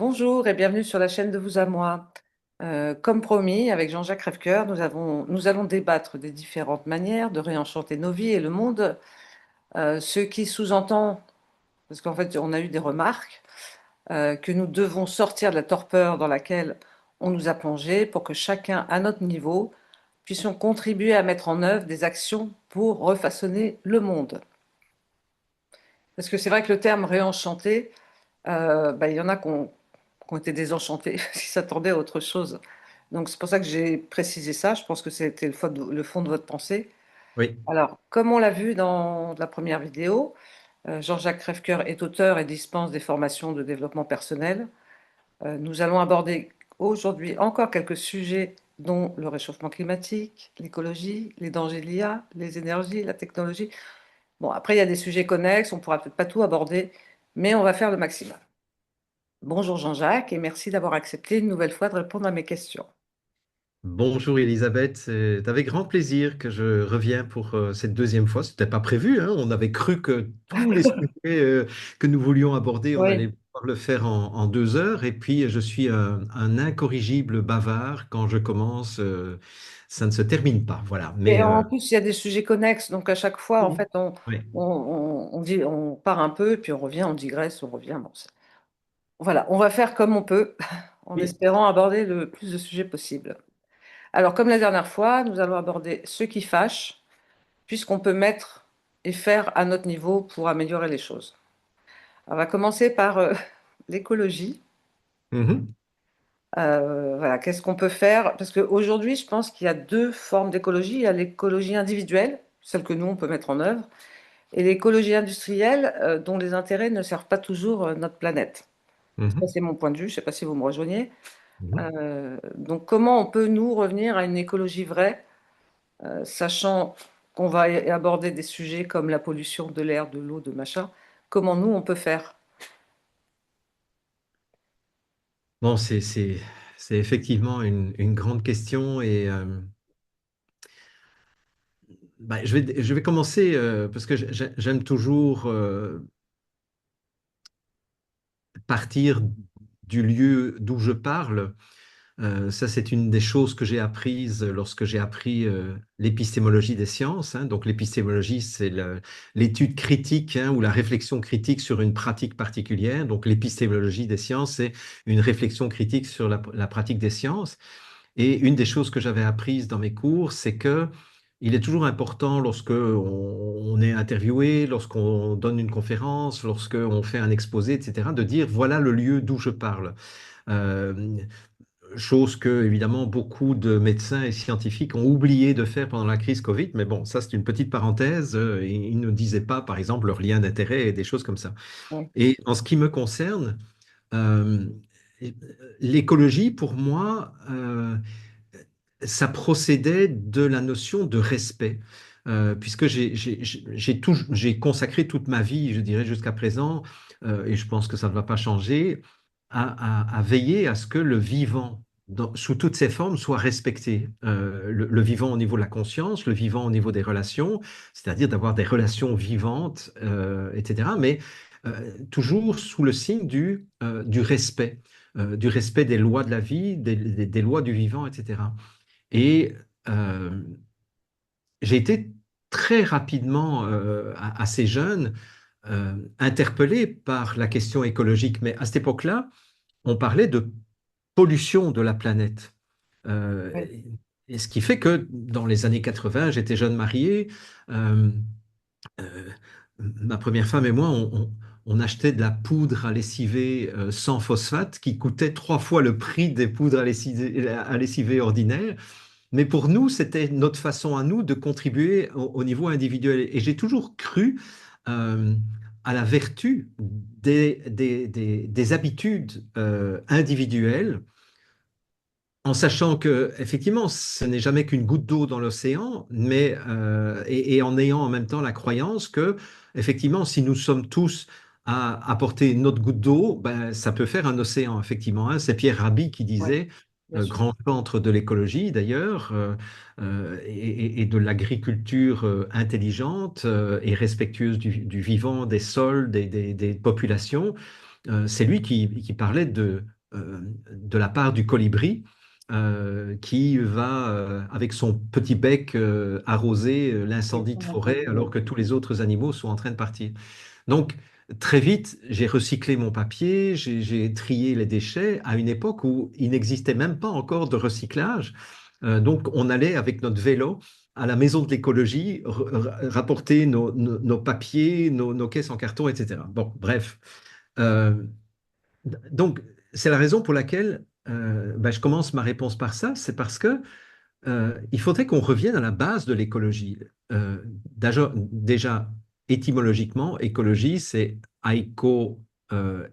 Bonjour et bienvenue sur la chaîne de Vous à moi. Comme promis, avec Jean-Jacques Crèvecoeur, nous allons débattre des différentes manières de réenchanter nos vies et le monde, ce qui sous-entend, parce qu'en fait on a eu des remarques, que nous devons sortir de la torpeur dans laquelle on nous a plongés pour que chacun, à notre niveau, puissions contribuer à mettre en œuvre des actions pour refaçonner le monde. Parce que c'est vrai que le terme réenchanter, il y en a qui ont été désenchantés, qui s'attendaient à autre chose. Donc c'est pour ça que j'ai précisé ça. Je pense que c'était le fond de votre pensée. Oui. Alors, comme on l'a vu dans la première vidéo, Jean-Jacques Crèvecoeur est auteur et dispense des formations de développement personnel. Nous allons aborder aujourd'hui encore quelques sujets dont le réchauffement climatique, l'écologie, les dangers de l'IA, les énergies, la technologie. Bon, après, il y a des sujets connexes, on ne pourra peut-être pas tout aborder, mais on va faire le maximum. Bonjour Jean-Jacques et merci d'avoir accepté une nouvelle fois de répondre à mes questions. Bonjour Elisabeth, c'est avec grand plaisir que je reviens pour cette deuxième fois. Ce n'était pas prévu, hein. On avait cru que tous les sujets que nous voulions aborder, on allait Oui, pouvoir le faire en 2 heures. Et puis, je suis un incorrigible bavard. Quand je commence, ça ne se termine pas. Voilà. et Mais en plus il y a des sujets connexes, donc à chaque fois en oui, fait oui, on dit, on part un peu, puis on revient, on digresse, on revient. Bon, voilà, on va faire comme on peut, en oui. espérant aborder le plus de sujets possible. Alors comme la dernière fois, nous allons aborder ce qui fâche, puisqu'on peut mettre et faire à notre niveau pour améliorer les choses. On va commencer par l'écologie. Mhm, Voilà, qu'est-ce qu'on peut faire? Parce qu'aujourd'hui, je pense qu'il y a deux formes d'écologie. Il y a l'écologie individuelle, celle que nous, on peut mettre en œuvre, et l'écologie industrielle, dont les intérêts ne servent pas toujours notre planète. Ça, mhm, c'est mon point de vue. Je ne sais pas si vous me rejoignez. mhm. Donc, comment on peut, nous, revenir à une écologie vraie, sachant qu'on va aborder des sujets comme la pollution de l'air, de l'eau, de machin. Comment nous, on peut faire? Bon, c'est effectivement une grande question et je vais commencer parce que j'aime toujours partir du lieu d'où je parle. Ça, c'est une des choses que j'ai apprises lorsque j'ai appris l'épistémologie des sciences, hein. Donc, l'épistémologie, c'est l'étude critique, hein, ou la réflexion critique sur une pratique particulière. Donc, l'épistémologie des sciences, c'est une réflexion critique sur la pratique des sciences. Et une des choses que j'avais apprises dans mes cours, c'est que il est toujours important lorsque on est interviewé, lorsqu'on donne une conférence, lorsqu'on fait un exposé, etc., de dire voilà le lieu d'où je parle. Euh, Chose que, évidemment, beaucoup de médecins et scientifiques ont oublié de faire pendant la crise Covid. Mais bon, ça, c'est une petite parenthèse. Ils ne disaient pas, par exemple, leur lien d'intérêt et des choses comme ça. Ouais. Et en ce qui me concerne, euh, l'écologie, pour moi, ça procédait de la notion de respect. Puisque j'ai consacré toute ma vie, je dirais jusqu'à présent, et je pense que ça ne va pas changer, à veiller à ce que le vivant, sous toutes ses formes, soit respecté. Le vivant au niveau de la conscience, le vivant au niveau des relations, c'est-à-dire d'avoir des relations vivantes, etc. Mais toujours sous le signe du respect des lois de la vie, des lois du vivant, etc. Et euh, j'ai été très rapidement, assez jeune, interpellé par la question écologique. Mais à cette époque-là, on parlait de pollution de la planète. Euh, Ouais. et ce qui fait que dans les années 80, j'étais jeune marié. euh, euh, Ma première femme et moi, on achetait de la poudre à lessiver sans phosphate qui coûtait 3 fois le prix des poudres à lessiver ordinaires. Mais pour nous, c'était notre façon à nous de contribuer au niveau individuel. Et j'ai toujours cru euh, à la vertu des habitudes individuelles, en sachant que, effectivement, ce n'est jamais qu'une goutte d'eau dans l'océan, mais et en ayant en même temps la croyance que, effectivement, si nous sommes tous à apporter notre goutte d'eau, ben, ça peut faire un océan, effectivement, hein. C'est Pierre Rabhi qui Ouais, disait, bien sûr. grand chantre de l'écologie d'ailleurs, et de l'agriculture intelligente et respectueuse du vivant, des sols, des populations. c'est lui qui parlait de la part du colibri qui va, avec son petit bec, arroser l'incendie de forêt alors que tous les autres animaux sont en train de partir. Donc, très vite, j'ai recyclé mon papier, j'ai trié les déchets à une époque où il n'existait même pas encore de recyclage. Donc, on allait avec notre vélo à la maison de l'écologie rapporter nos papiers, nos caisses en carton, etc. Bon, bref. Euh, donc, c'est la raison pour laquelle ben, je commence ma réponse par ça, c'est parce que il faudrait qu'on revienne à la base de l'écologie. Déjà, étymologiquement, écologie, c'est aiko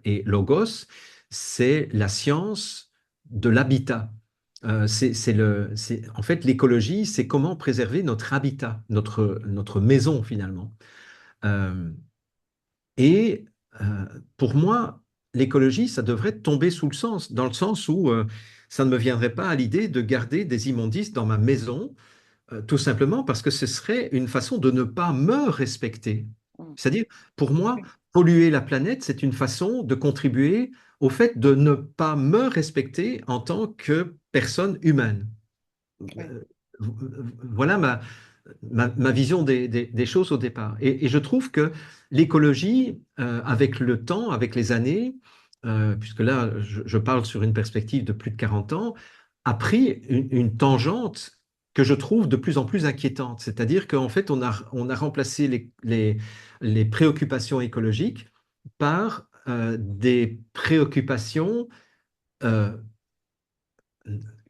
et logos, c'est la science de l'habitat. En fait, l'écologie, c'est comment préserver notre habitat, notre maison finalement. Euh, et pour moi, l'écologie, ça devrait tomber sous le sens, dans le sens où ça ne me viendrait pas à l'idée de garder des immondices dans ma maison tout simplement parce que ce serait une façon de ne pas me respecter. Mm. C'est-à-dire, pour moi, Oui, polluer la planète, c'est une façon de contribuer au fait de ne pas me respecter en tant que personne humaine. oui, Euh, Voilà ma vision des choses au départ. Et je trouve que l'écologie, avec le temps, avec les années, puisque là, je parle sur une perspective de plus de 40 ans, a pris une tangente que je trouve de plus en plus inquiétante. C'est-à-dire qu'en fait, on a remplacé les préoccupations écologiques par des préoccupations euh,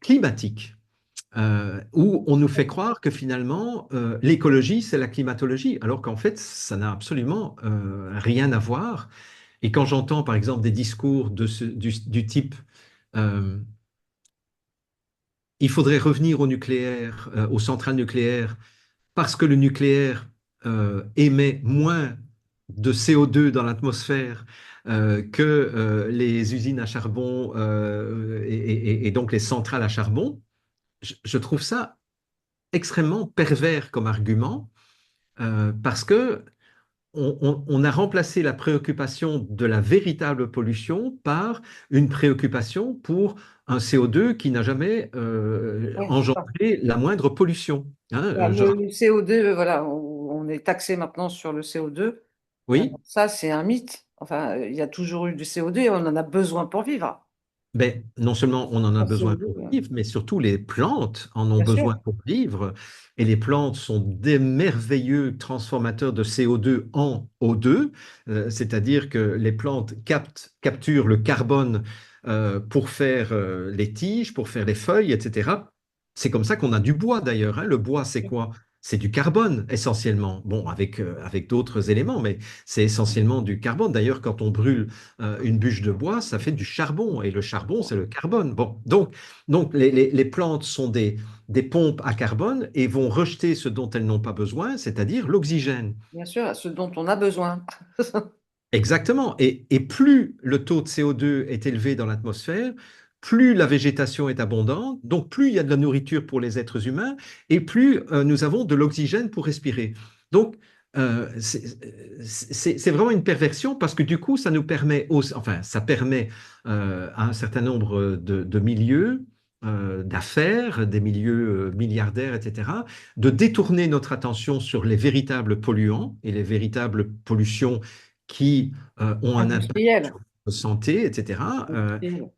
climatiques où on nous fait croire que finalement, l'écologie, c'est la climatologie, alors qu'en fait, ça n'a absolument rien à voir. Et quand j'entends, par exemple, des discours du type euh, il faudrait revenir au nucléaire, aux centrales nucléaires, parce que le nucléaire émet moins de CO2 dans l'atmosphère que les usines à charbon et donc les centrales à charbon, je trouve ça extrêmement pervers comme argument parce que on a remplacé la préoccupation de la véritable pollution par une préoccupation pour un CO2 qui n'a jamais oui, c'est ça. engendré la moindre pollution. Hein, Bah, le CO2, voilà, on est taxé maintenant sur le CO2. oui, Ça, c'est un mythe. Enfin, il y a toujours eu du CO2 et on en a besoin pour vivre. ben, non seulement on en a Le besoin CO2, pour vivre, mais surtout les plantes en ont bien besoin sûr, pour vivre. Et les plantes sont des merveilleux transformateurs de CO2 en O2, c'est-à-dire que les plantes capturent le carbone pour faire les tiges, pour faire les feuilles, etc. C'est comme ça qu'on a du bois d'ailleurs, hein. Le bois, c'est quoi? C'est du carbone essentiellement. Bon, avec d'autres éléments, mais c'est essentiellement du carbone. D'ailleurs, quand on brûle une bûche de bois, ça fait du charbon, et le charbon, c'est le carbone. Bon, donc les plantes sont des pompes à carbone et vont rejeter ce dont elles n'ont pas besoin, c'est-à-dire l'oxygène. bien sûr, ce dont on a besoin. Exactement. Et plus le taux de CO2 est élevé dans l'atmosphère, plus la végétation est abondante, donc plus il y a de la nourriture pour les êtres humains, et plus nous avons de l'oxygène pour respirer. Donc, c'est vraiment une perversion parce que du coup, ça nous permet, enfin, ça permet à un certain nombre de milieux, d'affaires, des milieux milliardaires, etc., de détourner notre attention sur les véritables polluants et les véritables pollutions qui ont un impact Industriel. sur notre santé, etc. Industriel.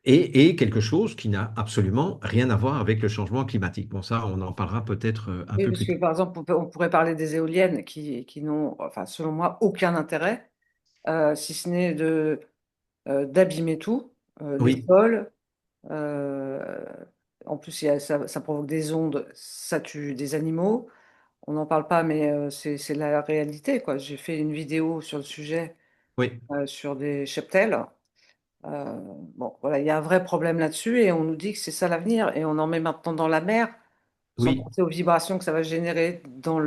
Et quelque chose qui n'a absolument rien à voir avec le changement climatique. Bon, ça, on en parlera peut-être un Oui, peu parce plus que tard. par exemple, on pourrait parler des éoliennes qui n'ont, enfin, selon moi, aucun intérêt, si ce n'est d'abîmer tout, les Oui, sols. euh, En plus, ça provoque des ondes, ça tue des animaux. On n'en parle pas, mais c'est la réalité, quoi. J'ai fait une vidéo sur le sujet, oui, sur des cheptels. Bon, voilà, il y a un vrai problème là-dessus et on nous dit que c'est ça l'avenir et on en met maintenant dans la mer sans oui, penser aux vibrations que ça va générer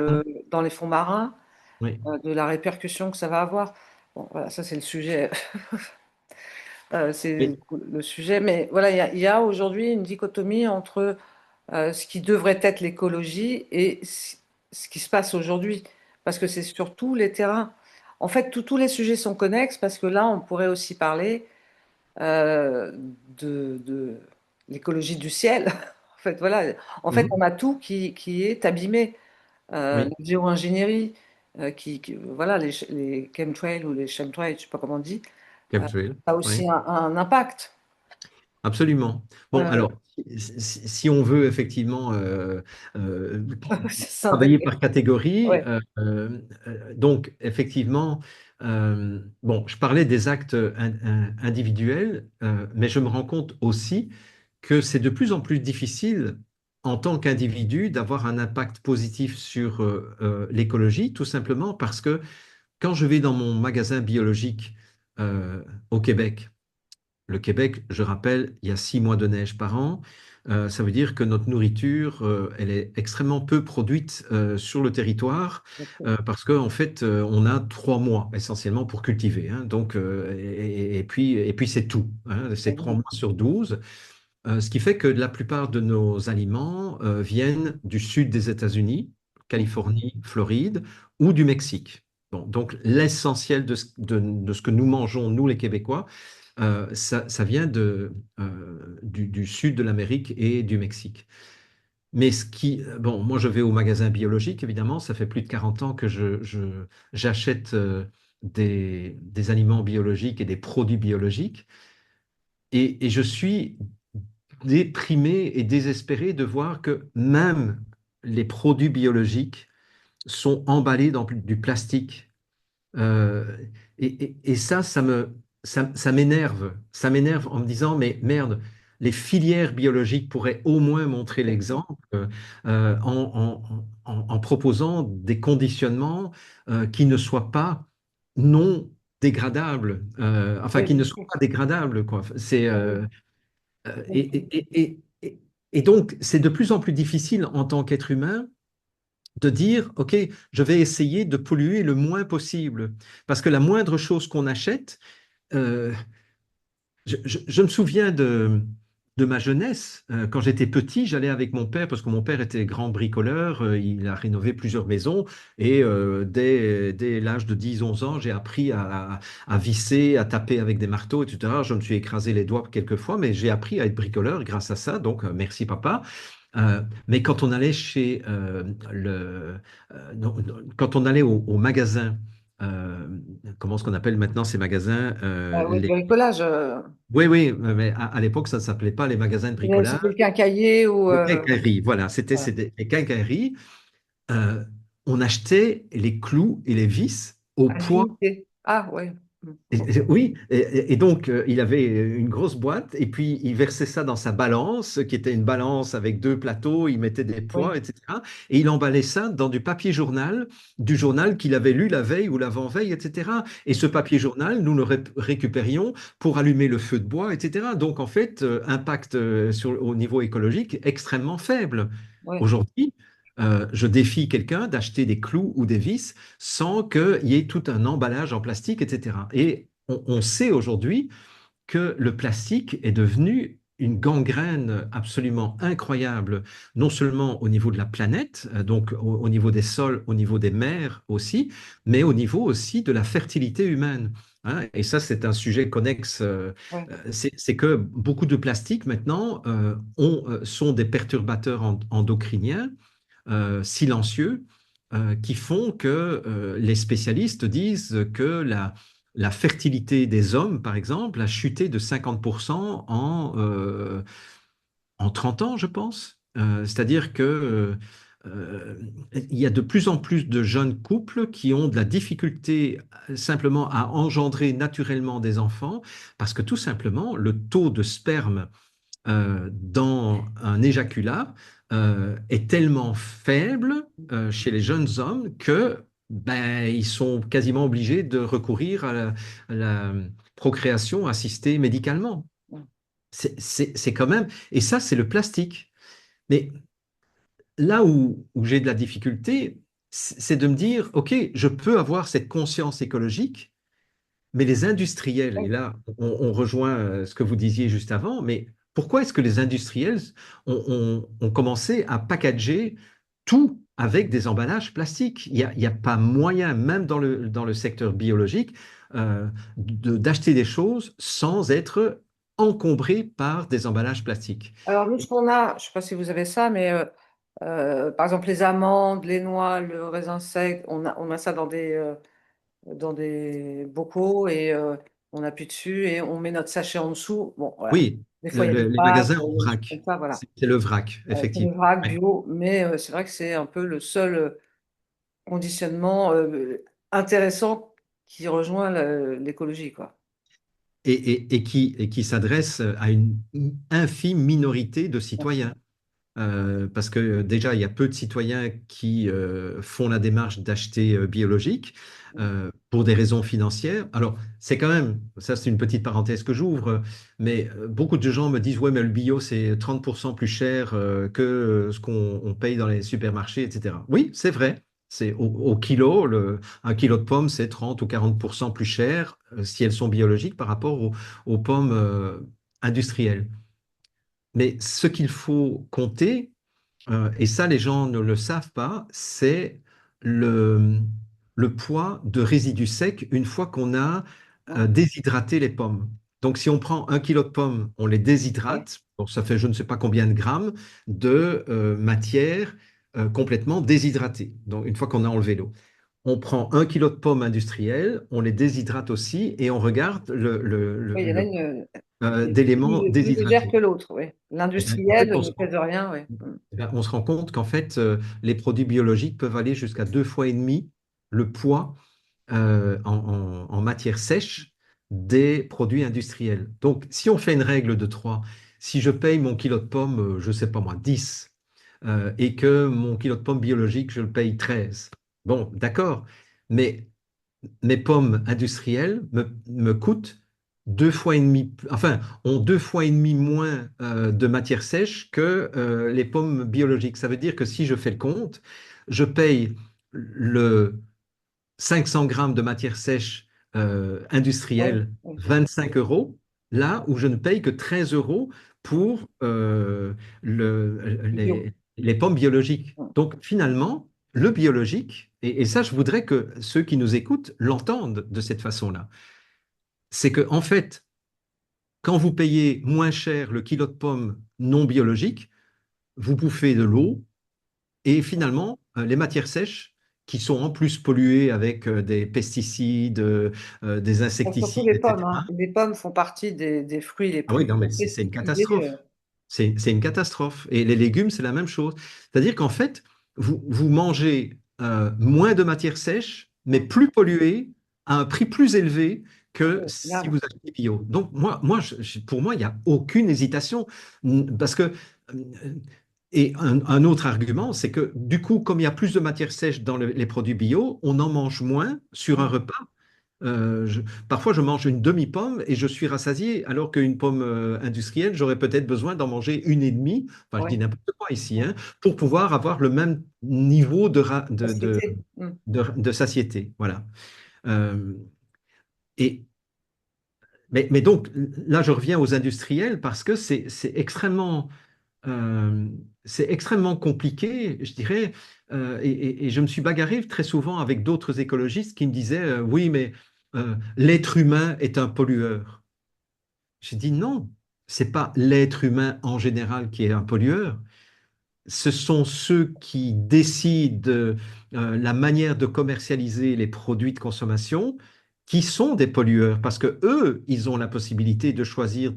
hum, dans les fonds marins, oui, de la répercussion que ça va avoir. Bon, voilà, ça c'est le sujet, c'est oui, le sujet. Mais voilà, il y a aujourd'hui une dichotomie entre ce qui devrait être l'écologie et ce qui se passe aujourd'hui, parce que c'est sur tous les terrains. en fait, tous les sujets sont connexes parce que là, on pourrait aussi parler euh, de l'écologie du ciel. En fait, voilà. En fait, on Mhm. a tout qui est abîmé. La Oui, géo-ingénierie, voilà, les chemtrails ou les chemtrails, je ne sais pas comment on dit, euh, chemtrail, a oui. aussi un impact. Absolument. Bon, Euh, alors, si on veut effectivement euh, travailler S'intégrer. par catégorie, Ouais. donc effectivement, bon, je parlais des actes individuels, mais je me rends compte aussi que c'est de plus en plus difficile en tant qu'individu d'avoir un impact positif sur l'écologie, tout simplement parce que quand je vais dans mon magasin biologique au Québec, le Québec, je rappelle, il y a 6 mois de neige par an. Ça veut dire que notre nourriture, elle est extrêmement peu produite sur le territoire parce qu'en fait, on a 3 mois essentiellement pour cultiver, hein. Donc, et puis c'est tout, hein. C'est 3 mois sur 12. Ce qui fait que la plupart de nos aliments viennent du sud des États-Unis, Californie, Floride, ou du Mexique. Bon, donc l'essentiel de ce que nous mangeons, nous les Québécois, ça vient du sud de l'Amérique et du Mexique. Mais bon, moi je vais au magasin biologique, évidemment, ça fait plus de 40 ans que j'achète des aliments biologiques et des produits biologiques. Et je suis déprimé et désespéré de voir que même les produits biologiques sont emballés dans du plastique. Euh, et ça, ça m'énerve. Ça m'énerve en me disant, mais merde, les filières biologiques pourraient au moins montrer l'exemple en proposant des conditionnements qui ne soient pas non dégradables, enfin qui ne soient pas dégradables, quoi. Et donc, c'est de plus en plus difficile en tant qu'être humain de dire, OK, je vais essayer de polluer le moins possible. Parce que la moindre chose qu'on achète, euh, je me souviens de ma jeunesse. Quand j'étais petit, j'allais avec mon père, parce que mon père était grand bricoleur, il a rénové plusieurs maisons, et dès l'âge de 10 11 ans, j'ai appris à visser, à taper avec des marteaux, etc. Je me suis écrasé les doigts quelques fois, mais j'ai appris à être bricoleur grâce à ça, donc merci papa. Mais quand on allait chez non, non, quand on allait au magasin, euh, comment est-ce qu'on appelle maintenant ces magasins? Ah oui, le bricolage. Oui, oui, mais à l'époque, ça ne s'appelait pas les magasins de C'était bricolage. le quincailler ou Les quincailleries, voilà, voilà, les quincailleries. euh, on achetait les clous et les vis au à poids. l'unité. Ah oui. Oui, et donc il avait une grosse boîte et puis il versait ça dans sa balance, qui était une balance avec deux plateaux, il mettait des Oui, poids, etc. Et il emballait ça dans du papier journal, du journal qu'il avait lu la veille ou l'avant-veille, etc. Et ce papier journal, nous le récupérions pour allumer le feu de bois, etc. Donc en fait, impact au niveau écologique extrêmement faible. oui, Aujourd'hui, je défie quelqu'un d'acheter des clous ou des vis sans qu'il y ait tout un emballage en plastique, etc. Et on sait aujourd'hui que le plastique est devenu une gangrène absolument incroyable, non seulement au niveau de la planète, donc au niveau des sols, au niveau des mers aussi, mais au niveau aussi de la fertilité humaine, hein. Et ça, c'est un sujet connexe. oui, C'est que beaucoup de plastiques maintenant sont des perturbateurs endocriniens silencieux qui font que les spécialistes disent que la fertilité des hommes, par exemple, a chuté de 50% en 30 ans, je pense. C'est-à-dire que il y a de plus en plus de jeunes couples qui ont de la difficulté simplement à engendrer naturellement des enfants parce que tout simplement le taux de sperme dans un éjaculat est tellement faible chez les jeunes hommes que ben, ils sont quasiment obligés de recourir à la procréation assistée médicalement. C'est quand même, et ça, c'est le plastique. Mais là où j'ai de la difficulté, c'est de me dire, OK, je peux avoir cette conscience écologique, mais les industriels, et oui, là, on rejoint ce que vous disiez juste avant, mais pourquoi est-ce que les industriels ont commencé à packager tout avec des emballages plastiques. Il y a pas moyen, même dans le secteur biologique, euh, d'acheter des choses sans être encombré par des emballages plastiques. Alors, nous, ce qu'on a, je ne sais pas si vous avez ça, mais par exemple, les amandes, les noix, le raisin sec, on a ça dans des bocaux et on appuie dessus et on met notre sachet en dessous. Bon, voilà. Oui, Des fois, il y a des les pâtes, magasins il en y a des choses vrac, comme ça, voilà. c'est le vrac, C'est le effectivement. vrac Ouais. bio, mais c'est vrai que c'est un peu le seul conditionnement intéressant qui rejoint l'écologie, quoi. Et qui s'adresse à une infime minorité de citoyens. Parce que déjà, il y a peu de citoyens qui font la démarche d'acheter biologique pour des raisons financières. Alors, c'est quand même, ça c'est une petite parenthèse que j'ouvre, mais beaucoup de gens me disent, ouais, mais le bio, c'est 30% plus cher que ce qu'on paye dans les supermarchés, etc. Oui, c'est vrai. C'est au kilo, un kilo de pommes, c'est 30 ou 40% plus cher si elles sont biologiques par rapport aux pommes industrielles. Mais ce qu'il faut compter, et ça, les gens ne le savent pas, c'est le, le poids de résidus secs une fois qu'on a Ouais, déshydraté les pommes. Donc, si on prend un kilo de pommes, on les ouais. déshydrate, bon, ça fait je ne sais pas combien de grammes de matière complètement déshydratée. Donc, une fois qu'on a enlevé l'eau. On prend un kilo de pommes industrielles, on les déshydrate aussi et on regarde Oui, il y en a une d'éléments plus légère déshydratés. que l'autre, oui. En fait, L'industriel ne pèse rien, oui. Mm. on se rend compte qu'en fait, les produits biologiques peuvent aller jusqu'à 2 fois et demi le poids en matière sèche des produits industriels. Donc, si on fait une règle de 3, si je paye mon kilo de pommes, je ne sais pas moi, 10, et que mon kilo de pommes biologiques, je le paye 13, bon, d'accord, mais mes pommes industrielles me coûtent 2 fois et demi, enfin, ont 2 fois et demi moins de matière sèche que les pommes biologiques. Ça veut dire que si je fais le compte, je paye le 500 grammes de matière sèche Oui, industrielle oui, 25 euros, là où je ne paye que 13 euros mm. pour Bio. les pommes biologiques. Mm. Donc finalement, le biologique, et ça je voudrais que ceux qui nous écoutent l'entendent de cette façon-là, c'est que en fait, quand vous payez moins cher le kilo de pommes non biologiques, vous bouffez de l'eau, et finalement, les matières sèches, qui sont en plus polluées avec des pesticides, des Et surtout insecticides, les pommes, etc. hein. Les pommes font partie des fruits les Ah oui, plus non, mais c'est une pesticisés. catastrophe. C'est une catastrophe. Et les légumes, c'est la même chose. C'est-à-dire qu'en fait, vous mangez moins de matières sèches, mais plus polluées, à un prix plus élevé que si Grave. vous achetez bio. Donc, pour moi, il n'y a aucune hésitation. Parce que, et un autre argument, c'est que du coup, comme il y a plus de matières sèches dans les produits bio, on en mange moins sur un Mm. repas. Parfois, je mange une demi-pomme et je suis rassasié, alors qu'une pomme industrielle, j'aurais peut-être besoin d'en manger une et demie, enfin, je dis Ouais. n'importe quoi ici, hein, pour pouvoir avoir le même niveau Facilité. Mm. de satiété. Voilà. Euh, et, mais donc, là, je reviens aux industriels parce que euh, c'est extrêmement compliqué, je dirais, et je me suis bagarré très souvent avec d'autres écologistes qui me disaient, oui, mais l'être humain est un pollueur. J'ai dit non, c'est pas l'être humain en général qui est un pollueur, ce sont ceux qui décident la manière de commercialiser les produits de consommation qui sont des pollueurs parce que eux, ils ont la possibilité de choisir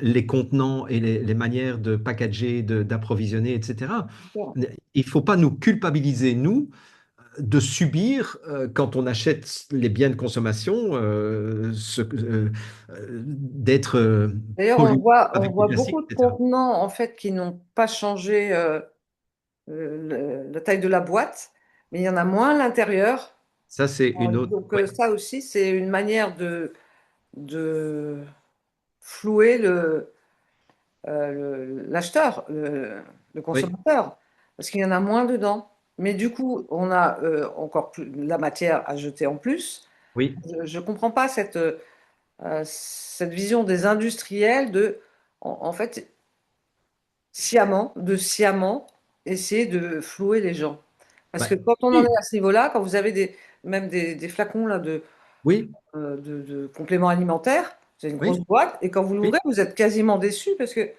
les contenants et les manières de packager, d'approvisionner, etc. Bon. Il ne faut pas nous culpabiliser, nous, de subir, quand on achète les biens de consommation, d'être D'ailleurs, pollué on avec du voit plastique, beaucoup de etc. contenants en fait qui n'ont pas changé la taille de la boîte, mais il y en a moins à l'intérieur. Ça, c'est une autre. Donc Ouais. ça aussi, c'est une manière de flouer l'acheteur, le Oui, consommateur, parce qu'il y en a moins dedans. Mais du coup, on a encore plus la matière à jeter en plus. oui. Je ne comprends pas cette vision des industriels en fait, sciemment essayer de flouer les gens. Parce que Bah, quand on en oui, est à ce niveau-là, quand vous avez même des flacons là, oui, de compléments alimentaires, c'est une grosse oui, boîte, et quand vous oui, l'ouvrez, vous êtes quasiment déçu parce que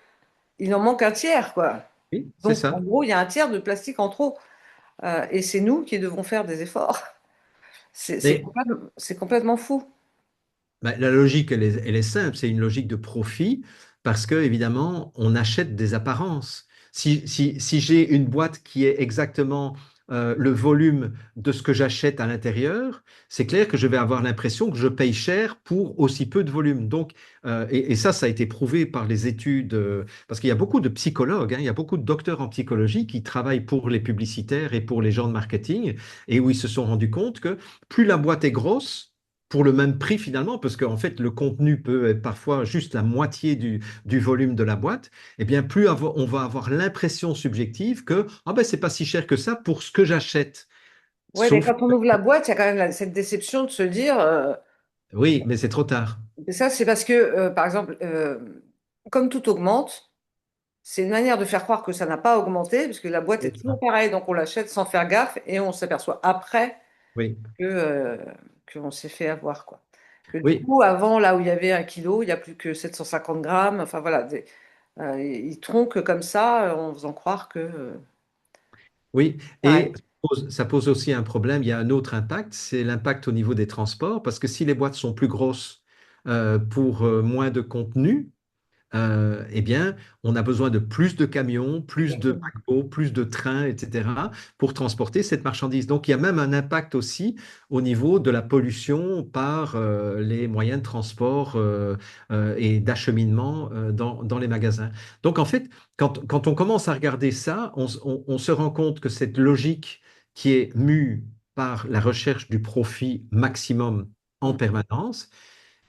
il en manque un tiers, quoi. oui, c'est Donc, en ça. gros, il y a un tiers de plastique en trop. Et c'est nous qui devons faire des efforts. Mais C'est complètement fou. bah, la logique, elle est simple, c'est une logique de profit parce que, évidemment, on achète des apparences. Si j'ai une boîte qui est exactement le volume de ce que j'achète à l'intérieur, c'est clair que je vais avoir l'impression que je paye cher pour aussi peu de volume. Donc, et ça a été prouvé par les études, parce qu'il y a beaucoup de psychologues, hein, il y a beaucoup de docteurs en psychologie qui travaillent pour les publicitaires et pour les gens de marketing, et où ils se sont rendus compte que plus la boîte est grosse, pour le même prix finalement, parce qu'en fait le contenu peut être parfois juste la moitié du volume de la boîte, eh bien on va avoir l'impression subjective que ah ben c'est pas si cher que ça pour ce que j'achète. Ouais, mais Sauf quand on ouvre la boîte, il y a quand même cette déception de se dire, oui, mais c'est trop tard. et ça, c'est parce que, par exemple, comme tout augmente, c'est une manière de faire croire que ça n'a pas augmenté, parce que la boîte est C'est ça. toujours pareille, donc on l'achète sans faire gaffe, et on s'aperçoit après Oui, que, qu'on s'est fait avoir, quoi. Que du oui, coup, avant, là où il y avait 1 kilo, il n'y a plus que 750 grammes. Enfin voilà, ils tronquent comme ça en faisant croire que. oui. Et Pareil. ça pose aussi un problème. Il y a un autre impact, c'est l'impact au niveau des transports, parce que si les boîtes sont plus grosses pour moins de contenu, eh bien, on a besoin de plus de camions, plus de Exactement. paquebots, plus de trains, etc., pour transporter cette marchandise. Donc, il y a même un impact aussi au niveau de la pollution par les moyens de transport et d'acheminement dans les magasins. Donc, en fait, quand on commence à regarder ça, on se rend compte que cette logique qui est mue par la recherche du profit maximum en Mm. permanence,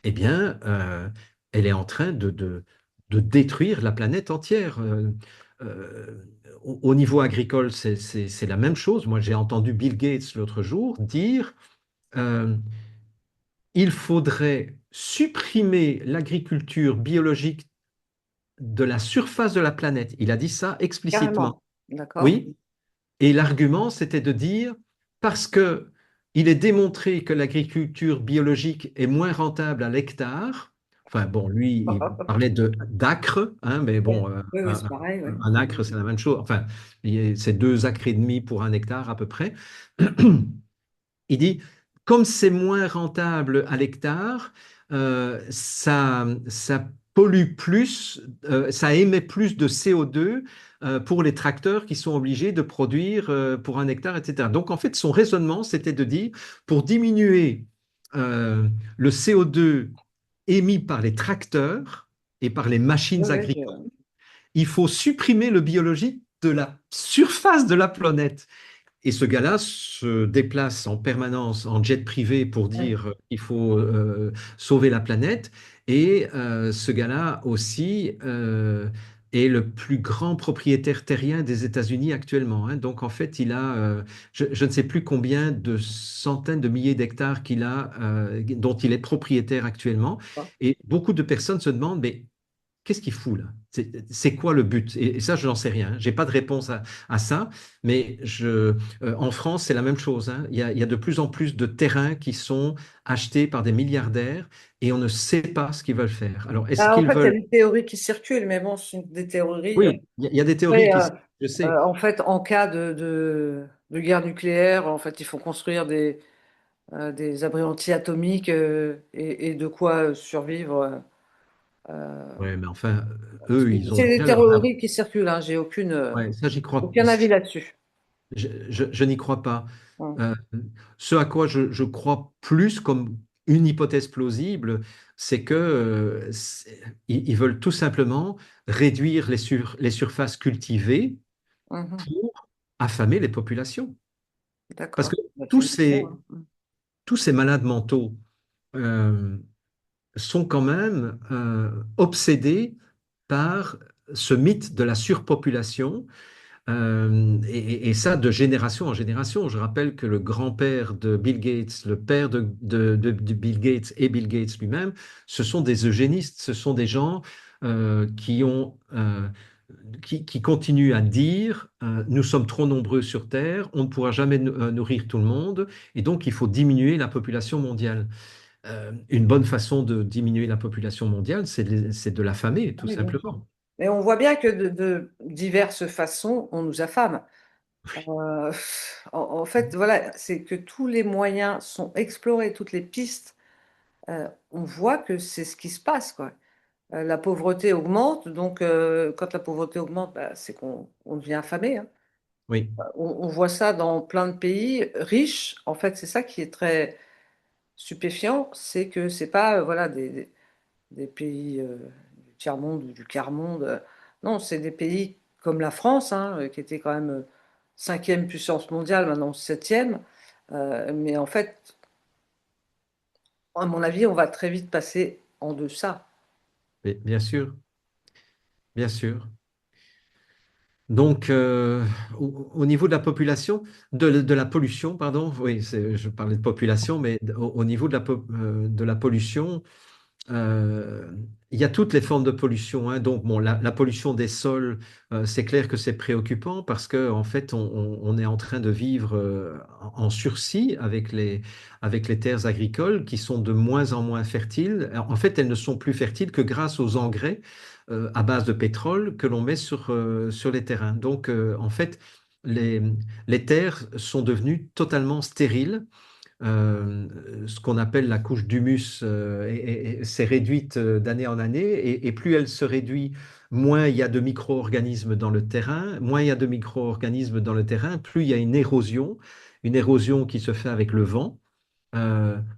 eh bien, elle est en train de détruire la planète entière. Euh, au niveau agricole, c'est la même chose. Moi, j'ai entendu Bill Gates l'autre jour dire euh, il faudrait supprimer l'agriculture biologique de la surface de la planète. Il a dit ça explicitement. Carrément. D'accord. Oui, et l'argument, c'était de dire, parce que il est démontré que l'agriculture biologique est moins rentable à l'hectare, enfin bon, lui, il parlait de d'acre, hein, mais Oui, bon, oui, oui, c'est pareil. Oui. un acre, c'est la même chose. Enfin, c'est 2 acres et demi pour un hectare à peu près. Il dit, comme c'est moins rentable à l'hectare, ça pollue plus, ça émet plus de CO2 pour les tracteurs qui sont obligés de produire pour un hectare, etc. Donc, en fait, son raisonnement, c'était de dire, pour diminuer le CO2 émis par les tracteurs et par les Oui, machines oui, agricoles, il faut supprimer le biologique de la surface de la planète. Et ce gars-là se déplace en permanence en jet privé pour oui. dire qu'il faut sauver la planète. Et ce gars-là aussi est le plus grand propriétaire terrien des États-Unis actuellement, hein. Donc en fait, il a, je ne sais plus combien de centaines de milliers d'hectares qu'il a, dont il est propriétaire actuellement. Et beaucoup de personnes se demandent, mais qu'est-ce qu'il fout là? C'est quoi le but? Et ça, je n'en sais rien. J'ai pas de réponse à ça, mais en France, c'est la même chose, hein. Il y a de plus en plus de terrains qui sont achetés par des milliardaires et on ne sait pas ce qu'ils veulent faire. Alors, est-ce Ah, en qu'ils fait, il y a veulent... des théories qui circulent, mais bon, c'est des théories. Oui, il y a des théories Après, je sais. en fait, en cas de guerre nucléaire, en fait, il faut construire des abris anti-atomiques et de quoi survivre. Ouais, mais enfin, eux, ils ont C'est des déjà leur... théories qui circulent, hein. J'ai Ouais, ça, j'y crois. aucun avis là-dessus. Je n'y crois pas. Hum, Euh, Ce à quoi je crois plus comme une hypothèse plausible, c'est que ils veulent tout simplement réduire les surfaces cultivées mhm. pour affamer les populations. Parce D'accord. que Bah, tous tu me diras, ces, hein. tous ces malades mentaux euh, sont quand même obsédés par ce mythe de la surpopulation. Et ça, de génération en génération. Je rappelle que le grand-père de Bill Gates, le père de Bill Gates et Bill Gates lui-même, ce sont des eugénistes, ce sont des gens qui ont qui continue à dire nous sommes trop nombreux sur Terre, on ne pourra jamais nourrir tout le monde, et donc il faut diminuer la population mondiale. Une bonne façon de diminuer la population mondiale, c'est de l'affamer, Ah tout oui, bien sûr. simplement. Mais on voit bien que de diverses façons, on nous affame. En fait, voilà, c'est que tous les moyens sont explorés, toutes les pistes. On voit que c'est ce qui se passe, quoi. La pauvreté augmente, donc quand la pauvreté augmente, bah, c'est qu'on devient affamé, hein. Oui, On voit ça dans plein de pays riches. En fait, c'est ça qui est très stupéfiant, c'est que c'est pas voilà des pays du tiers-monde ou du quart-monde. Non, c'est des pays comme la France, hein, qui était quand même cinquième puissance mondiale, maintenant septième. Mais en fait, à mon avis, on va très vite passer en deçà. bien sûr, bien sûr. Donc, au niveau de la population, de la pollution, pardon, oui, je parlais de population, mais au niveau de la pollution, Euh, il y a toutes les formes de pollution, hein. Donc, bon, la pollution des sols, c'est clair que c'est préoccupant parce que, en fait, on est en train de vivre en sursis avec les terres agricoles qui sont de moins en moins fertiles. En fait, elles ne sont plus fertiles que grâce aux engrais à base de pétrole que l'on met sur les terrains. Donc, en fait, les, les terres sont devenues totalement stériles. Ce qu'on appelle la couche d'humus s'est réduite d'année en année, et plus elle se réduit, moins il y a de micro-organismes dans le terrain, moins il y a de micro-organismes dans le terrain, plus il y a une érosion qui se fait avec le vent.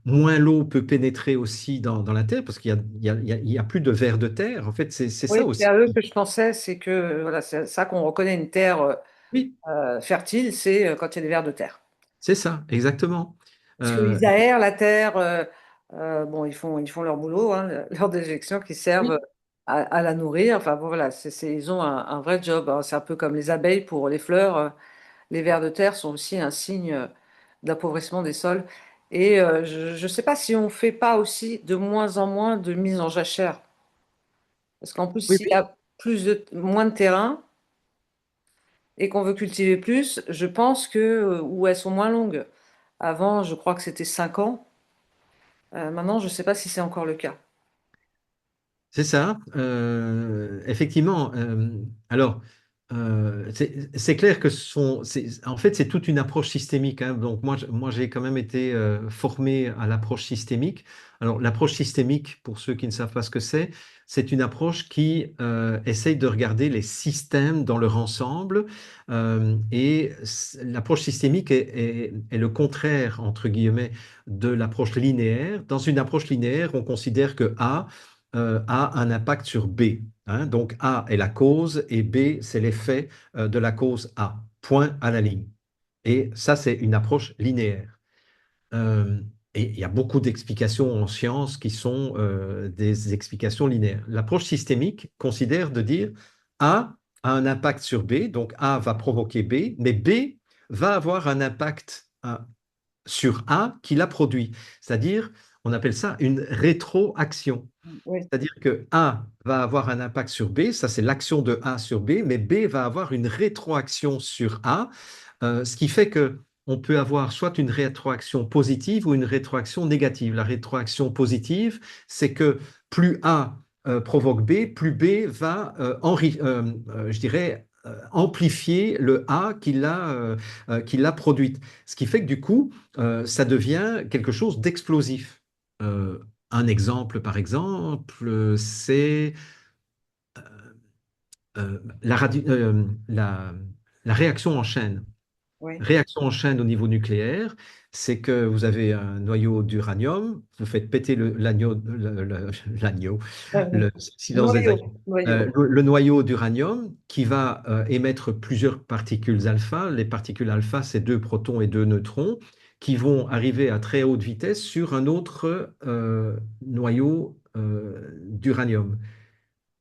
Moins l'eau peut pénétrer aussi dans la terre parce qu'il y a, il y a- il y a plus de vers de terre. En fait, c'est Oui, ça c'est aussi. à eux que je pensais, c'est que voilà, c'est ça qu'on reconnaît une terre Oui, fertile, c'est quand il y a des vers de terre. c'est ça, exactement. Parce Euh, qu'ils aèrent la terre, bon, ils font leur boulot, hein, leur déjection qui servent oui, à la nourrir. Enfin, bon, voilà, ils ont un vrai job, hein. C'est un peu comme les abeilles pour les fleurs. Les vers de terre sont aussi un signe d'appauvrissement des sols. Et je ne sais pas si on ne fait pas aussi de moins en moins de mise en jachère. Parce qu'en plus, oui, s'il y oui. a moins de terrain et qu'on veut cultiver plus, je pense que, ou elles sont moins longues. Avant, je crois que c'était 5 ans. Maintenant, je ne sais pas si c'est encore le cas. C'est ça, effectivement. Alors, c'est clair que en fait, c'est toute une approche systémique, hein. Donc, moi, j'ai quand même été formé à l'approche systémique. Alors, l'approche systémique, pour ceux qui ne savent pas ce que c'est une approche qui essaye de regarder les systèmes dans leur ensemble. L'approche systémique est le contraire, entre guillemets, de l'approche linéaire. Dans une approche linéaire, on considère que A a un impact sur B, hein. Donc A est la cause et B, c'est l'effet de la cause A. Point à la ligne. Et ça, c'est une approche linéaire. Euh, et il y a beaucoup d'explications en sciences qui sont des explications linéaires. L'approche systémique considère de dire A a un impact sur B, donc A va provoquer B, mais B va avoir un impact sur A qui l'a produit. C'est-à-dire, on appelle ça une rétroaction. Oui, C'est-à-dire que A va avoir un impact sur B, ça c'est l'action de A sur B, mais B va avoir une rétroaction sur A, ce qui fait que on peut avoir soit une rétroaction positive ou une rétroaction négative. La rétroaction positive, c'est que plus A provoque B, plus B va, je dirais, amplifier le A qui l'a produite. Ce qui fait que du coup, ça devient quelque chose d'explosif. Euh, un exemple, par exemple, c'est la réaction en chaîne. oui. Réaction en chaîne au niveau nucléaire, c'est que vous avez un noyau d'uranium, vous faites péter l'agneau, le silence des agneaux, Noyau. le noyau d'uranium qui va émettre plusieurs particules alpha. Les particules alpha, c'est deux protons et deux neutrons qui vont arriver à très haute vitesse sur un autre noyau d'uranium.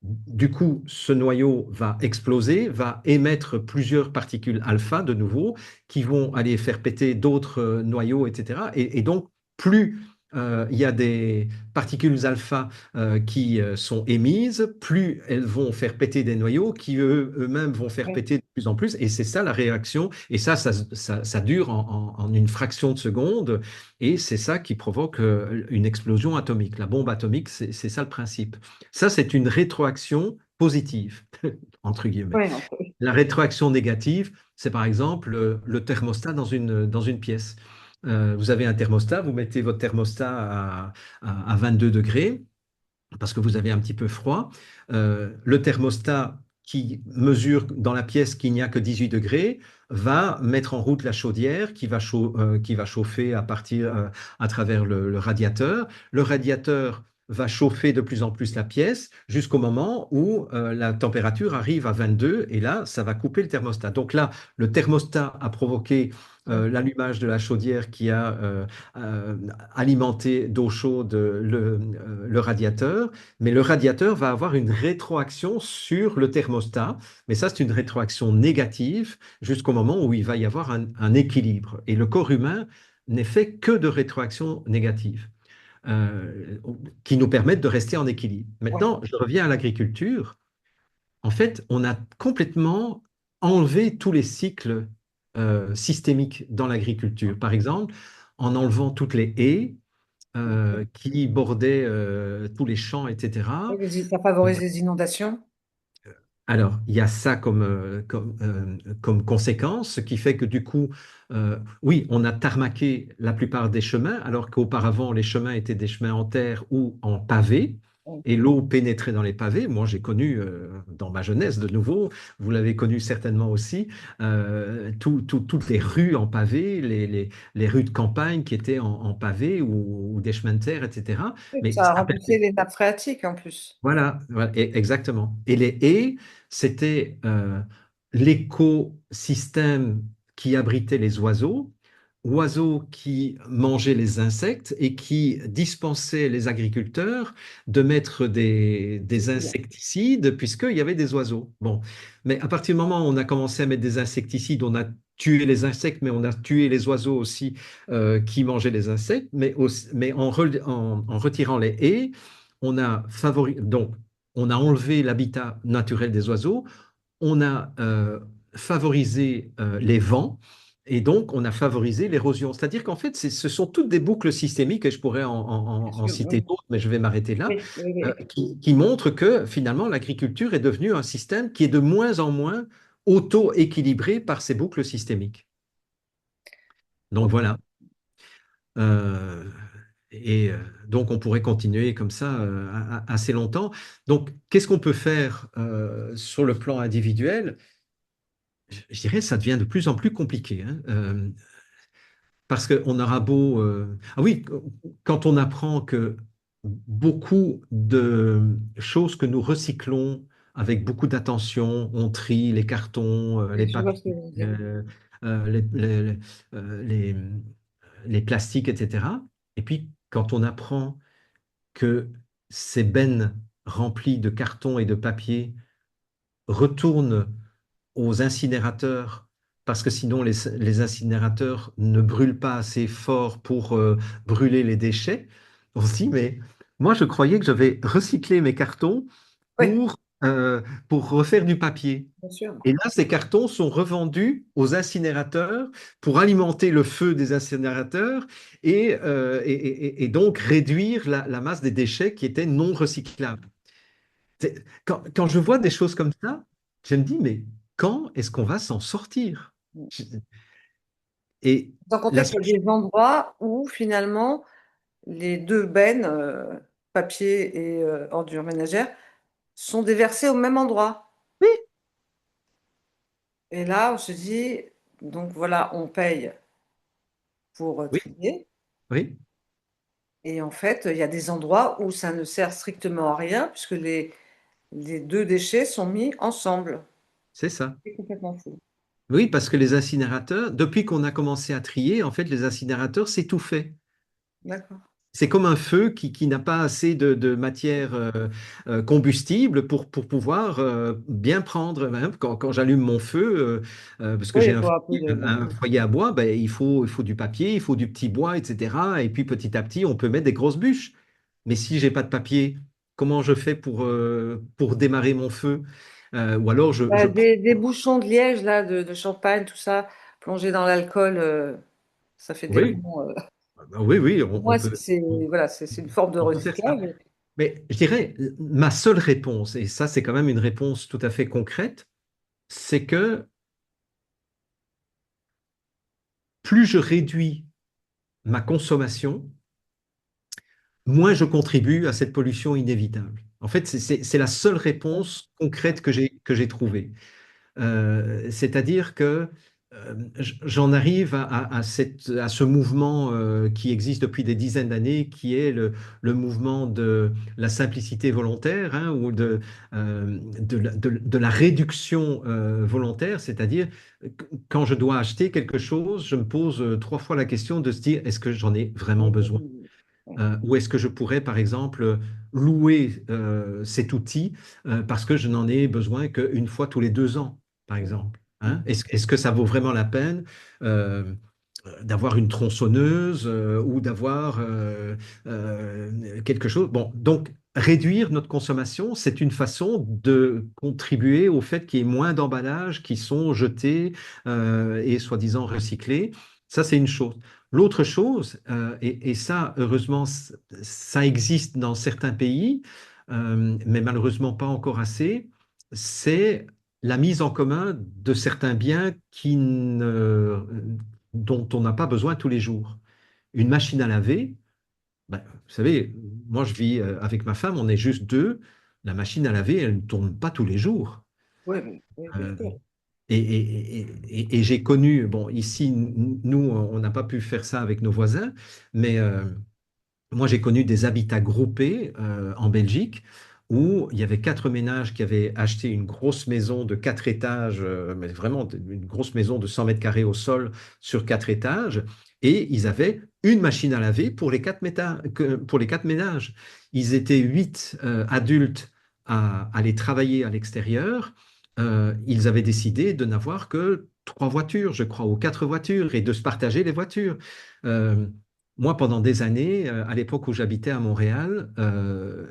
Du coup, ce noyau va exploser, va émettre plusieurs particules alpha de nouveau, qui vont aller faire péter d'autres noyaux, etc. Et donc, plus il y a des particules alpha qui sont émises, plus elles vont faire péter des noyaux qui eux-mêmes vont faire Oui, péter de plus en plus. Et c'est ça la réaction. Et ça dure en une fraction de seconde. Et c'est ça qui provoque une explosion atomique. La bombe atomique, c'est ça le principe. Ça, c'est une rétroaction positive, entre guillemets. oui, ok. La rétroaction négative, c'est par exemple le thermostat dans une pièce. Vous avez un thermostat, vous mettez votre thermostat à 22 degrés parce que vous avez un petit peu froid. Le thermostat qui mesure dans la pièce qu'il n'y a que 18 degrés va mettre en route la chaudière qui va chauffer à travers le radiateur. Le radiateur va chauffer de plus en plus la pièce jusqu'au moment où la température arrive à 22 et là, ça va couper le thermostat. Donc là, le thermostat a provoqué l'allumage de la chaudière qui a alimenté d'eau chaude le radiateur, mais le radiateur va avoir une rétroaction sur le thermostat, mais ça c'est une rétroaction négative jusqu'au moment où il va y avoir un équilibre. Et le corps humain n'est fait que de rétroactions négatives qui nous permettent de rester en équilibre. Ouais. Maintenant, je reviens à l'agriculture. En fait, on a complètement enlevé tous les cycles systémiques dans l'agriculture. Par exemple, en enlevant toutes les haies, qui bordaient tous les champs, etc. Oui, ça favorise les inondations. Alors, il y a ça comme conséquence, ce qui fait que du coup, oui, on a tarmaqué la plupart des chemins, alors qu'auparavant, les chemins étaient des chemins en terre ou en pavé, Oui, et l'eau pénétrait dans les pavés. Moi, j'ai connu, dans ma jeunesse de nouveau, vous l'avez connu certainement aussi, toutes les rues en pavé, les rues de campagne qui étaient en pavé ou des chemins de terre, etc. oui, Mais ça a ça remplissé les nappes phréatiques en plus. voilà, voilà, exactement. Et les haies, c'était l'écosystème qui abritait les oiseaux, oiseaux qui mangeaient les insectes et qui dispensaient les agriculteurs de mettre des insecticides puisqu'il y avait des oiseaux. Bon, mais à partir du moment où on a commencé à mettre des insecticides, on a tué les insectes, mais on a tué les oiseaux aussi qui mangeaient les insectes, mais en retirant les haies, donc, on a enlevé l'habitat naturel des oiseaux, on a favorisé les vents et donc on a favorisé l'érosion. C'est-à-dire qu'en fait, ce sont toutes des boucles systémiques, et je pourrais Bien en sûr, citer oui. d'autres, mais je vais m'arrêter là, Oui, oui, oui. qui montrent que finalement l'agriculture est devenue un système qui est de moins en moins auto-équilibré par ces boucles systémiques. Donc Ok. voilà. Euh, et donc, on pourrait continuer comme ça assez longtemps. Donc, qu'est-ce qu'on peut faire sur le plan individuel? Je dirais que ça devient de plus en plus compliqué, hein. Parce qu'on aura beau... Ah oui, quand on apprend que beaucoup de choses que nous recyclons avec beaucoup d'attention, on trie les cartons, les Oui, je vois ce que papiers, vous voulez dire. euh, euh, les, les plastiques, etc. Et puis, quand on apprend que ces bennes remplies de carton et de papier retournent aux incinérateurs, parce que sinon les incinérateurs ne brûlent pas assez fort pour brûler les déchets, on se dit, mais moi je croyais que j'avais recyclé mes cartons Oui, pour, pour refaire du papier. bien sûr. Et là, ces cartons sont revendus aux incinérateurs pour alimenter le feu des incinérateurs et donc réduire la masse des déchets qui étaient non recyclables. Quand je vois des choses comme ça, je me dis, mais quand est-ce qu'on va s'en sortir? Je- Et Sans la compter qu'il y a seule- des endroits où finalement les deux bennes, papier et ordures ménagères, sont déversées au même endroit. Oui, Et là, on se dit, donc voilà, on paye pour oui, trier. oui, Et en fait, il y a des endroits où ça ne sert strictement à rien, puisque les deux déchets sont mis ensemble. c'est ça. C'est complètement fou. Oui, parce que les incinérateurs, depuis qu'on a commencé à trier, en fait, les incinérateurs s'étouffaient. D'accord. c'est comme un feu qui n'a pas assez de matière combustible pour pouvoir bien prendre, hein. Quand j'allume mon feu, parce que Oui, j'ai il faut un peu de. un foyer à bois, ben, il faut du papier, il faut du petit bois, etc. Et puis petit à petit, on peut mettre des grosses bûches. Mais si j'ai pas de papier, comment je fais pour démarrer mon feu? Ou alors je Bah, prends... des bouchons de liège, là, de champagne, tout ça, plongé dans l'alcool, ça fait des Oui, ronds. oui, oui, Pour on moi, peut, voilà, c'est une forme de on peut faire ça. recyclage. Mais je dirais, ma seule réponse, et ça c'est quand même une réponse tout à fait concrète, c'est que plus je réduis ma consommation, moins je contribue à cette pollution inévitable. En fait, c'est la seule réponse concrète que j'ai trouvée. C'est-à-dire que j'en arrive à ce mouvement qui existe depuis des dizaines d'années, qui est le mouvement de la simplicité volontaire, hein, ou de la réduction volontaire, c'est-à-dire quand je dois acheter quelque chose, je me pose trois fois la question de se dire, est-ce que j'en ai vraiment besoin? Ou est-ce que je pourrais, par exemple, louer cet outil parce que je n'en ai besoin qu'une fois tous les 2 ans, par exemple, hein? Est-ce que ça vaut vraiment la peine d'avoir une tronçonneuse ou d'avoir quelque chose? Bon, donc réduire notre consommation, c'est une façon de contribuer au fait qu'il y ait moins d'emballages qui sont jetés et soi-disant recyclés. Ça, c'est une chose. L'autre chose, et ça, heureusement, ça existe dans certains pays, mais malheureusement pas encore assez, c'est la mise en commun de certains biens dont on n'a pas besoin tous les jours. Une machine à laver, ben, vous savez, moi je vis avec ma femme, on est juste deux. La machine à laver, elle ne tourne pas tous les jours. Oui, oui, oui, bien Euh, sûr. et j'ai connu, bon, ici, nous, on n'a pas pu faire ça avec nos voisins, mais moi, j'ai connu des habitats groupés en Belgique où il y avait 4 ménages qui avaient acheté une grosse maison de 4 étages, mais vraiment une grosse maison de 100 mètres carrés au sol sur 4 étages, et ils avaient une machine à laver pour les 4 ménages. Ils étaient 8 adultes à aller travailler à l'extérieur. Ils avaient décidé de n'avoir que 3 voitures, je crois, ou 4 voitures, et de se partager les voitures. Euh, Moi, pendant des années, à l'époque où j'habitais à Montréal,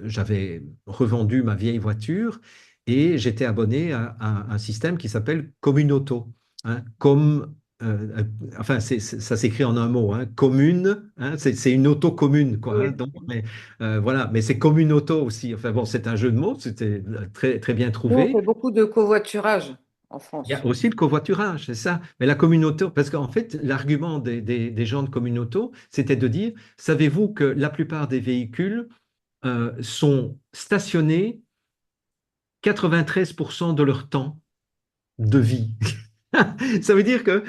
j'avais revendu ma vieille voiture et j'étais abonné à un système qui s'appelle Communauto, hein, enfin, ça s'écrit en un mot, hein, commune, hein, c'est une auto commune, quoi, hein, Oui, donc, mais, voilà, mais c'est Communauto aussi. Enfin bon, c'est un jeu de mots, c'était très, très bien nous, on trouvé. fait beaucoup de covoiturage en Il y a France. aussi le covoiturage, c'est ça. Mais la communauté, parce qu'en fait, l'argument des gens de communauté, c'était de dire, savez-vous que la plupart des véhicules sont stationnés 93% de leur temps de vie. Ça veut dire que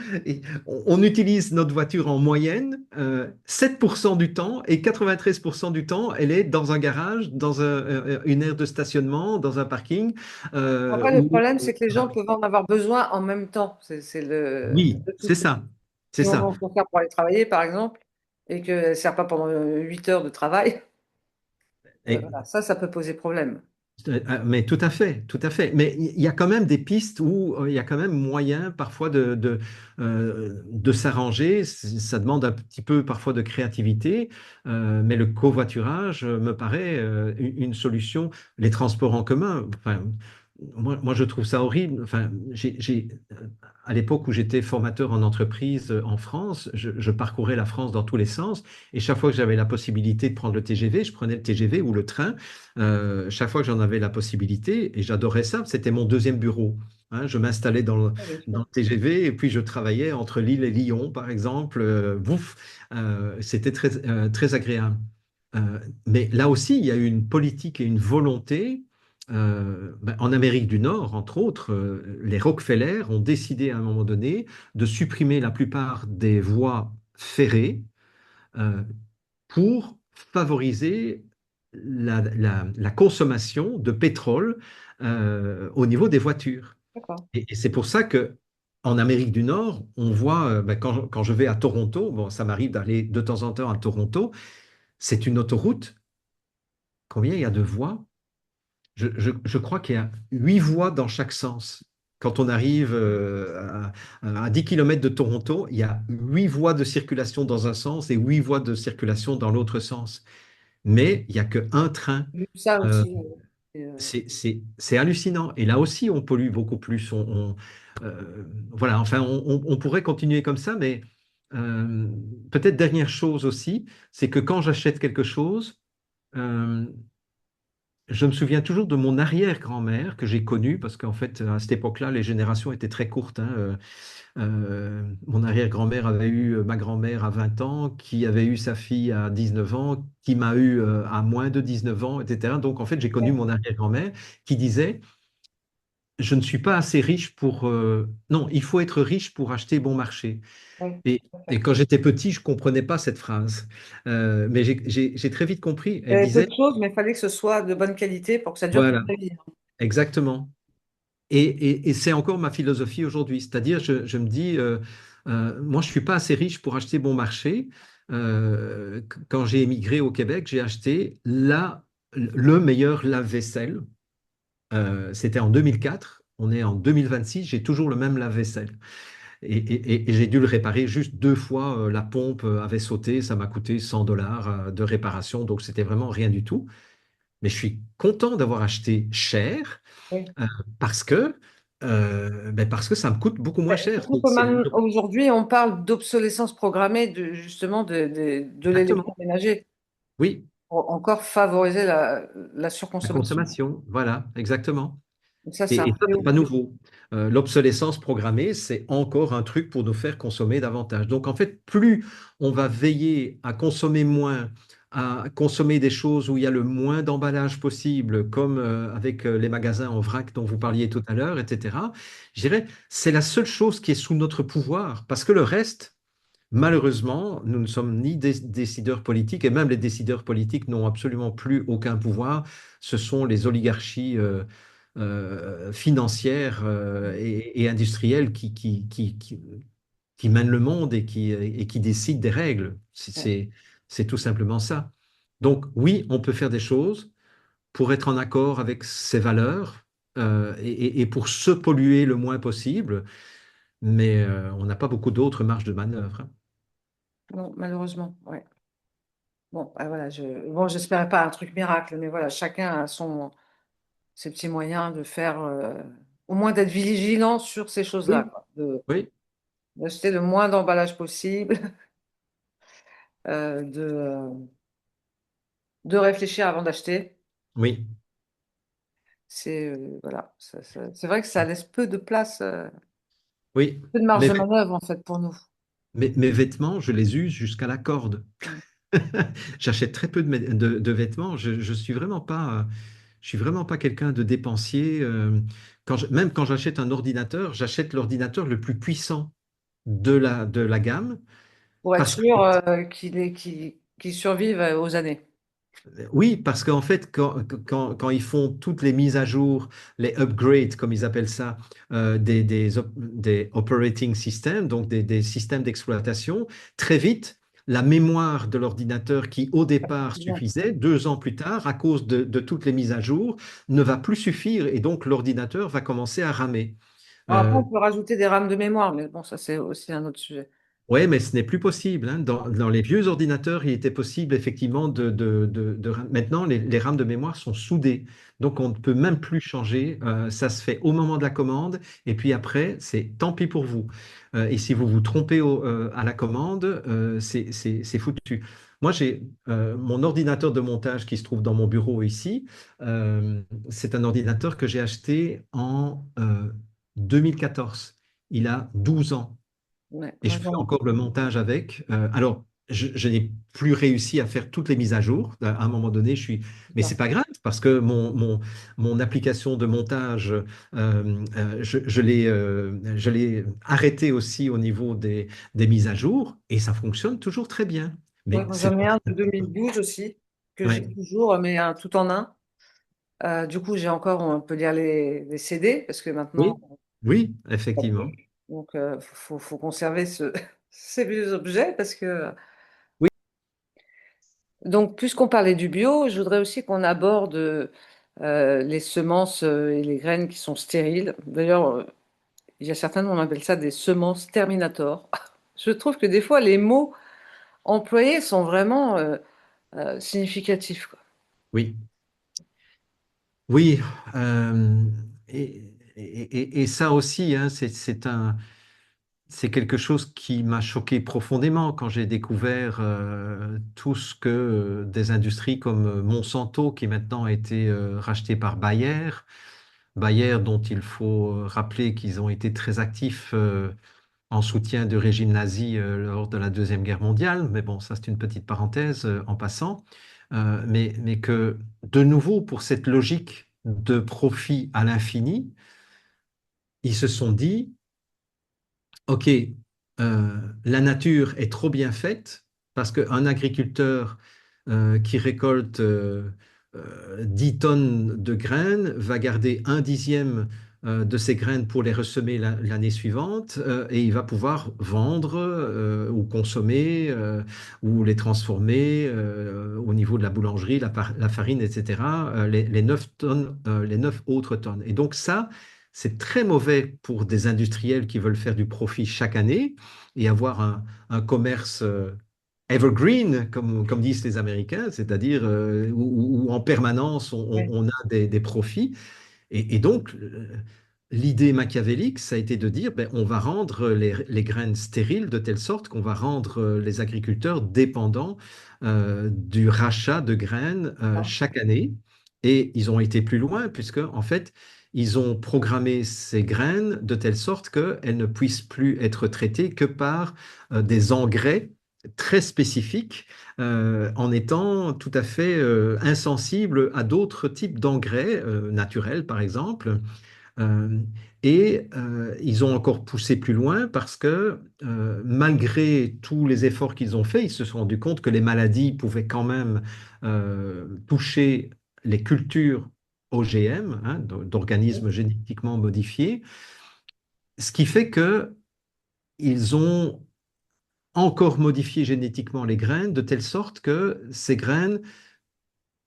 on utilise notre voiture en moyenne 7% du temps et 93% du temps, elle est dans un garage, dans une aire de stationnement, dans un parking. Après, le Ou problème, c'est que les gens peuvent en avoir besoin en même temps. C'est Oui, le c'est souci. ça. C'est Si on ça. en sert pour aller travailler, par exemple, et qu'elle ne sert pas pendant 8 heures de travail, Et voilà, ça peut poser problème. Mais tout à fait, tout à fait. Mais il y a quand même des pistes où il y a quand même moyen parfois de s'arranger. Ça demande un petit peu parfois de créativité, mais le covoiturage me paraît une solution. Les transports en commun, enfin, moi, je trouve ça horrible. Enfin, à l'époque où j'étais formateur en entreprise en France, je parcourais la France dans tous les sens, et chaque fois que j'avais la possibilité de prendre le TGV, je prenais le TGV ou le train. Chaque fois que j'en avais la possibilité, et j'adorais ça, c'était mon deuxième bureau, hein. Je m'installais Ah, bien dans sûr. le TGV et puis je travaillais entre Lille et Lyon, par exemple. Bouf, c'était très, très agréable. Mais là aussi, il y a eu une politique et une volonté. En Amérique du Nord, entre autres, les Rockefeller ont décidé à un moment donné de supprimer la plupart des voies ferrées euh, pour favoriser la consommation de pétrole au niveau des voitures. D'accord. Et c'est pour ça que en Amérique du Nord, on voit, quand je vais à Toronto, bon, ça m'arrive d'aller de temps en temps à Toronto, C'est une autoroute. Combien il y a de voies? Je crois qu'il y a 8 voies dans chaque sens. Quand on arrive à 10 km de Toronto, il y a 8 voies de circulation dans un sens et 8 voies de circulation dans l'autre sens. Mais il n'y a qu'un train. J'ai vu ça Euh, aussi. Et, c'est hallucinant. Et là aussi, on pollue beaucoup plus. Voilà, enfin, on pourrait continuer comme ça, mais euh, peut-être dernière chose aussi, c'est que quand j'achète quelque chose, euh, je me souviens toujours de mon arrière-grand-mère que j'ai connue, parce qu'en fait, à cette époque-là, les générations étaient très courtes, hein. Mon arrière-grand-mère avait eu ma grand-mère à 20 ans, qui avait eu sa fille à 19 ans, qui m'a eu à moins de 19 ans, etc. Donc, en fait, j'ai connu ouais, mon arrière-grand-mère qui disait, je ne suis pas assez riche pour... Non, il faut être riche pour acheter bon marché. ouais, Et, tout à et fait. quand j'étais petit, je ne comprenais pas cette phrase. Mais j'ai très vite compris. Il y Elle avait peu disait, de choses, mais il fallait que ce soit de bonne qualité pour que ça dure toute voilà, la vie. exactement. Et c'est encore ma philosophie aujourd'hui. C'est-à-dire, je me dis, moi, je ne suis pas assez riche pour acheter bon marché. Quand j'ai émigré au Québec, j'ai acheté le meilleur lave-vaisselle. C'était en 2004. On est en 2026. J'ai toujours le même lave-vaisselle. Et j'ai dû le réparer juste 2 fois. La pompe avait sauté. Ça m'a coûté 100 dollars de réparation. Donc, c'était vraiment rien du tout. Mais je suis content d'avoir acheté cher Oui. euh, parce que, parce que ça me coûte beaucoup moins cher. Surtout que aujourd'hui, on parle d'obsolescence programmée justement de Exactement. l'électroménager Oui, pour encore favoriser la la surconsommation. consommation, voilà, exactement. Donc ça, c'est Et un ça, c'est fléau. pas nouveau. L'obsolescence programmée, c'est encore un truc pour nous faire consommer davantage. Donc, en fait, plus on va veiller à consommer moins, à consommer des choses où il y a le moins d'emballage possible, comme avec les magasins en vrac dont vous parliez tout à l'heure, etc., je dirais, c'est la seule chose qui est sous notre pouvoir, parce que le reste, malheureusement, nous ne sommes ni des décideurs politiques, et même les décideurs politiques n'ont absolument plus aucun pouvoir. Ce sont les oligarchies financières et industrielles qui mènent le monde et qui décident des règles. Ouais. C'est tout simplement ça. Donc oui, on peut faire des choses pour être en accord avec ces valeurs et pour se polluer le moins possible, mais on n'a pas beaucoup d'autres marges de manœuvre, hein. Non, malheureusement, ouais. Bon, voilà, bon, j'espérais pas un truc miracle, mais voilà, chacun a ses petits moyens de faire, au moins d'être vigilant sur ces choses-là, Oui, quoi. oui, D'acheter le moins d'emballage possible, de réfléchir avant d'acheter. oui, C'est voilà, c'est vrai que ça laisse peu de place, oui. peu de marge Mes, de manœuvre en fait pour nous. mes vêtements, je les use jusqu'à la corde. Mm. J'achète très peu de vêtements. Je suis vraiment pas quelqu'un de dépensier. Même quand j'achète un ordinateur, j'achète l'ordinateur le plus puissant de la gamme. Pour être Parce que, sûr qu'il survive aux années. oui, parce qu'en fait, quand ils font toutes les mises à jour, les upgrades, comme ils appellent ça, des operating systems, donc des systèmes d'exploitation, très vite, la mémoire de l'ordinateur qui au départ Bien. suffisait, 2 ans plus tard, à cause de toutes les mises à jour, ne va plus suffire et donc l'ordinateur va commencer à ramer. Bon, après, Euh, on peut rajouter des rames de mémoire, mais bon, ça c'est aussi un autre sujet. Oui, mais ce n'est plus possible, hein. Dans les vieux ordinateurs, il était possible effectivement Maintenant, les rames de mémoire sont soudées. Donc, on ne peut même plus changer. Ça se fait au moment de la commande. Et puis après, c'est tant pis pour vous. Et si vous vous trompez à la commande, c'est foutu. Moi, j'ai mon ordinateur de montage qui se trouve dans mon bureau ici. C'est un ordinateur que j'ai acheté en 2014. Il a 12 ans. Ouais, Et je fais encore le montage avec. Alors, je n'ai plus réussi à faire toutes les mises à jour. À un moment donné, mais c'est pas grave parce que mon application de montage, je l'ai arrêté aussi au niveau des mises à jour et ça fonctionne toujours très bien. ouais, Mais moi, c'est j'en ai pas... un de 2012 aussi, que j'ai Ouais. toujours, mais un tout en un. Du coup, j'ai encore, on peut lire les CD, parce que maintenant, Oui, oui, effectivement. donc, faut conserver ces vieux objets, parce que Oui, Donc, puisqu'on parlait du bio, je voudrais aussi qu'on aborde les semences et les graines qui sont stériles. D'ailleurs, il y a certains, on appelle ça des semences Terminator. Je trouve que des fois, les mots employés sont vraiment significatifs, quoi. Oui, oui. euh, et ça aussi, hein, c'est quelque chose qui m'a choqué profondément quand j'ai découvert tout ce que des industries comme Monsanto, qui maintenant a été racheté par Bayer, Bayer dont il faut rappeler qu'ils ont été très actifs en soutien du régime nazi lors de la Deuxième Guerre mondiale, mais bon, ça c'est une petite parenthèse en passant. Mais que de nouveau, pour cette logique de profit à l'infini, ils se sont dit, OK, la nature est trop bien faite parce qu'un agriculteur qui récolte 10 tonnes de graines va garder un dixième de ces graines pour les ressemer l'année suivante et il va pouvoir vendre ou consommer ou les transformer au niveau de la boulangerie, la farine, etc., les 9 tonnes, les 9 autres tonnes. Et donc ça, c'est très mauvais pour des industriels qui veulent faire du profit chaque année et avoir un commerce evergreen, comme disent les Américains, c'est-à-dire où en permanence Ouais. on a des profits. Et donc, l'idée machiavélique, ça a été de dire, ben, on va rendre les graines stériles de telle sorte qu'on va rendre les agriculteurs dépendants du rachat de graines chaque année. Et ils ont été plus loin, puisque, en fait, ils ont programmé ces graines de telle sorte qu'elles ne puissent plus être traitées que par des engrais très spécifiques en étant tout à fait insensibles à d'autres types d'engrais naturels, par exemple. Euh, Ils ont encore poussé plus loin parce que malgré tous les efforts qu'ils ont faits, ils se sont rendus compte que les maladies pouvaient quand même toucher les cultures OGM, hein, d'organismes génétiquement modifiés, ce qui fait que ils ont encore modifié génétiquement les graines de telle sorte que ces graines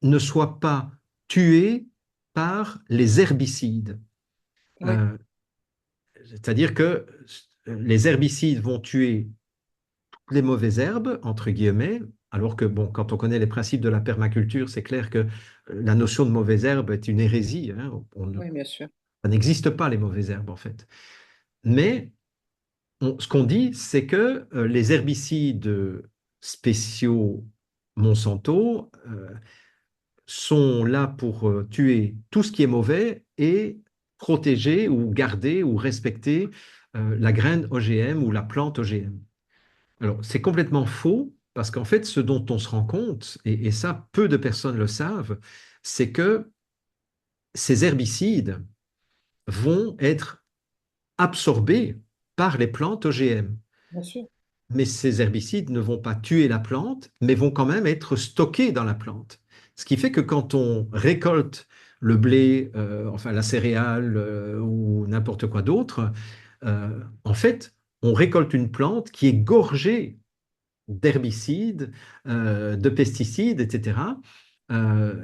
ne soient pas tuées par les herbicides. Oui, Euh, C'est-à-dire que les herbicides vont tuer toutes les mauvaises herbes, entre guillemets, alors que, bon, quand on connaît les principes de la permaculture, c'est clair que la notion de mauvaise herbe est une hérésie, hein. oui, bien sûr. Ça n'existe pas, les mauvaises herbes, en fait. Mais ce qu'on dit, c'est que les herbicides spéciaux Monsanto sont là pour tuer tout ce qui est mauvais et protéger ou garder ou respecter la graine OGM ou la plante OGM. Alors, c'est complètement faux parce qu'en fait, ce dont on se rend compte, et ça, peu de personnes le savent, c'est que ces herbicides vont être absorbés par les plantes OGM. Bien sûr. Mais ces herbicides ne vont pas tuer la plante, mais vont quand même être stockés dans la plante. Ce qui fait que quand on récolte le blé, enfin la céréale ou n'importe quoi d'autre, en fait, on récolte une plante qui est gorgée d'herbicides, de pesticides, etc.,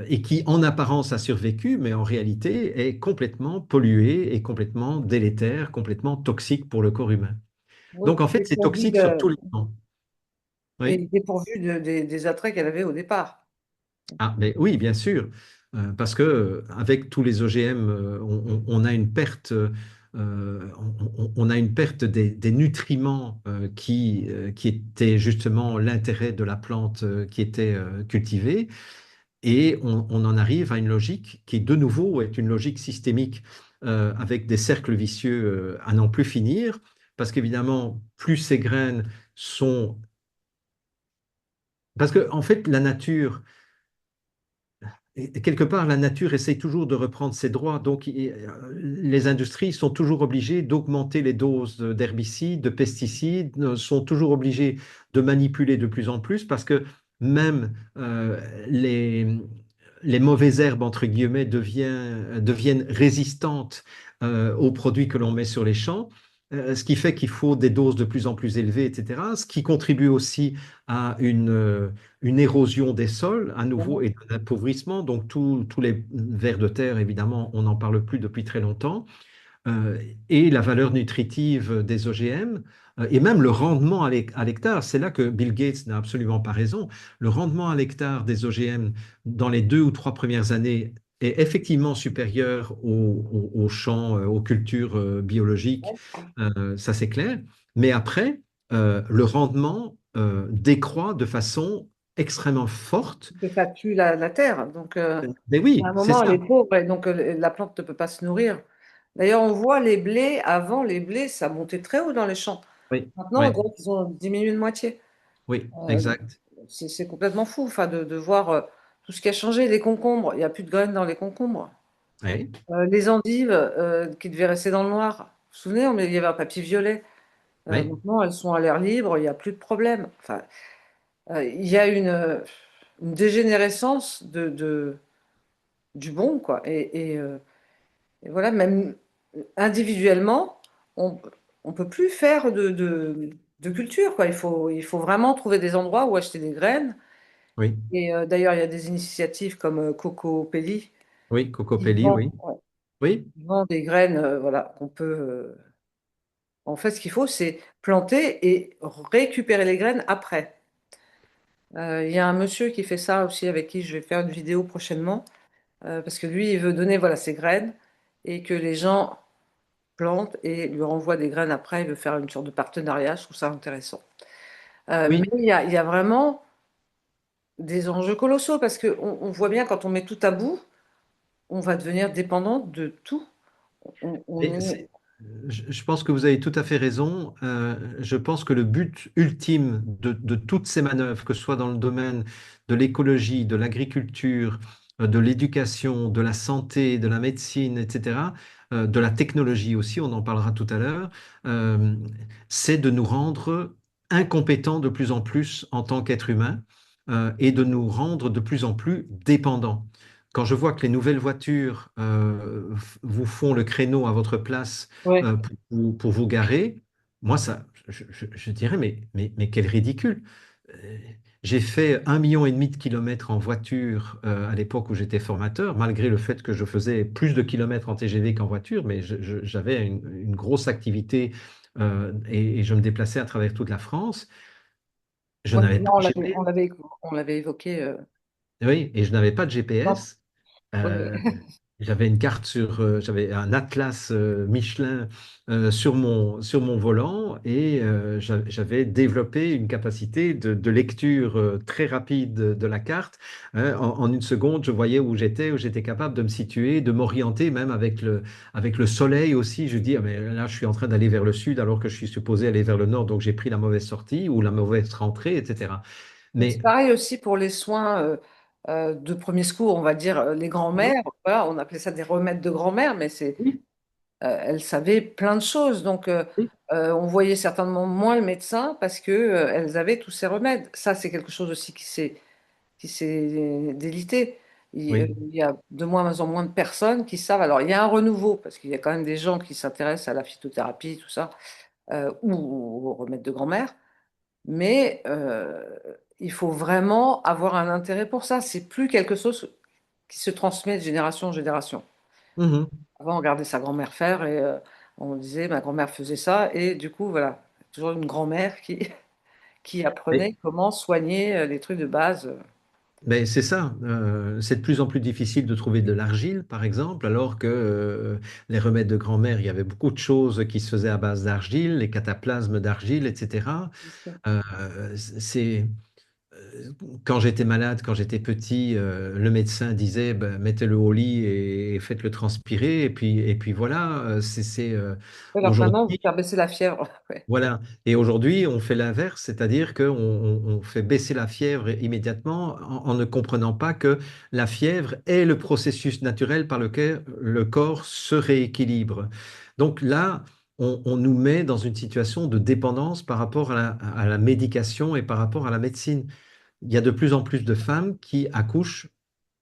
et qui en apparence a survécu, mais en réalité est complètement polluée et complètement délétère, complètement toxique pour le corps humain. Oui, Donc en fait, c'est toxique sur tous les plans. et Oui. dépourvu des attraits qu'elle avait au départ. Ah, mais oui, bien sûr. Parce que avec tous les OGM, on a une perte, on a une perte des nutriments qui étaient justement l'intérêt de la plante qui était cultivée. Et on en arrive à une logique qui, de nouveau, est une logique systémique avec des cercles vicieux à n'en plus finir. Parce qu'évidemment, plus ces graines sont... Parce que, en fait, la nature et quelque part, la nature essaye toujours de reprendre ses droits. Donc, les industries sont toujours obligées d'augmenter les doses d'herbicides, de pesticides, sont toujours obligées de manipuler de plus en plus parce que même les mauvaises herbes, entre guillemets, deviennent résistantes aux produits que l'on met sur les champs. ce qui fait qu'il faut des doses de plus en plus élevées, etc. Ce qui contribue aussi à une érosion des sols, à nouveau, et de l'appauvrissement. Donc, tous les vers de terre, évidemment, on n'en parle plus depuis très longtemps. Euh, et la valeur nutritive des OGM, et même le rendement à l'hectare. C'est là que Bill Gates n'a absolument pas raison. Le rendement à l'hectare des OGM dans les 2 ou 3 premières années est effectivement supérieur aux champs, aux cultures biologiques, ça c'est clair. Mais après, le rendement décroît de façon extrêmement forte. Que ça tue la terre. Donc, Mais à oui, un c'est moment, elle est ça. pauvre et donc la plante ne peut pas se nourrir. D'ailleurs, on voit les blés, avant les blés, ça montait très haut dans les champs. Oui, Maintenant, on oui, dirait qu'ils ont diminué de moitié. oui, Euh, exact. c'est complètement fou, enfin, de voir tout ce qui a changé. Les concombres, il n'y a plus de graines dans les concombres. Oui, Les endives qui devaient rester dans le noir. Vous vous souvenez, il y avait un papier violet. oui, Maintenant, elles sont à l'air libre, il n'y a plus de problème. Enfin, il y a une dégénérescence du bon, quoi. Et voilà, même individuellement, on ne peut plus faire de culture, quoi. Il faut vraiment trouver des endroits où acheter des graines. oui. Et d'ailleurs, il y a des initiatives comme Coco Pelli Oui, qui Cocopelli, vend, oui. ouais, Oui, qui vend des graines, voilà, qu'on peut. En fait, ce qu'il faut, c'est planter et récupérer les graines après. Il y a un monsieur qui fait ça aussi, avec qui je vais faire une vidéo prochainement, parce que lui, il veut donner, voilà, ses graines et que les gens plantent et lui renvoient des graines après. Il veut faire une sorte de partenariat. Je trouve ça intéressant. Mais oui, il y a vraiment des enjeux colossaux parce qu'on voit bien quand on met tout à bout, on va devenir dépendant de tout. On et est... je pense que vous avez tout à fait raison. Je pense que le but ultime de toutes ces manœuvres, que ce soit dans le domaine de l'écologie, de l'agriculture, de l'éducation, de la santé, de la médecine, etc., de la technologie aussi, on en parlera tout à l'heure, euh, c'est de nous rendre incompétents de plus en plus en tant qu'êtres humains, et de nous rendre de plus en plus dépendants. Quand je vois que les nouvelles voitures vous font le créneau à votre place Ouais. pour vous garer, moi, je dirais, mais quel ridicule. Euh, J'ai fait 1,5 million de kilomètres en voiture à l'époque où j'étais formateur, malgré le fait que je faisais plus de kilomètres en TGV qu'en voiture, mais j'avais une grosse activité et je me déplaçais à travers toute la France. Je Ouais, n'avais là, pas de GPS. on l'avait évoqué. Oui, et je n'avais pas de Non. GPS. Oui. Euh, j'avais une carte j'avais un atlas Michelin sur mon volant et j'avais développé une capacité de lecture très rapide de la carte. Hein. En une seconde, je voyais où j'étais capable de me situer, de m'orienter même avec le soleil aussi. Je dis, ah, mais là, je suis en train d'aller vers le sud alors que je suis supposé aller vers le nord, donc j'ai pris la mauvaise sortie ou la mauvaise rentrée, etc. Mais c'est Mais pareil aussi pour les soins de premier secours, on va dire les oui, grands-mères. Voilà, on appelait ça des remèdes de grand-mère, mais oui, elles savaient plein de choses. Donc, oui, on voyait certainement moins le médecin parce que elles avaient tous ces remèdes. Ça, c'est quelque chose aussi qui s'est délité. oui. Il y a de moins en moins de personnes qui savent. Alors, il y a un renouveau parce qu'il y a quand même des gens qui s'intéressent à la phytothérapie, tout ça, ou aux remèdes de grand-mère. Mais il faut vraiment avoir un intérêt pour ça. C'est plus quelque chose qui se transmet de génération en génération. Mhm. Avant, on regardait sa grand-mère faire et on disait ma grand-mère faisait ça. Et du coup, voilà, toujours une grand-mère qui Mais apprenait comment soigner les trucs de base. Ben, c'est ça. C'est de plus en plus difficile de trouver de l'argile, par exemple, alors que les remèdes de grand-mère, il y avait beaucoup de choses qui se faisaient à base d'argile, les cataplasmes d'argile, etc. Euh, c'est quand j'étais malade, quand j'étais petit, le médecin disait ben, mettez-le au lit et faites-le transpirer, et puis voilà. Alors que maintenant, vous Aujourd'hui. faire baisser la fièvre. Ouais. Voilà. Et aujourd'hui, on fait l'inverse, c'est-à-dire qu'on fait baisser la fièvre immédiatement en ne comprenant pas que la fièvre est le processus naturel par lequel le corps se rééquilibre. Donc là, on nous met dans une situation de dépendance par rapport à la médication et par rapport à la médecine. Il y a de plus en plus de femmes qui accouchent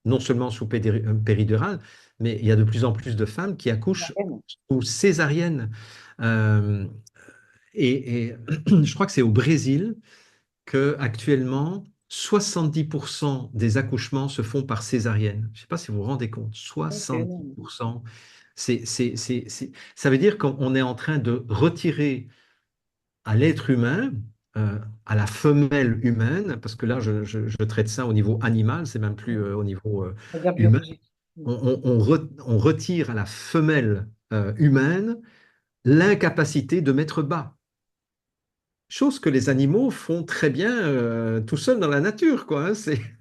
non seulement sous péridurale, mais il y a de plus en plus de femmes qui accouchent sous césarienne. Euh, et je crois que c'est au Brésil que actuellement 70% des accouchements se font par césarienne. Je ne sais pas si vous vous rendez compte, Ok, non. 70%. Ça veut dire qu'on est en train de retirer à l'être humain, à la femelle humaine, parce que là, je traite ça au niveau animal, c'est même plus au niveau On va dire humain. biologique. On retire à la femelle humaine l'incapacité de mettre bas. Chose que les animaux font très bien tout seuls dans la nature, quoi, hein.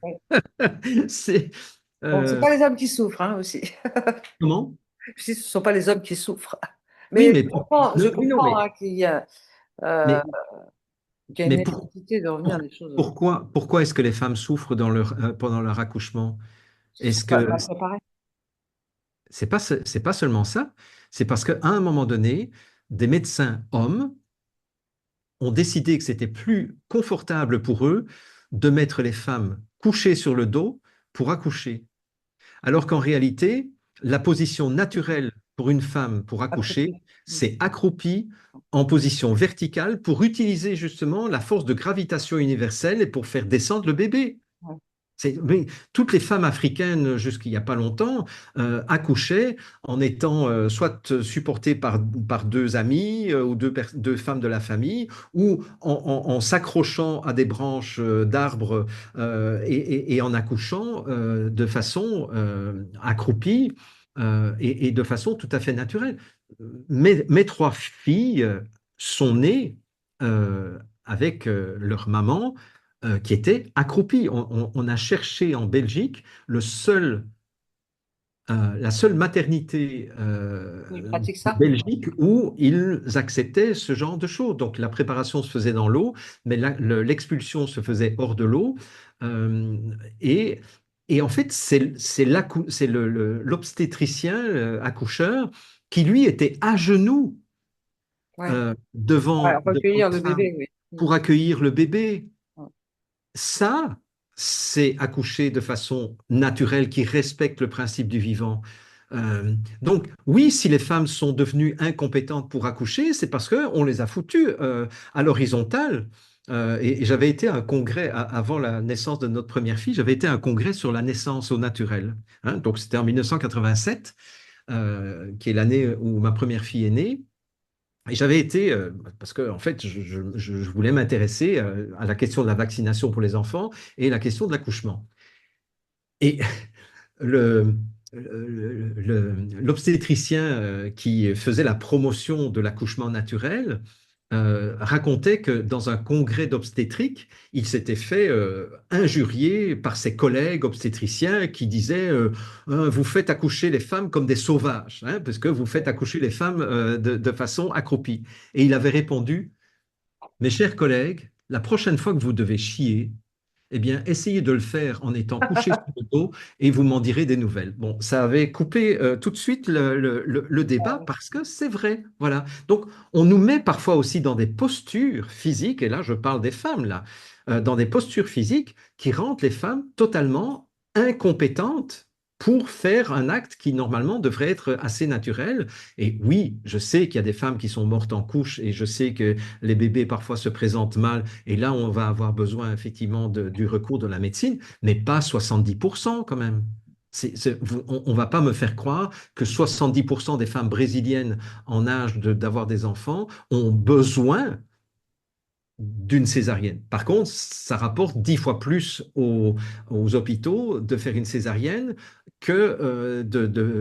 Ouais. C'est, Bon, c'est euh, pas les hommes qui souffrent, hein, aussi. comment? Si ce ne sont pas les hommes qui souffrent. Oui, Mais je oui, non, comprends, hein, euh, mais, qu'il y a une mais nécessité de revenir à des choses. pourquoi est-ce que les femmes souffrent pendant leur accouchement? Ils Est-ce sont pas, que pas préparés. c'est pas seulement ça, c'est parce qu'à un moment donné, des médecins hommes ont décidé que c'était plus confortable pour eux de mettre les femmes couchées sur le dos pour accoucher. Alors qu'en réalité, la position naturelle pour une femme pour accoucher, Accroupis. Mm. c'est accroupie en position verticale pour utiliser justement la force de gravitation universelle et pour faire descendre le bébé. Ouais. Mais toutes les femmes africaines, jusqu'il n'y a pas longtemps, accouchaient en étant soit supportées par deux amis ou deux femmes de la famille, ou en s'accrochant à des branches d'arbres et en accouchant de façon accroupie et de façon tout à fait naturelle. Mes trois filles sont nées avec leur maman qui était accroupie. On a cherché en Belgique la seule maternité Ils pratiquent de ça? Belgique où ils acceptaient ce genre de choses. Donc la préparation se faisait dans l'eau, mais l'expulsion se faisait hors de l'eau. Euh, et, et en fait, c'est l'obstétricien, accoucheur, qui lui était à genoux Ouais. Ouais, devant recueillir la le femme bébé, oui. Mm. pour accueillir le bébé. Ouais. Ça, c'est accoucher de façon naturelle qui respecte le principe du vivant. Donc, oui, si les femmes sont devenues incompétentes pour accoucher, c'est parce qu'on les a foutues à l'horizontale. Et j'avais été à un congrès avant la naissance de notre première fille, j'avais été à un congrès sur la naissance au naturel, hein. Donc, c'était en 1987, qui est l'année où ma première fille est née. Et j'avais été, parce que en fait, je voulais m'intéresser à la question de la vaccination pour les enfants et la question de l'accouchement. Et le, l'obstétricien qui faisait la promotion de l'accouchement naturel racontait que dans un congrès d'obstétrique, il s'était fait injurier par ses collègues obstétriciens qui disaient vous faites accoucher les femmes comme des sauvages, hein, parce que vous faites accoucher les femmes de façon accroupie. Et il avait répondu, mes chers collègues, la prochaine fois que vous devez chier, eh bien, essayez de le faire en étant couché sur le dos et vous m'en direz des nouvelles. Bon, ça avait coupé tout de suite le débat parce que c'est vrai. Voilà. Donc, on nous met parfois aussi dans des postures physiques, et là, je parle des femmes, là, dans des postures physiques qui rendent les femmes totalement incompétentes pour faire un acte qui normalement devrait être assez naturel. Et oui, je sais qu'il y a des femmes qui sont mortes en couche et je sais que les bébés parfois se présentent mal et là, on va avoir besoin effectivement du recours de la médecine, mais pas 70% quand même. On ne va pas me faire croire que 70% des femmes brésiliennes en âge d'avoir des enfants ont besoin d'une césarienne. Par contre, ça rapporte 10 fois plus aux hôpitaux de faire une césarienne que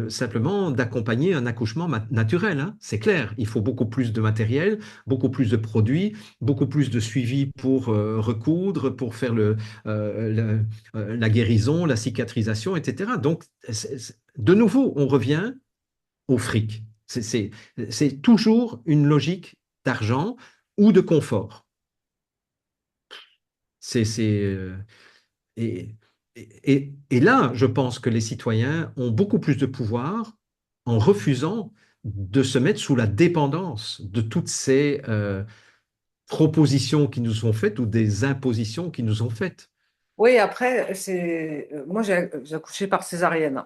simplement d'accompagner un accouchement naturel, hein. C'est clair, il faut beaucoup plus de matériel, beaucoup plus de produits, beaucoup plus de suivi pour recoudre, pour faire la guérison, la cicatrisation, etc. Donc, de nouveau, on revient au fric. C'est toujours une logique d'argent ou de confort. C'est, et, et là, je pense que les citoyens ont beaucoup plus de pouvoir en refusant de se mettre sous la dépendance de toutes ces propositions qui nous sont faites ou des impositions qui nous sont faites. Oui, après, moi, j'ai accouché par césarienne.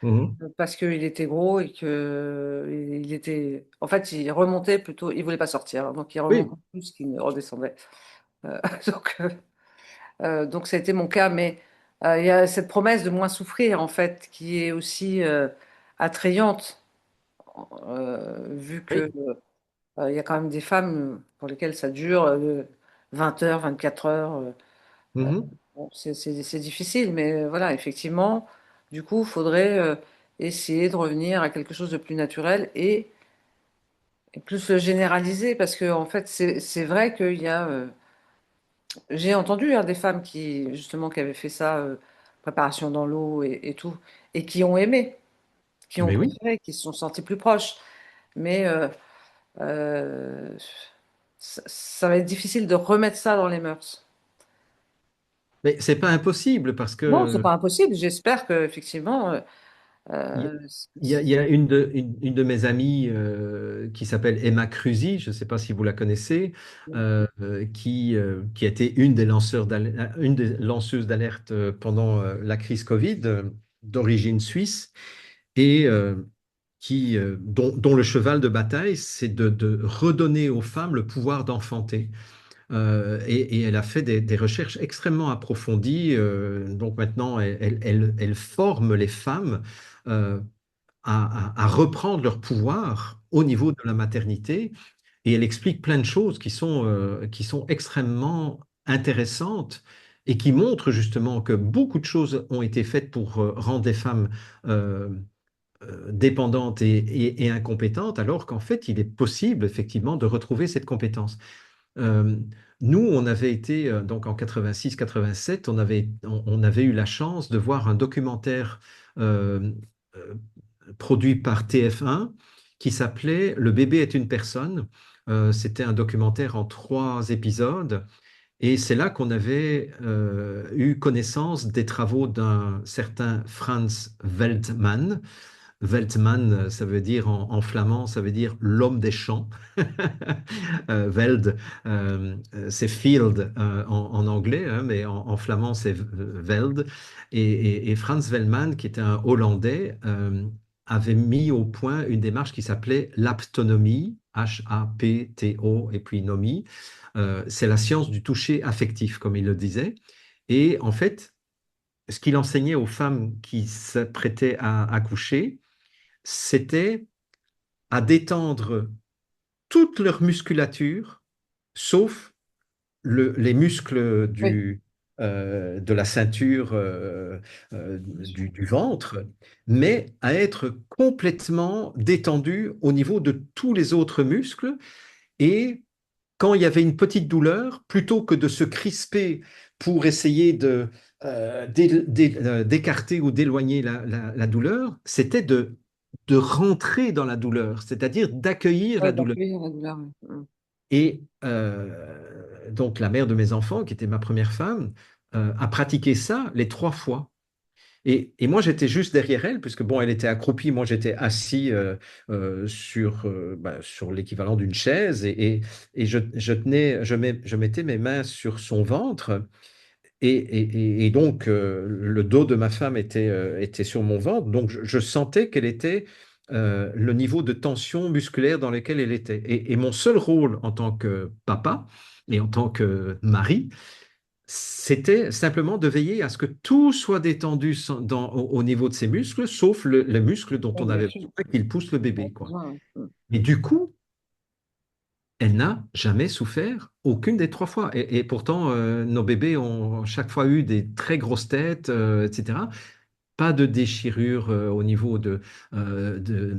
Mhm. parce qu'il était gros et que il était, en fait, il remontait plutôt, il voulait pas sortir, donc il remontait Oui, plus qu'il ne redescendait. Euh, donc, ça a été mon cas, mais il y a cette promesse de moins souffrir, en fait, qui est aussi attrayante, vu que oui. il y a quand même des femmes pour lesquelles ça dure 20 heures, 24 heures. Euh, Mhm. bon, c'est difficile, mais voilà, effectivement, du coup, il faudrait essayer de revenir à quelque chose de plus naturel et plus le généraliser, parce que en fait, c'est vrai qu'il y a, j'ai entendu hein, des femmes qui justement qui avaient fait ça, préparation dans l'eau et tout, et qui ont aimé, qui ont Mais oui. préféré, qui se sont senties plus proches, mais euh, ça va être difficile de remettre ça dans les mœurs. Mais c'est pas impossible parce Non, c'est que pas impossible. J'espère que effectivement, il y a, euh, il y a une de mes amies qui s'appelle Emma Cruzy, je ne sais pas si vous la connaissez, qui a été une des lanceuses d'alerte pendant la crise Covid, d'origine suisse, et dont le cheval de bataille, c'est de redonner aux femmes le pouvoir d'enfanter. Et elle a fait des recherches extrêmement approfondies. Donc maintenant, elle forme les femmes euh, à reprendre leur pouvoir au niveau de la maternité. Et elle explique plein de choses qui sont extrêmement intéressantes et qui montrent justement que beaucoup de choses ont été faites pour rendre les femmes euh, dépendantes et incompétentes, alors qu'en fait, il est possible effectivement de retrouver cette compétence. Euh, Nous, on avait été, donc en 86-87, on avait eu la chance de voir un documentaire euh, euh, produit par TF1 qui s'appelait Le bébé est une personne. C'était un documentaire en 3 épisodes. Et c'est là qu'on avait eu connaissance des travaux d'un certain Franz Weltmann. Weltmann, ça veut dire en flamand, ça veut dire l'homme des champs. Veld, c'est field en anglais, hein, mais en flamand c'est Veld. Et Frans Velman, qui était un Hollandais, avait mis au point une démarche qui s'appelait l'aptonomie, H-A-P-T-O, et puis nomie. C'est la science du toucher affectif, comme il le disait. Et en fait, ce qu'il enseignait aux femmes qui s'apprêtaient à accoucher, c'était à détendre toute leur musculature, sauf les muscles oui, de la ceinture bien sûr. du ventre, mais à être complètement détendu au niveau de tous les autres muscles. Et quand il y avait une petite douleur, plutôt que de se crisper pour essayer d'écarter ou d'éloigner la douleur, c'était de rentrer dans la douleur, c'est-à-dire d'accueillir la Ouais, douleur. d'accueillir la douleur. Oui. Et donc la mère de mes enfants, qui était ma première femme, a pratiqué ça les 3 fois. Et moi, j'étais juste derrière elle, puisque bon, elle était accroupie, moi j'étais assis sur l'équivalent d'une chaise, et je mettais mes mains sur son ventre, et donc le dos de ma femme était sur mon ventre, donc je sentais quel était le niveau de tension musculaire dans lequel elle était. Et mon seul rôle en tant que papa et en tant que mari, c'était simplement de veiller à ce que tout soit détendu au niveau de ses muscles, sauf le muscle dont Oui, on bien avait sûr. besoin qu'il pousse le Ouais, bébé, quoi. besoin, ouais. Et du coup, elle n'a jamais souffert aucune des 3 fois. Et pourtant, nos bébés ont chaque fois eu des très grosses têtes, etc. Pas de déchirure au niveau euh, de,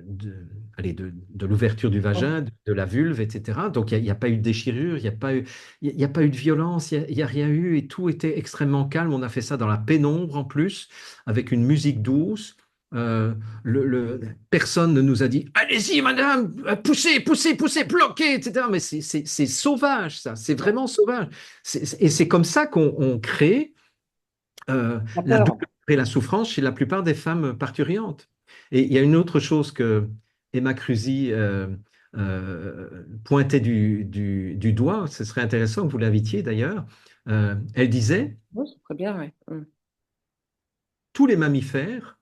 de l'ouverture du Ouais. vagin, de la vulve, etc. Donc, il y a pas eu de déchirure, il y a pas eu de violence, il y a rien eu, et tout était extrêmement calme. On a fait ça dans la pénombre en plus, avec une musique douce. Euh, Personne ne nous a dit allez-y, madame, poussez, poussez, poussez, bloquez, etc. Mais c'est sauvage, ça, c'est Ouais. vraiment sauvage. Et c'est comme ça qu'on crée La la peur. douleur et la souffrance chez la plupart des femmes parturiantes. Et il y a une autre chose que Emma Cruzy pointait du doigt, ce serait intéressant que vous l'invitiez d'ailleurs. Elle disait, Oui, c'est très bien, oui. tous les mammifères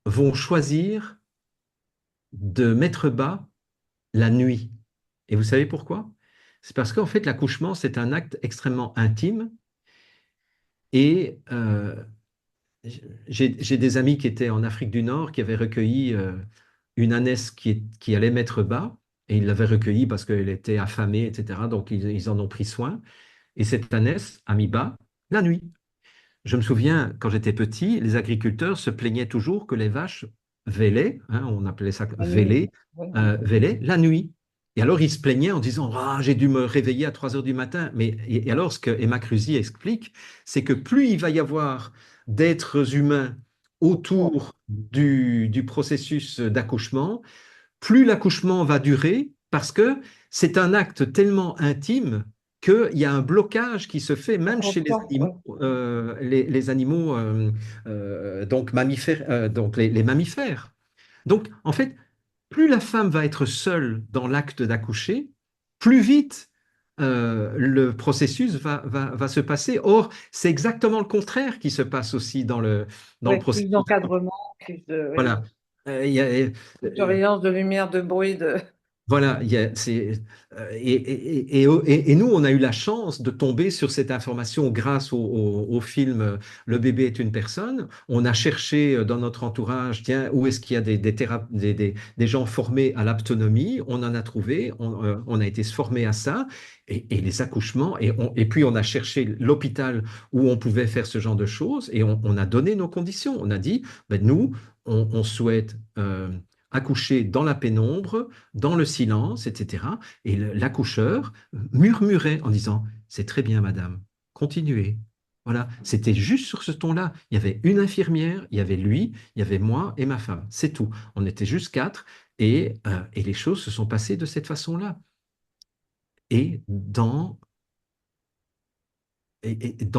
vont choisir de mettre bas la nuit. Et vous savez pourquoi? C'est parce qu'en fait, l'accouchement, c'est un acte extrêmement intime et j'ai des amis qui étaient en Afrique du Nord qui avaient recueilli une ânesse qui allait mettre bas et ils l'avaient recueillie parce qu'elle était affamée, etc. Donc ils en ont pris soin. Et cette ânesse a mis bas la nuit. Je me souviens, quand j'étais petit, les agriculteurs se plaignaient toujours que les vaches vélaient, hein, on appelait ça La nuit. véler, Oui. vélaient la nuit. Et alors ils se plaignaient en disant, ah, j'ai dû me réveiller à 3 heures du matin. Mais et alors ce que Emma Cruzy explique, c'est que plus il va y avoir d'êtres humains Bon. autour du processus d'accouchement, plus l'accouchement va durer parce que c'est un acte tellement intime qu'il y a un blocage qui se fait La même chez conscience, oui. les animaux donc mammifères, donc les mammifères. Donc, en fait, plus la femme va être seule dans l'acte d'accoucher, plus vite le processus va se passer. Or, c'est exactement le contraire qui se passe aussi dans le Oui, plus processus d'accouchement. d'encadrement, plus de oui. Voilà. Il y a, De euh, surveillance, de lumière, de bruit, de. voilà, et nous, on a eu la chance de tomber sur cette information grâce au film Le bébé est une personne. On a cherché dans notre entourage, tiens, où est-ce qu'il y a des gens formés à l'aptonomie? On en a trouvé, on a été formés à ça, et les accouchements, et puis on a cherché l'hôpital où on pouvait faire ce genre de choses, et on a donné nos conditions. On a dit, ben, nous, on souhaite accoucher dans la pénombre dans le silence, etc. Et l'accoucheur murmurait en disant, c'est très bien, madame, continuez. Voilà, c'était juste sur ce ton-là. Il y avait une infirmière, il y avait lui, il y avait moi et ma femme. C'est tout. On était juste quatre et les choses se sont passées de cette façon-là. Et dans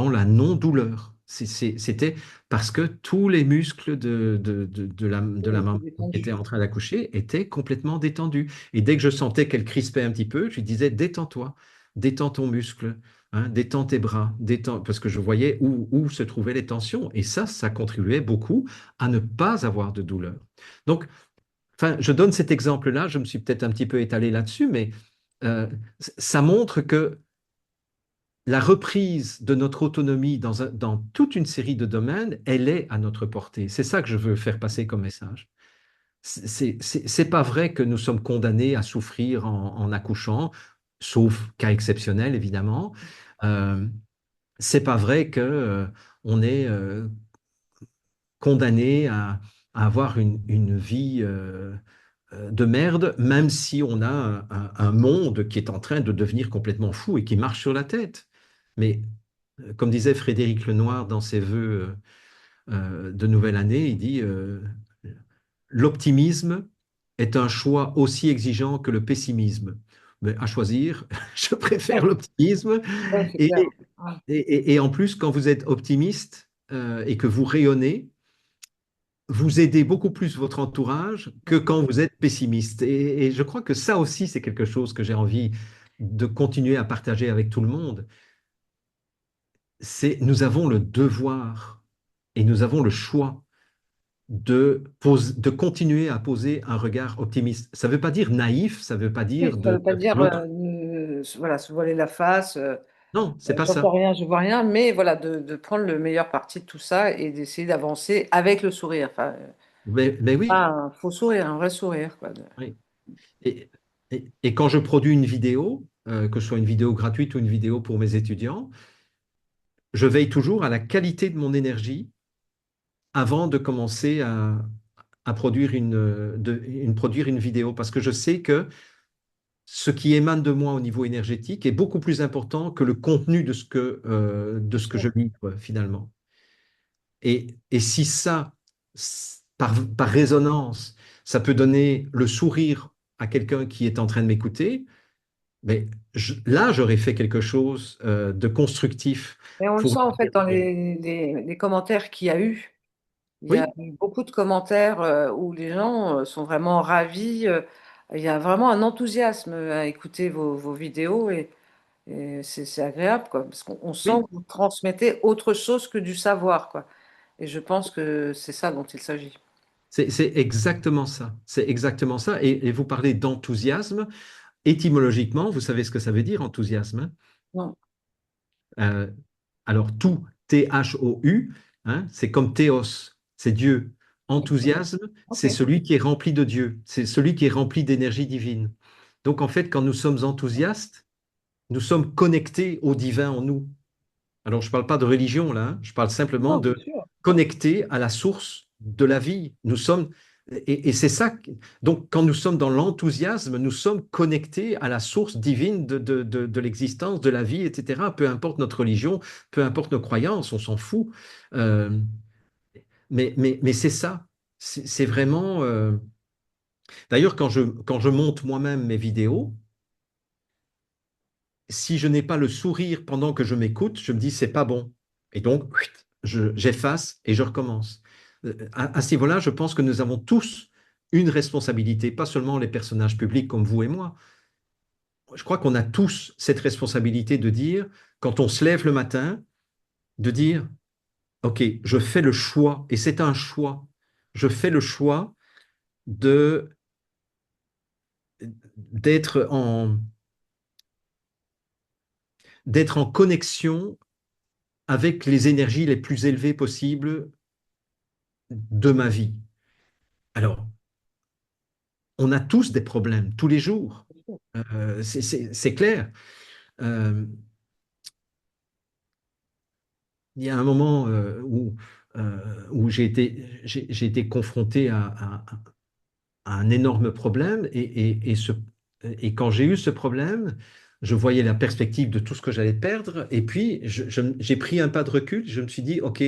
la non-douleur. C'était parce que tous les muscles de la Oui, c'est maman qui était détendu. en train d'accoucher étaient complètement détendus. Et dès que je sentais qu'elle crispait un petit peu, je lui disais, détends-toi, détends ton muscle, hein, détends tes bras, détends, parce que je voyais où se trouvaient les tensions. Et ça contribuait beaucoup à ne pas avoir de douleur. Donc, enfin, je donne cet exemple-là, je me suis peut-être un petit peu étalé là-dessus, mais euh, ça montre que la reprise de notre autonomie dans toute une série de domaines, elle est à notre portée. C'est ça que je veux faire passer comme message. C'est pas vrai que nous sommes condamnés à souffrir en accouchant, sauf cas exceptionnel, évidemment. Euh, c'est pas vrai que on est condamné à avoir une vie de merde, même si on a un monde qui est en train de devenir complètement fou et qui marche sur la tête. Mais comme disait Frédéric Lenoir dans ses vœux de nouvelle année, il dit l'optimisme est un choix aussi exigeant que le pessimisme. Mais à choisir, je préfère Ouais, l'optimisme. ouais, c'est Et, clair. Ouais. et en plus, quand vous êtes optimiste et que vous rayonnez, vous aidez beaucoup plus votre entourage que quand vous êtes pessimiste. Et je crois que ça aussi, c'est quelque chose que j'ai envie de continuer à partager avec tout le monde. C'est nous avons le devoir et nous avons le choix de continuer à poser un regard optimiste. Ça ne veut pas dire naïf, ça ne veut pas Oui, dire ça ne veut pas de faire dire l'autre. voilà, se voiler la face, Non, c'est pas ça. j'entends rien, je vois rien, mais voilà, de prendre le meilleur parti de tout ça et d'essayer d'avancer avec le sourire. Enfin, Mais oui, pas un faux sourire, un vrai sourire, quoi. oui. Et, et quand je produis une vidéo, que ce soit une vidéo gratuite ou une vidéo pour mes étudiants, je veille toujours à la qualité de mon énergie avant de commencer à produire produire une vidéo, parce que je sais que ce qui émane de moi au niveau énergétique est beaucoup plus important que le contenu de ce que je livre finalement. Et si ça, par résonance, ça peut donner le sourire à quelqu'un qui est en train de m'écouter, mais là, j'aurais fait quelque chose de constructif Et on le pour sent en fait dans dire, les commentaires qu'il y a eu. Il y a oui, eu beaucoup de commentaires où les gens sont vraiment ravis. Il y a vraiment un enthousiasme à écouter vos vidéos et c'est agréable, quoi, parce qu'on sent oui, que vous transmettez autre chose que du savoir, quoi. Et je pense que c'est ça dont il s'agit. C'est exactement ça. C'est exactement ça. Et vous parlez d'enthousiasme. Étymologiquement, vous savez ce que ça veut dire, enthousiasme, hein? Non. Euh, alors, tout, Thou, hein, c'est comme théos, c'est Dieu. Enthousiasme, Ok. c'est celui qui est rempli de Dieu, c'est celui qui est rempli d'énergie divine. Donc, en fait, quand nous sommes enthousiastes, nous sommes connectés au divin en nous. Alors, je ne parle pas de religion là, hein, je parle simplement Non, bien de sûr. connecter à la source de la vie. Nous sommes, et c'est ça, donc quand nous sommes dans l'enthousiasme, nous sommes connectés à la source divine de l'existence, de la vie, etc. Peu importe notre religion, peu importe nos croyances, on s'en fout. Euh, mais c'est ça, c'est vraiment... D'ailleurs, quand je monte moi-même mes vidéos, si je n'ai pas le sourire pendant que je m'écoute, je me dis c'est pas bon. Et donc, j'efface et je recommence. À ce niveau-là, je pense que nous avons tous une responsabilité, pas seulement les personnages publics comme vous et moi. Je crois qu'on a tous cette responsabilité de dire, quand on se lève le matin, de dire, OK, je fais le choix, et c'est un choix. Je fais le choix de d'être d'être en connexion avec les énergies les plus élevées possibles de ma vie. Alors, on a tous des problèmes tous les jours. C'est clair. Euh, il y a un moment où j'ai été confronté à un énorme problème et quand j'ai eu ce problème, je voyais la perspective de tout ce que j'allais perdre et puis j'ai pris un pas de recul. Je me suis dit, OK,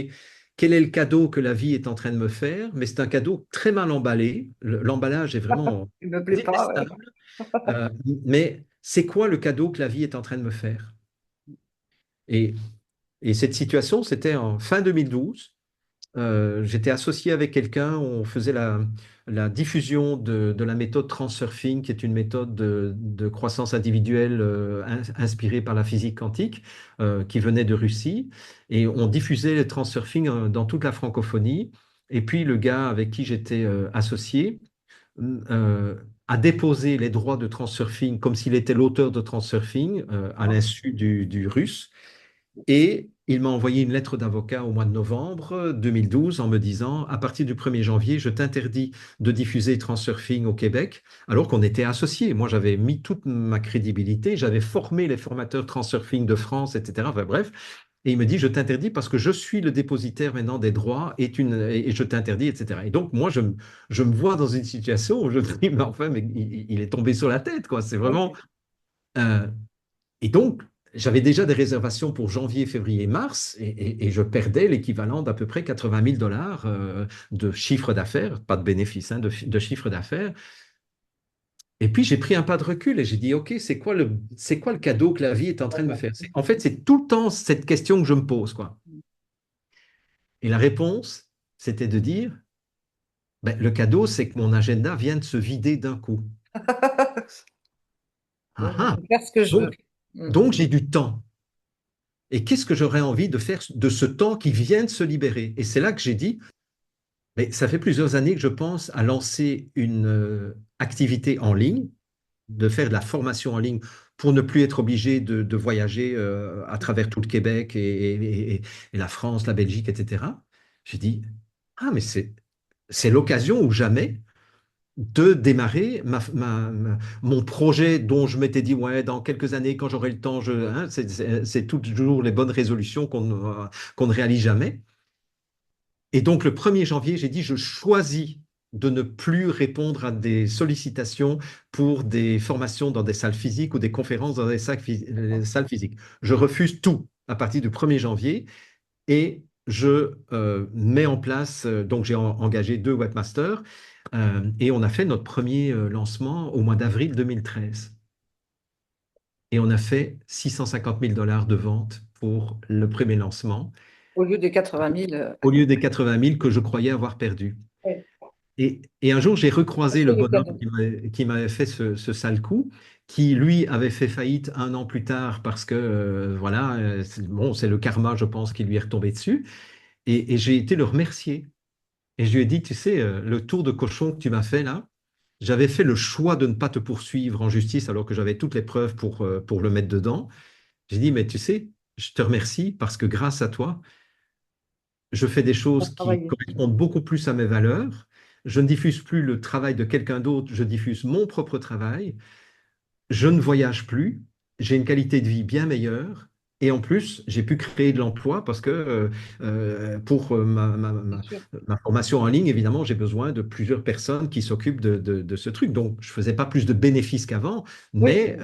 quel est le cadeau que la vie est en train de me faire? Mais c'est un cadeau très mal emballé. L'emballage est vraiment Il me plaît pas, ouais. détestable. Euh, mais c'est quoi le cadeau que la vie est en train de me faire? Et, et cette situation, c'était en fin 2012. J'étais associé avec quelqu'un, on faisait la diffusion de la méthode Transurfing, qui est une méthode de croissance individuelle inspirée par la physique quantique, qui venait de Russie. Et on diffusait le Transurfing dans toute la francophonie. Et puis le gars avec qui j'étais associé, euh, a déposé les droits de Transurfing comme s'il était l'auteur de Transurfing à l'insu du russe. Et il m'a envoyé une lettre d'avocat au mois de novembre 2012 en me disant, à partir du 1er janvier, je t'interdis de diffuser Transurfing au Québec, alors qu'on était associés. Moi, j'avais mis toute ma crédibilité, j'avais formé les formateurs Transurfing de France, etc. Enfin, bref. Et il me dit, je t'interdis parce que je suis le dépositaire maintenant des droits et je t'interdis, etc. Et donc, moi, je me vois dans une situation où je dis, mais enfin, mais il est tombé sur la tête, quoi. C'est vraiment... Ok. euh, et donc, j'avais déjà des réservations pour janvier, février, mars, et je perdais l'équivalent d'à peu près 80 000 dollars de chiffre d'affaires, pas de bénéfice, hein, de chiffre d'affaires. Et puis, j'ai pris un pas de recul et j'ai dit, OK, c'est quoi le cadeau que la vie est en train de me faire? En fait, c'est tout le temps cette question que je me pose, quoi. Et la réponse, c'était de dire, ben, le cadeau, c'est que mon agenda vient de se vider d'un coup. Ah, Donc, je ah. peux faire ce que je veux. Donc, Mm. donc j'ai du temps. Et qu'est-ce que j'aurais envie de faire de ce temps qui vient de se libérer? Et c'est là que j'ai dit, mais ça fait plusieurs années que je pense à lancer une activité en ligne, de faire de la formation en ligne pour ne plus être obligé de voyager à travers tout le Québec et la France, la Belgique, etc. J'ai dit, ah, mais c'est l'occasion ou jamais de démarrer mon projet dont je m'étais dit, ouais, dans quelques années, quand j'aurai le temps, hein, c'est toujours les bonnes résolutions qu'on ne réalise jamais. Et donc, le 1er janvier, j'ai dit, je choisis de ne plus répondre à des sollicitations pour des formations dans des salles physiques ou des conférences dans des salles physiques. Je refuse tout à partir du 1er janvier et je mets en place, donc j'ai engagé 2 webmasters et on a fait notre premier lancement au mois d'avril 2013. Et on a fait 650 000 dollars de vente pour le premier lancement, Au lieu des 80 000. au lieu des 80 000 que je croyais avoir perdus. Ouais. Et un jour, j'ai recroisé le C'est le bonhomme cadeau. qui m'avait fait ce sale coup, qui lui avait fait faillite un an plus tard parce que, voilà, bon, c'est le karma, je pense, qui lui est retombé dessus. Et j'ai été le remercier. Et je lui ai dit, tu sais, le tour de cochon que tu m'as fait là, j'avais fait le choix de ne pas te poursuivre en justice alors que j'avais toutes les preuves pour le mettre dedans. J'ai dit, mais tu sais, je te remercie parce que grâce à toi, je fais des On choses qui travailler. correspondent beaucoup plus à mes valeurs. Je ne diffuse plus le travail de quelqu'un d'autre, je diffuse mon propre travail. Je ne voyage plus, j'ai une qualité de vie bien meilleure. Et en plus, j'ai pu créer de l'emploi parce que pour Bien sûr. ma formation en ligne, évidemment, j'ai besoin de plusieurs personnes qui s'occupent de ce truc. Donc, je ne faisais pas plus de bénéfices qu'avant, Oui, mais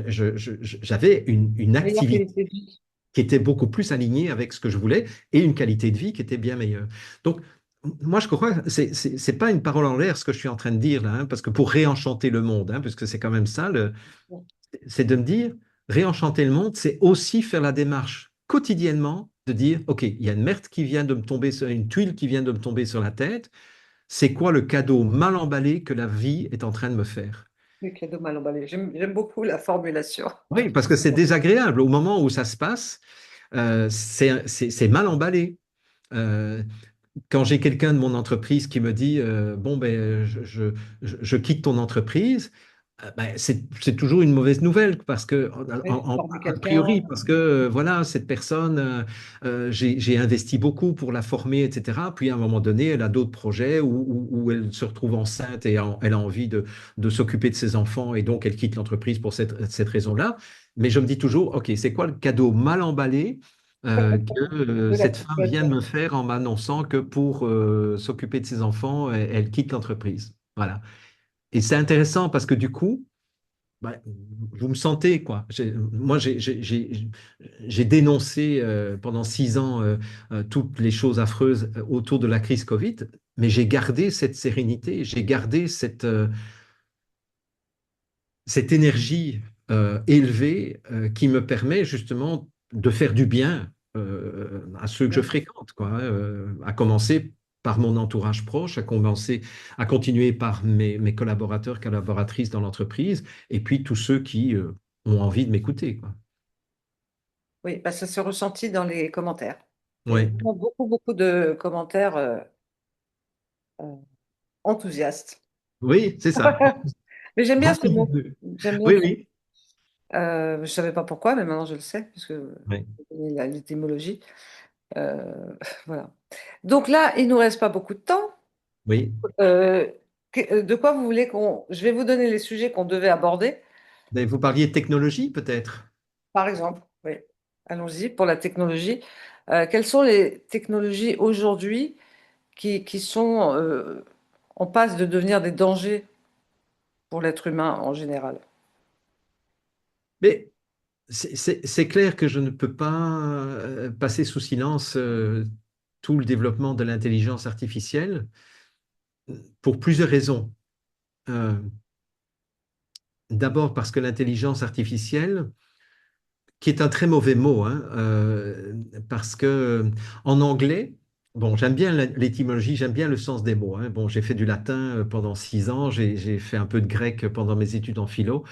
j'avais une meilleure activité qualité de vie. qui était beaucoup plus aligné avec ce que je voulais et une qualité de vie qui était bien meilleure. Donc, moi, je crois que c'est pas une parole en l'air ce que je suis en train de dire là, hein, parce que pour réenchanter le monde, hein, puisque c'est quand même ça, c'est de me dire, réenchanter le monde, c'est aussi faire la démarche quotidiennement de dire, OK, il y a une merde qui vient de me tomber sur une tuile qui vient de me tomber sur la tête. C'est quoi le cadeau mal emballé que la vie est en train de me faire? Le cadeau mal emballé. J'aime beaucoup la formulation. Oui, parce que c'est désagréable. Au moment où ça se passe, c'est mal emballé. Euh, Quand j'ai quelqu'un de mon entreprise qui me dit bon ben je quitte ton entreprise, ben, c'est toujours une mauvaise nouvelle parce que Oui, il faut former a quelqu'un. priori parce que voilà cette personne j'ai investi beaucoup pour la former etc. Puis à un moment donné elle a d'autres projets où elle se retrouve enceinte et elle a envie de s'occuper de ses enfants et donc elle quitte l'entreprise pour cette raison-là. Mais je me dis toujours ok c'est quoi le cadeau mal emballé que De la cette femme vient de situation. me faire en m'annonçant que pour s'occuper de ses enfants, elle quitte l'entreprise. Voilà. Et c'est intéressant parce que du coup, bah, vous me sentez, quoi. Moi, j'ai dénoncé pendant 6 ans toutes les choses affreuses autour de la crise Covid, mais j'ai gardé cette sérénité, j'ai gardé cette énergie élevée qui me permet justement de faire du bien à ceux que je fréquente, quoi, hein, à commencer par mon entourage proche, à continuer par mes collaborateurs, collaboratrices dans l'entreprise, et puis tous ceux qui ont envie de m'écouter, quoi. Oui, bah, ça s'est ressenti dans les commentaires. Il y a eu Ouais. beaucoup, beaucoup de commentaires euh, enthousiastes. Oui, c'est ça. Mais j'aime bien ce Beaucoup mot. de... J'aime bien Oui, ce mot. oui. Je ne savais pas pourquoi, mais maintenant je le sais, puisque Oui, l'étymologie. Voilà. Donc là, il nous reste pas beaucoup de temps. oui. Euh, de quoi vous voulez qu'on... Je vais vous donner les sujets qu'on devait aborder. Ben, vous parliez de technologie, peut-être? Par exemple, oui. Allons-y pour la technologie. Quelles sont les technologies aujourd'hui qui sont en passe de devenir des dangers pour l'être humain en général? Mais c'est clair que je ne peux pas passer sous silence tout le développement de l'intelligence artificielle pour plusieurs raisons. Euh, D'abord parce que l'intelligence artificielle, qui est un très mauvais mot, hein, parce que en anglais, bon, j'aime bien l'étymologie, j'aime bien le sens des mots, hein. Bon, j'ai fait du latin pendant 6 ans, j'ai fait un peu de grec pendant mes études en philo.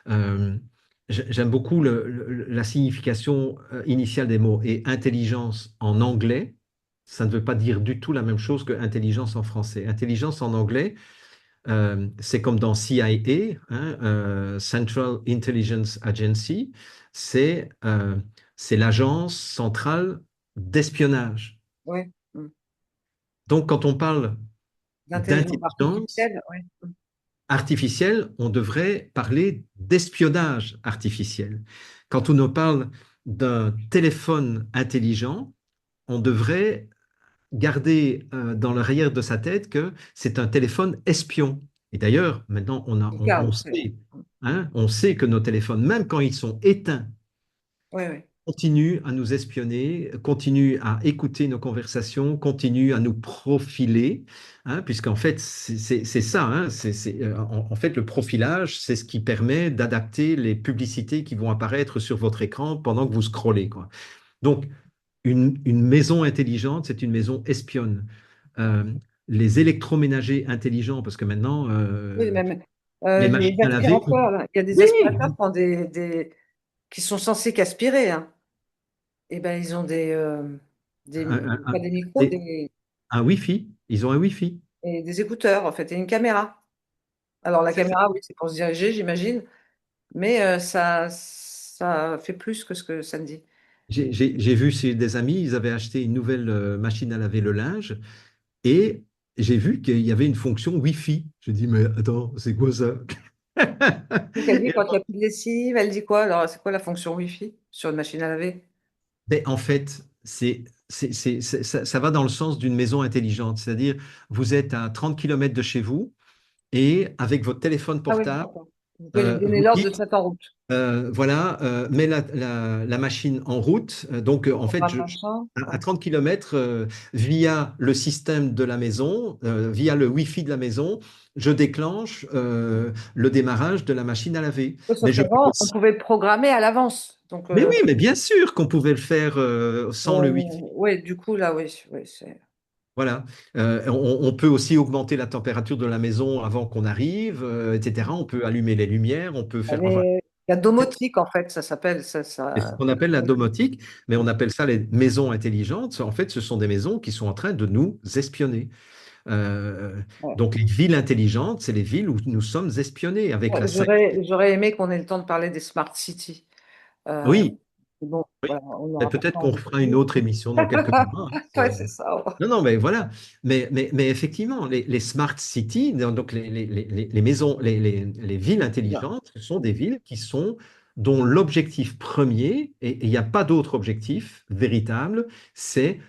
Euh, J'aime beaucoup la signification initiale des mots. Et intelligence en anglais, ça ne veut pas dire du tout la même chose que intelligence en français. Intelligence en anglais, c'est comme dans CIA, hein, Central Intelligence Agency, c'est c'est l'agence centrale d'espionnage. Oui. Donc, quand on parle L'intelligence d'intelligence artificielle, oui. artificielle, on devrait parler d'espionnage artificiel. Quand on nous parle d'un téléphone intelligent, on devrait garder dans l'arrière de sa tête que c'est un téléphone espion. Et d'ailleurs, maintenant, on Regarde, sait, hein, on sait que nos téléphones, même quand ils sont éteints, oui, oui. continuent à nous espionner, continuent à écouter nos conversations, continuent à nous profiler, hein, puisqu'en fait, c'est ça, hein, en fait, le profilage, c'est ce qui permet d'adapter les publicités qui vont apparaître sur votre écran pendant que vous scrollez, quoi. Donc, une maison intelligente, c'est une maison espionne. Euh, les électroménagers intelligents, parce que maintenant, Oui, même les les machines à laver, aspirateurs, là. Il y a des oui, aspirateurs qui ont qui sont censés qu'aspirer, hein. Eh ben, ils ont pas des micros, des, des... un Wi-Fi. Ils ont un Wi-Fi. et des écouteurs, en fait, et une caméra. Alors, la C'est ça. caméra, oui, c'est pour se diriger, j'imagine, mais ça fait plus que ce que ça ne dit. J'ai vu chez des amis, ils avaient acheté une nouvelle machine à laver le linge et j'ai vu qu'il y avait une fonction Wi-Fi. Je dis, mais attends, c'est quoi ça? Donc, elle dit Et quand il n'y a plus de lessive, elle dit quoi? Alors, c'est quoi la fonction Wi-Fi sur une machine à laver? ben, en fait, ça va dans le sens d'une maison intelligente. C'est-à-dire, vous êtes à 30 kilomètres de chez vous et avec votre téléphone Ah oui, portable, d'accord. Vous pouvez lui donner vous l'ordre de dites, se mettre en route. voilà, mets la machine en route. Donc, en fait, Programme machin. à Ouais. 30 km, via le système de la maison, via le Wi-Fi de la maison, je déclenche le démarrage de la machine à laver. Oui, Mais sauf je peux qu'avant, on aussi... pouvait programmer à l'avance. Donc, Mais oui, mais bien sûr qu'on pouvait le faire sans le Wi-Fi. ouais, du coup, là, oui, oui, c'est. Voilà. On peut aussi augmenter la température de la maison avant qu'on arrive, etc. On peut allumer les lumières, on peut faire... Enfin, La domotique, en fait, ça s'appelle ça, c'est ce qu'on appelle la domotique, mais on appelle ça les maisons intelligentes. En fait, ce sont des maisons qui sont en train de nous espionner. Euh, Ouais. donc, les villes intelligentes, c'est les villes où nous sommes espionnés avec Ouais, la 5G. j'aurais aimé qu'on ait le temps de parler des smart cities. Euh, Oui, bon, oui. voilà, on Mais n'aura pas le peut-être temps qu'on fera une aujourd'hui. autre émission dans quelques mois, hein. Ouais, c'est ça. Non, non, mais voilà. Mais effectivement, les smart cities, donc les maisons, les villes Bien. intelligentes, ce sont des villes dont l'objectif premier, et il n'y a pas d'autre objectif véritable, c'est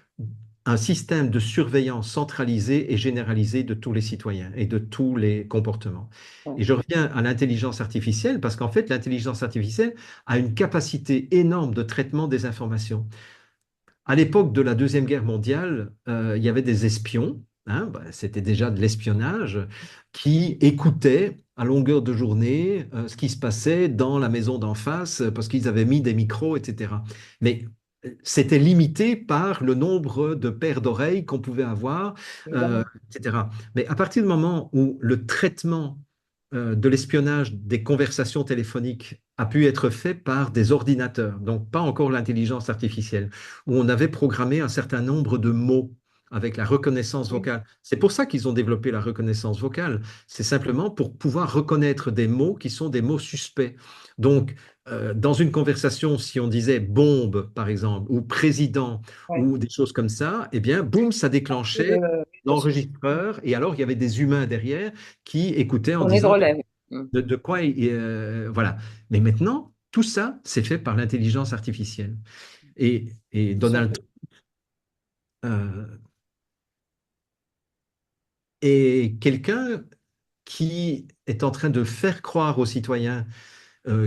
un système de surveillance centralisé et généralisé de tous les citoyens et de tous les comportements. Ouais. Et je reviens à l'intelligence artificielle parce qu'en fait, l'intelligence artificielle a une capacité énorme de traitement des informations. À l'époque de la Deuxième Guerre mondiale, il y avait des espions, hein, bah, c'était déjà de l'espionnage, qui écoutaient à longueur de journée ce qui se passait dans la maison d'en face parce qu'ils avaient mis des micros, etc. Mais c'était limité par le nombre de paires d'oreilles qu'on pouvait avoir, Évidemment. etc. Mais à partir du moment où le traitement de l'espionnage des conversations téléphoniques a pu être fait par des ordinateurs, donc pas encore l'intelligence artificielle, où on avait programmé un certain nombre de mots avec la reconnaissance Oui, vocale. C'est pour ça qu'ils ont développé la reconnaissance vocale. C'est simplement pour pouvoir reconnaître des mots qui sont des mots suspects. Donc, dans une conversation, si on disait bombe, par exemple, ou président, ouais. ou des choses comme ça, eh bien, boum, ça déclenchait Bien sûr. l'enregistreur, et alors il y avait des humains derrière qui écoutaient en On est de disant relève. Mm. de quoi, voilà. Mais maintenant, tout ça, c'est fait par l'intelligence artificielle. Et Ils sont Donald faits. Trump est quelqu'un qui est en train de faire croire aux citoyens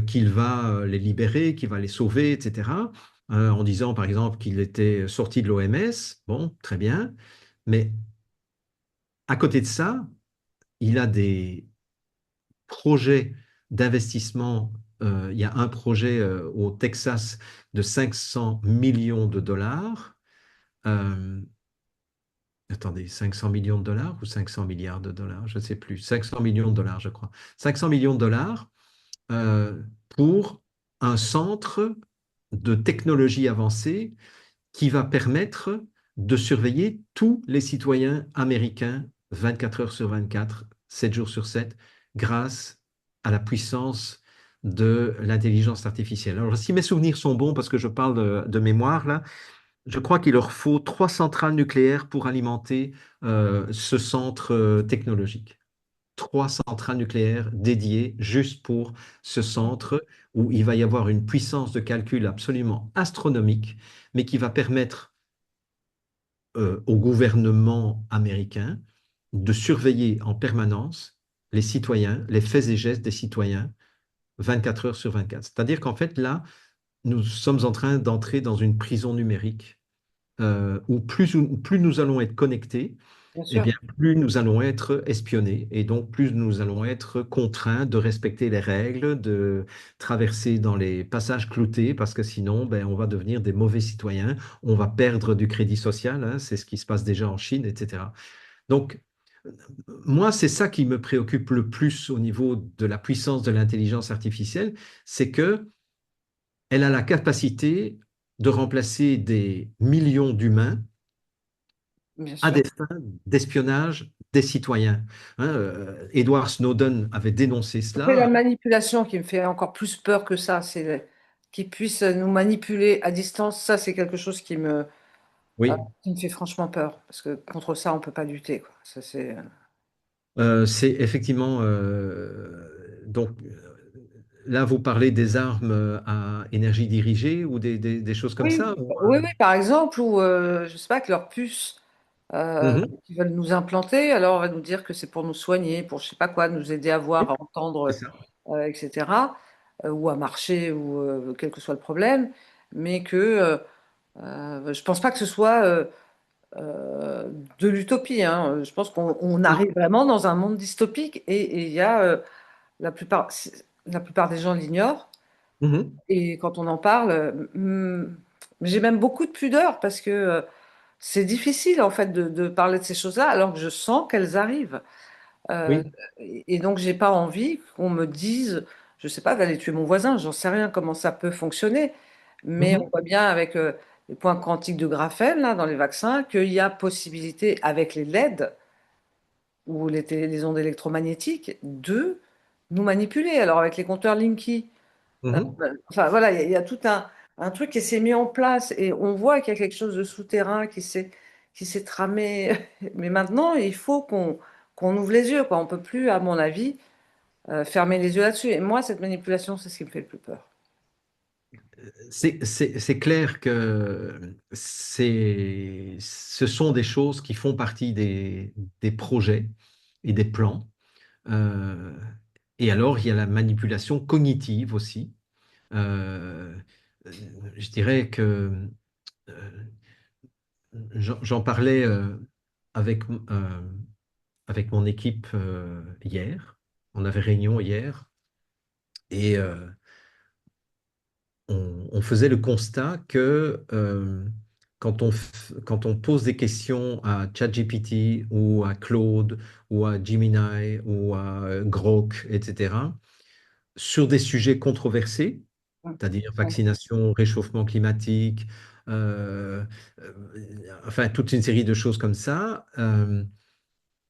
qu'il va les libérer, qu'il va les sauver, etc. En disant, par exemple, qu'il était sorti de l'OMS. Bon, très bien. Mais à côté de ça, il a des projets d'investissement. Il y a un projet au Texas de 500 millions de dollars. Euh, Attendez, 500 millions de dollars ou 500 milliards de dollars? Je ne sais plus. 500 millions de dollars, je crois. 500 millions de dollars euh, pour un centre de technologie avancée qui va permettre de surveiller tous les citoyens américains 24 heures sur 24, 7 jours sur 7, grâce à la puissance de l'intelligence artificielle. Alors, si mes souvenirs sont bons, parce que je parle de mémoire là, je crois qu'il leur faut 3 centrales nucléaires pour alimenter ce centre technologique. 3 centrales nucléaires dédiées juste pour ce centre où il va y avoir une puissance de calcul absolument astronomique, mais qui va permettre au gouvernement américain de surveiller en permanence les citoyens, les faits et gestes des citoyens 24 heures sur 24. C'est-à-dire qu'en fait, là, nous sommes en train d'entrer dans une prison numérique où plus nous allons être connectés, Bien eh sûr. bien, plus nous allons être espionnés et donc plus nous allons être contraints de respecter les règles, de traverser dans les passages cloutés parce que sinon, ben, on va devenir des mauvais citoyens, on va perdre du crédit social, hein, c'est ce qui se passe déjà en Chine, etc. Donc, moi, c'est ça qui me préoccupe le plus au niveau de la puissance de l'intelligence artificielle, c'est que elle a la capacité de remplacer des millions d'humains bien à sûr. des fins d'espionnage des citoyens. Hein, Edward Snowden avait dénoncé C'est la cela. manipulation qui me fait encore plus peur que ça. Qu'ils puissent nous manipuler à distance. Ça, c'est quelque chose Oui, qui me fait franchement peur. Parce que contre ça, on ne peut pas lutter, quoi. Ça, c'est... c'est effectivement donc là vous parlez des armes à énergie dirigée ou des choses comme Oui, ça. oui, oui, par exemple, ou je sais pas, que leur puce Mhm, qu'ils veulent nous implanter, alors on va nous dire que c'est pour nous soigner, pour je sais pas quoi, nous aider à voir, à c'est entendre, ça. etc., ou à marcher, ou quel que soit le problème, mais que je pense pas que ce soit euh, de l'utopie, hein. Je pense qu'on Non. arrive vraiment dans un monde dystopique et il y a la plupart des gens l'ignorent. Mhm, Et quand on en parle, j'ai même beaucoup de pudeur parce que c'est difficile en fait de parler de ces choses-là alors que je sens qu'elles arrivent. Euh, oui. et donc j'ai pas envie qu'on me dise, je sais pas, d'aller tuer mon voisin. J'en sais rien comment ça peut fonctionner, mais on Mhm, voit bien avec les points quantiques de graphène là dans les vaccins qu'il y a possibilité avec les LED ou les ondes électromagnétiques de nous manipuler. Alors avec les compteurs Linky. mhm. Enfin voilà, il y a tout un truc qui s'est mis en place et on voit qu'il y a quelque chose de souterrain qui s'est tramé. Mais maintenant, il faut qu'on ouvre les yeux, quoi. On peut plus, à mon avis, fermer les yeux là-dessus. Et moi, cette manipulation, c'est ce qui me fait le plus peur. C'est clair que ce sont des choses qui font partie des projets et des plans. Euh, et alors, il y a la manipulation cognitive aussi. Euh, je dirais que euh, j'en parlais avec, euh, avec mon équipe hier. On avait réunion hier et on faisait le constat que quand on pose des questions à ChatGPT ou à Claude ou à Gemini ou à Grok, etc., sur des sujets controversés, c'est-à-dire vaccination, réchauffement climatique, euh, euh, enfin toute une série de choses comme ça,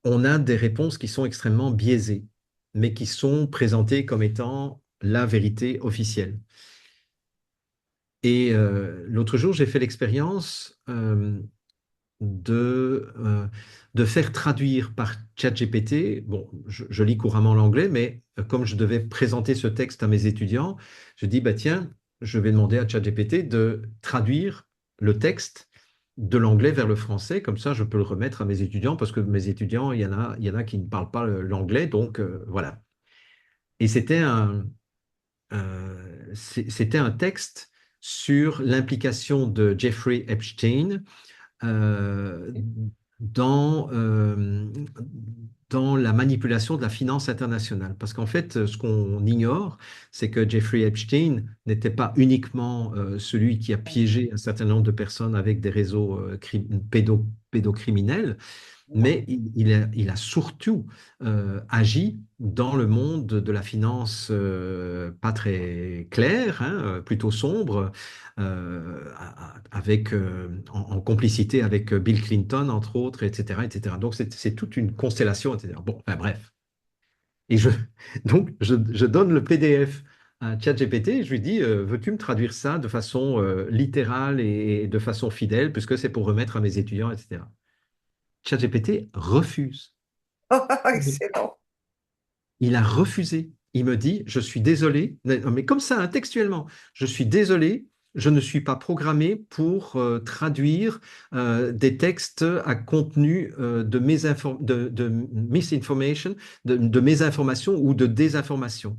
on a des réponses qui sont extrêmement biaisées, mais qui sont présentées comme étant la vérité officielle. Et l'autre jour, j'ai fait l'expérience de de faire traduire par ChatGPT. Bon, je lis couramment l'anglais, mais comme je devais présenter ce texte à mes étudiants, je dis, bah tiens, je vais demander à ChatGPT de traduire le texte de l'anglais vers le français, comme ça je peux le remettre à mes étudiants, parce que mes étudiants, il y en a qui ne parlent pas l'anglais, donc voilà. Et c'était un texte sur l'implication de Jeffrey Epstein euh, dans, euh, dans la manipulation de la finance internationale. Parce qu'en fait, ce qu'on ignore, c'est que Jeffrey Epstein n'était pas uniquement celui qui a piégé un certain nombre de personnes avec des réseaux pédocriminels, mais il a surtout agi dans le monde de la finance pas très claire, hein, plutôt sombre, en complicité avec Bill Clinton, entre autres, etc., etc. Donc c'est toute une constellation, etc. Bon, enfin, bref. Et je donne le PDF à ChatGPT et je lui dis, veux-tu me traduire ça de façon littérale et de façon fidèle, puisque c'est pour remettre à mes étudiants, etc. ChatGPT refuse. Excellent. Il a refusé. Il me dit, je suis désolé, mais comme ça, hein, textuellement, je suis désolé, je ne suis pas programmé pour traduire des textes à contenu de misinformation, de mésinformation ou de désinformation.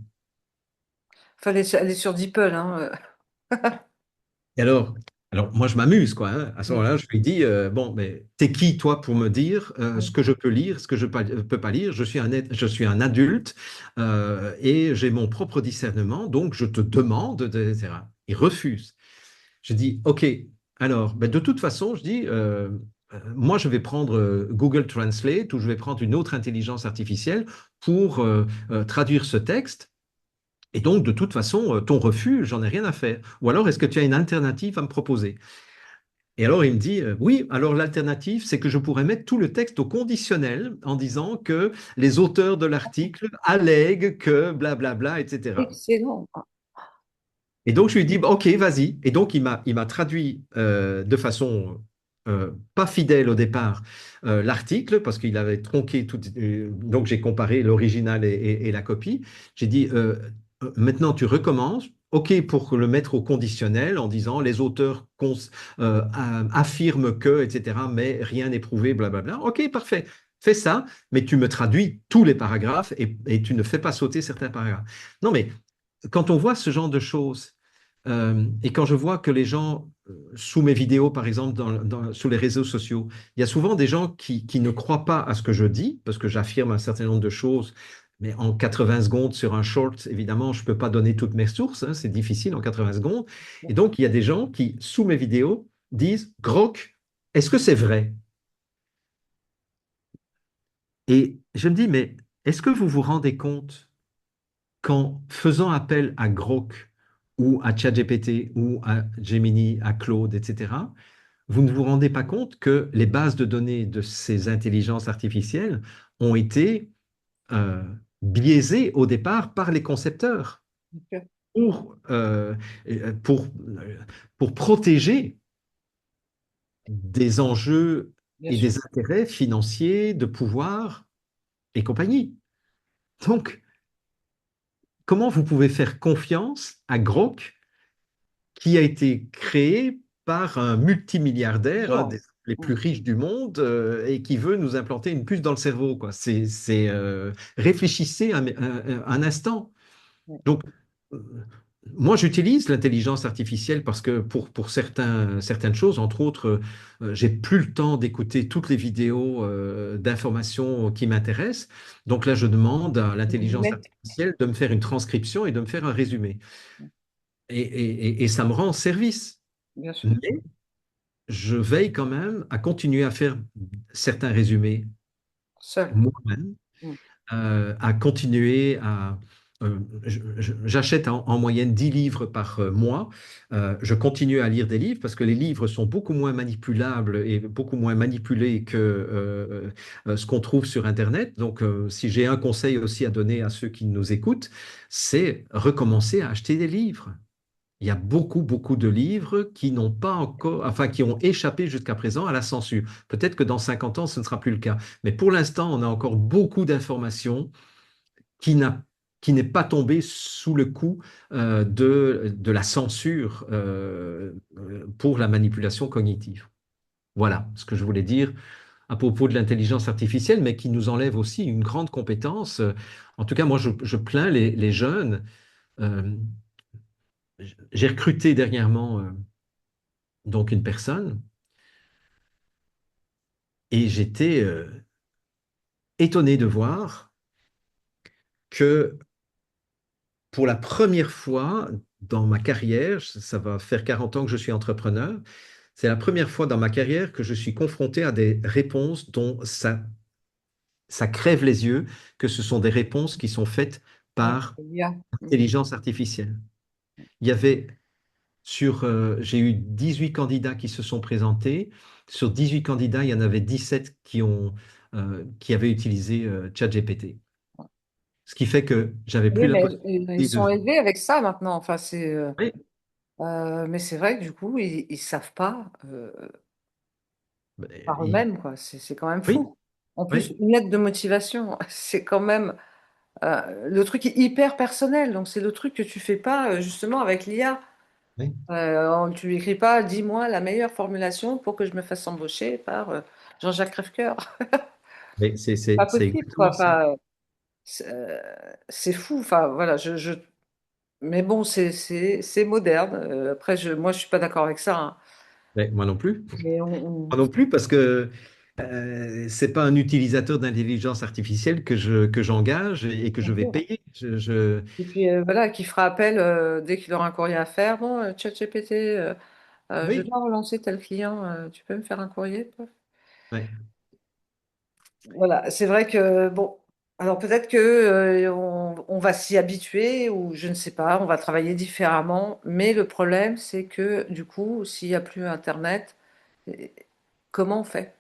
Fallait aller sur DeepL, hein. Et alors moi, je m'amuse, quoi, hein. À ce Mm. moment-là, je lui dis, bon, mais t'es qui, toi, pour me dire ce que je peux lire, ce que je ne peux pas lire? Je suis un adulte et j'ai mon propre discernement, donc je te demande, etc. Il refuse. Je dis, OK, alors, ben, de toute façon, je dis, moi, je vais prendre Google Translate ou je vais prendre une autre intelligence artificielle pour traduire ce texte. Et donc, de toute façon, ton refus, j'en ai rien à faire. Ou alors, est-ce que tu as une alternative à me proposer? Et alors il me dit, oui, alors l'alternative, c'est que je pourrais mettre tout le texte au conditionnel en disant que les auteurs de l'article allèguent que blablabla, etc. Excellent. Et donc, je lui ai dit, bah, OK, vas-y. Et donc, il m'a traduit de façon pas fidèle au départ l'article parce qu'il avait tronqué tout. Donc, j'ai comparé l'original et la copie. J'ai dit, maintenant, tu recommences. OK pour le mettre au conditionnel en disant les auteurs affirment que, etc., mais rien n'est prouvé, blablabla. OK, parfait. Fais ça, mais tu me traduis tous les paragraphes et tu ne fais pas sauter certains paragraphes. Non, mais quand on voit ce genre de choses, et quand je vois que les gens, sous mes vidéos, par exemple, sur les réseaux sociaux, il y a souvent des gens qui ne croient pas à ce que je dis, parce que j'affirme un certain nombre de choses, mais en 80 secondes sur un short, évidemment, je ne peux pas donner toutes mes sources, hein, c'est difficile en 80 secondes. Et donc, il y a des gens qui, sous mes vidéos, disent, Grok, est-ce que c'est vrai? Et je me dis, mais est-ce que vous vous rendez compte qu'en faisant appel à Grok ou à ChatGPT ou à Gemini, à Claude, etc., vous ne vous rendez pas compte que les bases de données de ces intelligences artificielles ont été euh, biaisées au départ par les concepteurs Ok. pour, euh, pour, pour protéger des enjeux Bien et sûr. des intérêts financiers, de pouvoir et compagnie. Donc, comment vous pouvez faire confiance à Grok qui a été créé par un multimilliardaire, un Sûr. des les plus Mm. riches du monde, et qui veut nous implanter une puce dans le cerveau, quoi. Réfléchissez un instant. Ouais. Donc, euh, moi, j'utilise l'intelligence artificielle parce que pour certaines choses, entre autres, j'ai plus le temps d'écouter toutes les vidéos d'informations qui m'intéressent. Donc là, je demande à l'intelligence Mais, artificielle de me faire une transcription et de me faire un résumé. Et ça me rend service. bien sûr. Mais je veille quand même à continuer à faire certains résumés Seul. moi-même, Mm. à continuer à... j'achète en moyenne 10 livres par mois. Je continue à lire des livres parce que les livres sont beaucoup moins manipulables et beaucoup moins manipulés que ce qu'on trouve sur Internet. Donc, si j'ai un conseil aussi à donner à ceux qui nous écoutent, c'est recommencer à acheter des livres. Il y a beaucoup, beaucoup de livres qui n'ont pas encore, enfin, qui ont échappé jusqu'à présent à la censure. Peut-être que dans 50 ans, ce ne sera plus le cas. Mais pour l'instant, on a encore beaucoup d'informations qui n'a, qui n'est pas tombé sous le coup de la censure pour la manipulation cognitive. Voilà ce que je voulais dire à propos de l'intelligence artificielle, mais qui nous enlève aussi une grande compétence. En tout cas, moi, je plains les jeunes. Euh, j'ai recruté dernièrement donc une personne, et j'étais étonné de voir que pour la première fois dans ma carrière, ça va faire 40 ans que je suis entrepreneur, c'est la première fois dans ma carrière que je suis confronté à des réponses dont ça crève les yeux, que ce sont des réponses qui sont faites Ouais. par Il y a. Mm. intelligence artificielle. Il y avait j'ai eu 18 candidats qui se sont présentés. Sur 18 candidats, il y en avait 17 qui avaient utilisé ChatGPT. Ce qui fait que j'avais plus Oui, la mais ils possibilité sont de... élevés avec ça maintenant. Enfin, c'est, Oui, mais c'est vrai que du coup, ils savent pas ben, par eux-mêmes, quoi. C'est quand même oui, fou. En plus, oui, une lettre de motivation, c'est quand même le truc est hyper personnel. Donc, c'est le truc que tu fais pas justement avec l'IA. oui. Tu lui écris pas, dis-moi la meilleure formulation pour que je me fasse embaucher par Jean-Jacques Crèvecoeur. Mais Pas c'est possible, quoi. exactement ça. Enfin, c'est fou. Enfin, voilà, mais bon, c'est moderne. Après, moi, je suis pas d'accord avec ça, hein. Mais moi non plus. Mais Moi non plus, parce que c'est pas un utilisateur d'intelligence artificielle que j'engage et que bien je vais sûr. payer. Et puis voilà, qui fera appel dès qu'il aura un courrier à faire. Bon, ChatGPT, je Oui, dois relancer tel client. Tu peux me faire un courrier? ouais. Voilà, c'est vrai que bon, alors peut-être que on va s'y habituer ou je ne sais pas, on va travailler différemment. Mais le problème, c'est que du coup, s'il n'y a plus Internet Et comment on fait?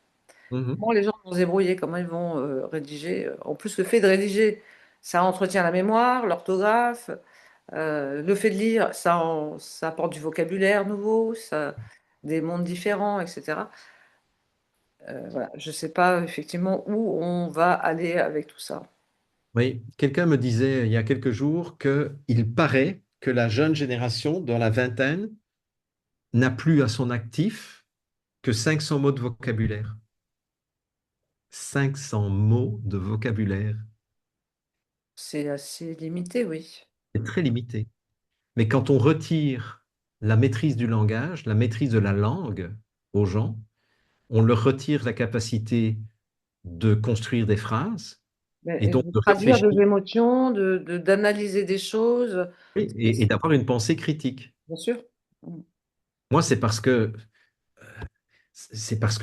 Mhm. Comment les gens vont se débrouiller? Comment ils vont rédiger? En plus, le fait de rédiger, ça entretient la mémoire, l'orthographe. Le fait de lire, ça apporte du vocabulaire nouveau, des mondes différents, etc. Voilà. Je ne sais pas effectivement où on va aller avec tout ça. Oui, quelqu'un me disait il y a quelques jours qu'il paraît que la jeune génération, dans la vingtaine, n'a plus à son actif que 500 mots de vocabulaire. 500 mots de vocabulaire. C'est assez limité, oui. C'est très limité. Mais quand on retire la maîtrise du langage, la maîtrise de la langue aux gens, on leur retire la capacité de construire des phrases et donc De de traduire réfléchir des émotions, d'analyser des choses, et d'avoir une pensée critique. bien sûr. Moi, c'est parce que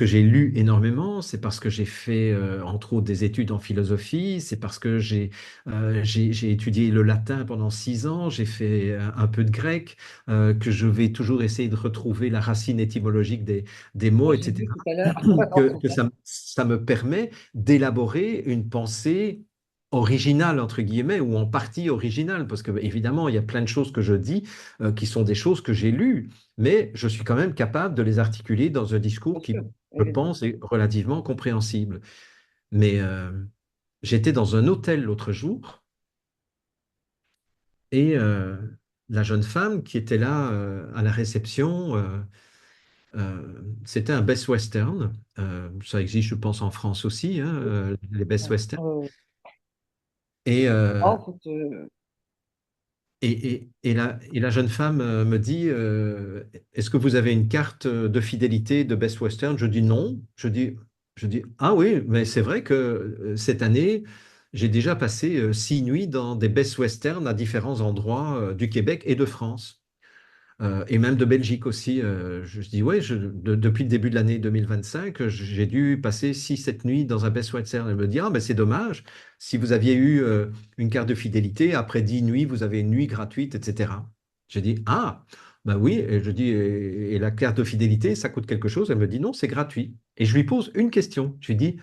j'ai lu énormément, c'est parce que j'ai fait, entre autres, des études en philosophie, c'est parce que j'ai étudié le latin pendant 6 ans, j'ai fait un peu de grec, que je vais toujours essayer de retrouver la racine étymologique des mots, J'ai vu etc., tout à l'heure. que ça me permet d'élaborer une pensée originale, entre guillemets, ou en partie originale, parce que, évidemment, il y a plein de choses que je dis, qui sont des choses que j'ai lues mais je suis quand même capable de les articuler dans un discours Bien qui, sûr, je évidemment. pense, est relativement compréhensible. Mais j'étais dans un hôtel l'autre jour et la jeune femme qui était là à la réception, c'était un Best Western. Ça existe, je pense, en France aussi, hein, les Best Western. Euh, Et, oh, écoute, et la jeune femme me dit, est-ce que vous avez une carte de fidélité de Best Western? Je dis non. Je dis, ah oui, mais c'est vrai que cette année, j'ai déjà passé 6 nuits dans des Best Western à différents endroits du Québec et de France. Et même de Belgique aussi. Je dis, ouais, depuis le début de l'année 2025, j'ai dû passer 6, 7 nuits dans un Best Western. Elle me dit, ah, ben c'est dommage. Si vous aviez eu une carte de fidélité, après 10 nuits, vous avez une nuit gratuite, etc. J'ai dit, ah, ben oui. Et je dis, et la carte de fidélité, ça coûte quelque chose? Elle me dit, non, c'est gratuit. Et je lui pose une question. Je lui dis,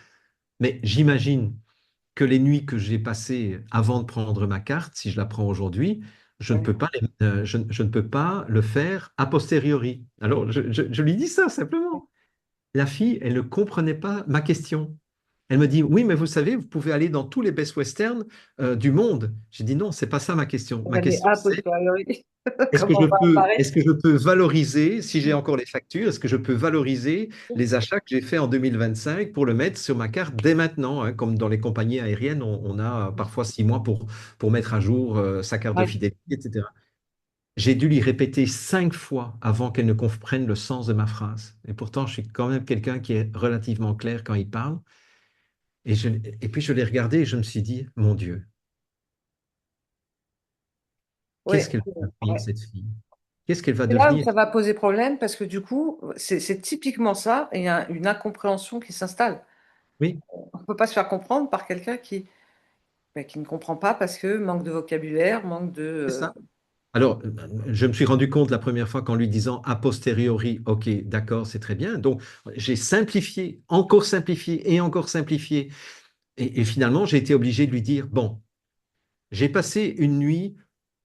mais j'imagine que les nuits que j'ai passées avant de prendre ma carte, si je la prends aujourd'hui, ouais. je ne peux pas le faire a posteriori. Alors, je lui dis ça simplement. La fille, elle ne comprenait pas ma question. Elle me dit, oui, mais vous savez, vous pouvez aller dans tous les best westerns du monde. J'ai dit, non, c'est pas ça ma question. Ma Mais question, a c'est, posteriori, comment va est-ce apparaître? que je peux valoriser, si j'ai encore les factures, est-ce que je peux valoriser les achats que j'ai faits en 2025 pour le mettre sur ma carte dès maintenant, hein, comme dans les compagnies aériennes, on a parfois 6 mois pour mettre à jour sa carte de Ouais. fidélité, etc. J'ai dû lui répéter 5 fois avant qu'elle ne comprenne le sens de ma phrase. Et pourtant, je suis quand même quelqu'un qui est relativement clair quand il parle. Et puis, je l'ai regardé et je me suis dit, mon Dieu, qu'est-ce Ouais, qu'elle va devenir, ouais. cette fille? Qu'est-ce qu'elle va C'est là où devenir? ça va poser problème parce que du coup, c'est typiquement ça, et il y a une incompréhension qui s'installe. Oui, On ne peut pas se faire comprendre par quelqu'un qui ne comprend pas parce que manque de vocabulaire, manque de... c'est ça. Alors, je me suis rendu compte la première fois qu'en lui disant a posteriori, ok, d'accord, c'est très bien. Donc, j'ai simplifié, encore simplifié. Et finalement, j'ai été obligé de lui dire, bon, j'ai passé une nuit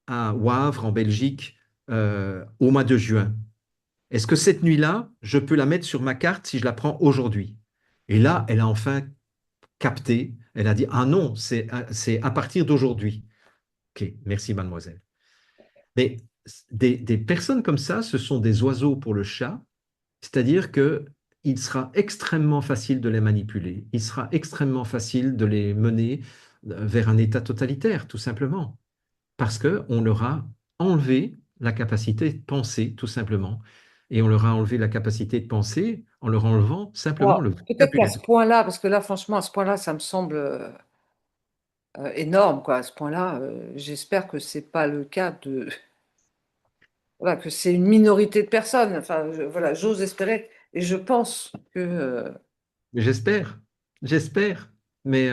à Wavre, en Belgique, au mois de juin. Est-ce que cette nuit-là, je peux la mettre sur ma carte si je la prends aujourd'hui? Et là, elle a enfin capté. Elle a dit, ah non, c'est à partir d'aujourd'hui. Ok, merci, mademoiselle. Mais des personnes comme ça, ce sont des oiseaux pour le chat, c'est-à-dire que il sera extrêmement facile de les manipuler, il sera extrêmement facile de les mener vers un état totalitaire, tout simplement, parce qu'on leur a enlevé la capacité de penser, tout simplement, et on leur a enlevé la capacité de penser en leur enlevant simplement Alors, le peut-être qu'à vocabulaire. ce point-là, parce que là, franchement, à ce point-là, ça me semble énorme, quoi. À ce point-là, j'espère que c'est pas le cas de... Voilà, que c'est une minorité de personnes. Enfin, voilà, j'ose espérer. Et je pense que... J'espère, j'espère, mais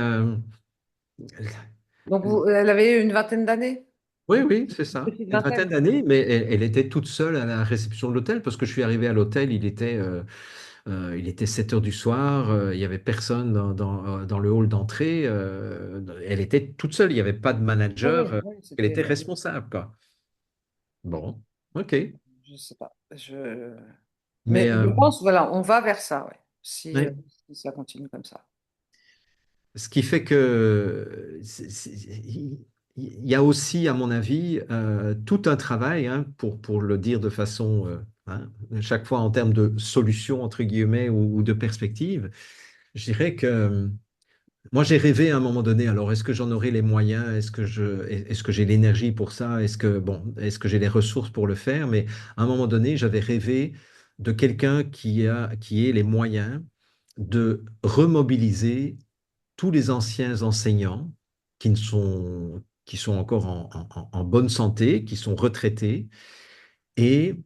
donc, elle avait une vingtaine d'années? oui, oui, c'est Une ça. petite Une vingtaine vingtaine? d'années, mais elle était toute seule à la réception de l'hôtel parce que je suis arrivé à l'hôtel, il était Il était 7 heures du soir, il n'y avait personne dans le hall d'entrée. Elle était toute seule, il n'y avait pas de Oui, manager. oui, oui, Elle était c'était, responsable, quoi. Bon, ok. je sais pas, mais Mais je pense, voilà, on va vers ça, ouais, si, ouais. si ça continue comme ça. Ce qui fait que il y a aussi, à mon avis, tout un travail, hein, pour le dire de façon, hein, chaque fois en termes de solution, entre guillemets, ou de perspective. Je dirais que moi, j'ai rêvé à un moment donné, alors est-ce que j'en aurai les moyens? Est-ce que j'ai l'énergie pour ça? Est-ce que j'ai les ressources pour le faire? Mais à un moment donné, j'avais rêvé de quelqu'un qui ait les moyens de remobiliser tous les anciens enseignants qui sont encore en bonne santé, qui sont retraités, et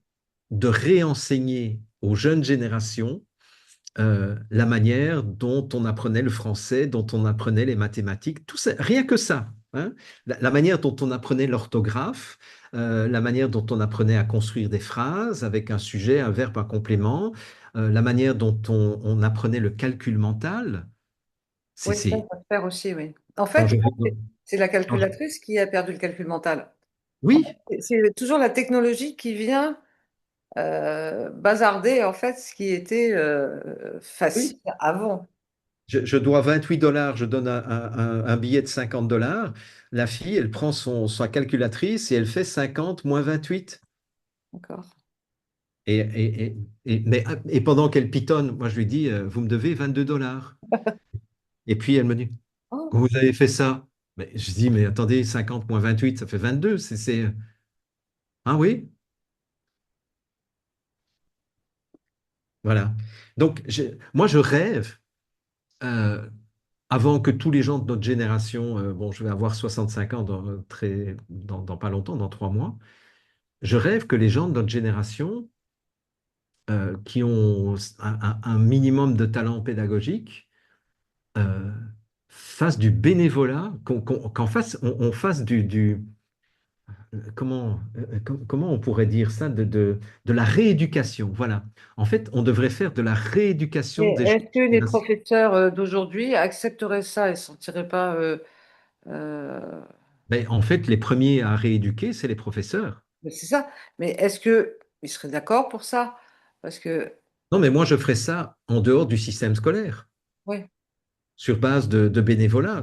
de réenseigner aux jeunes générations la manière dont on apprenait le français, dont on apprenait les mathématiques, tout ça, rien que ça, hein. La manière dont on apprenait l'orthographe, la manière dont on apprenait à construire des phrases avec un sujet, un verbe, un complément, la manière dont on apprenait le calcul mental. C'est, Oui, ça c'est, va se faire aussi, oui. En quand fait, je, c'est la quand je- calculatrice qui a perdu le calcul mental. En Oui, fait, c'est toujours la technologie qui vient bazarder, en fait, ce qui était oui. facile avant. Je dois 28 dollars, je donne un billet de 50 dollars. La fille, elle prend sa calculatrice et elle fait 50 moins 28. D'accord. Et pendant qu'elle pitonne, moi je lui dis, vous me devez 22 dollars. Et puis elle me dit, Oh, comment vous avez fait ça? Mais je dis, mais attendez, 50 moins 28, ça fait 22. Ah oui? Voilà. Donc, moi je rêve, euh, avant que tous les gens de notre génération, bon, je vais avoir 65 ans dans pas longtemps, dans 3 mois, je rêve que les gens de notre génération, qui ont un minimum de talent pédagogique, euh, fassent du bénévolat, qu'en fasse, on fasse comment on pourrait dire ça, de la rééducation. Voilà. En fait, on devrait faire de la rééducation mais des est-ce jeunes que les générations. professeurs d'aujourd'hui accepteraient ça et ne se sentiraient pas euh, Ben, en fait, les premiers à rééduquer, c'est les professeurs. mais c'est ça. Mais est-ce que ils seraient d'accord pour ça? Parce que Non, mais moi, je ferais ça en dehors du système scolaire, oui, sur base de bénévolat.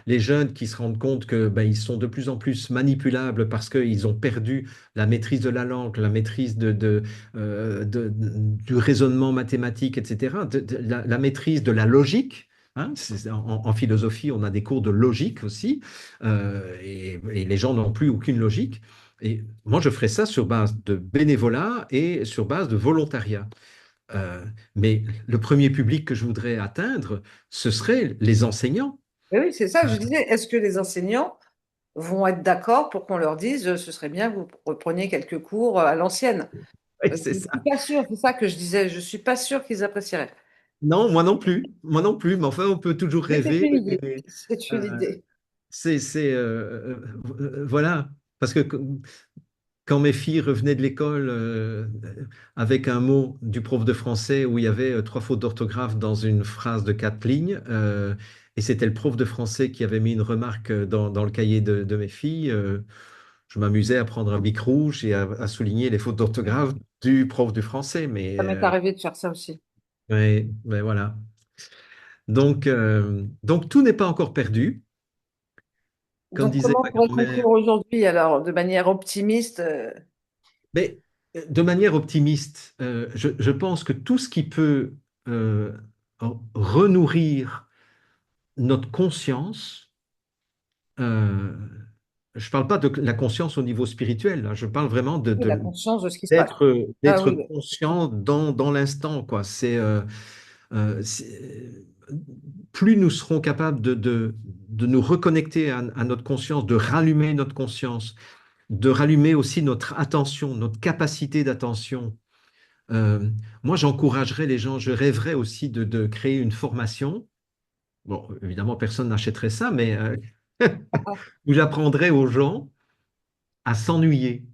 Les jeunes qui se rendent compte que ben, ils sont de plus en plus manipulables parce qu'ils ont perdu la maîtrise de la langue, la maîtrise du raisonnement mathématique, etc., la maîtrise de la logique. Hein. En philosophie, on a des cours de logique aussi, et les gens n'ont plus aucune logique. Et moi, je ferais ça sur base de bénévolat et sur base de volontariat. Euh, mais le premier public que je voudrais atteindre, ce serait les enseignants. mais oui, c'est ça que je disais. Est-ce que les enseignants vont être d'accord pour qu'on leur dise ce serait bien que vous repreniez quelques cours à l'ancienne? Oui, Je c'est ne suis ça. pas sûre, c'est ça que je disais. Je suis pas sûre qu'ils apprécieraient. Non, moi non plus. Moi non plus. Mais enfin, on peut toujours Mais c'est rêver. une idée. Et, C'est une euh, idée. voilà. Parce que quand mes filles revenaient de l'école, avec un mot du prof de français où il y avait 3 fautes d'orthographe dans une phrase de 4 lignes, et c'était le prof de français qui avait mis une remarque dans le cahier de mes filles, je m'amusais à prendre un bic rouge et à souligner les fautes d'orthographe du prof de français. Ça m'est arrivé de faire ça aussi. Mais voilà. Donc tout n'est pas encore perdu, comme Donc, disait comment on ma pourrait grand-mère. conclure aujourd'hui, alors, de manière optimiste? Mais de manière optimiste, je pense que tout ce qui peut euh, renourrir notre conscience, euh, je ne parle pas de la conscience au niveau spirituel, là, je parle vraiment La conscience de ce qui se passe. Ah d'être oui, oui. conscient dans l'instant, quoi. Euh, c'est- plus nous serons capables de nous reconnecter à notre conscience, de rallumer notre conscience, de rallumer aussi notre attention, notre capacité d'attention. Euh, Moi, j'encouragerais les gens, je rêverais aussi de créer une formation. Bon, évidemment, personne n'achèterait ça, mais Ah, où j'apprendrais aux gens à s'ennuyer.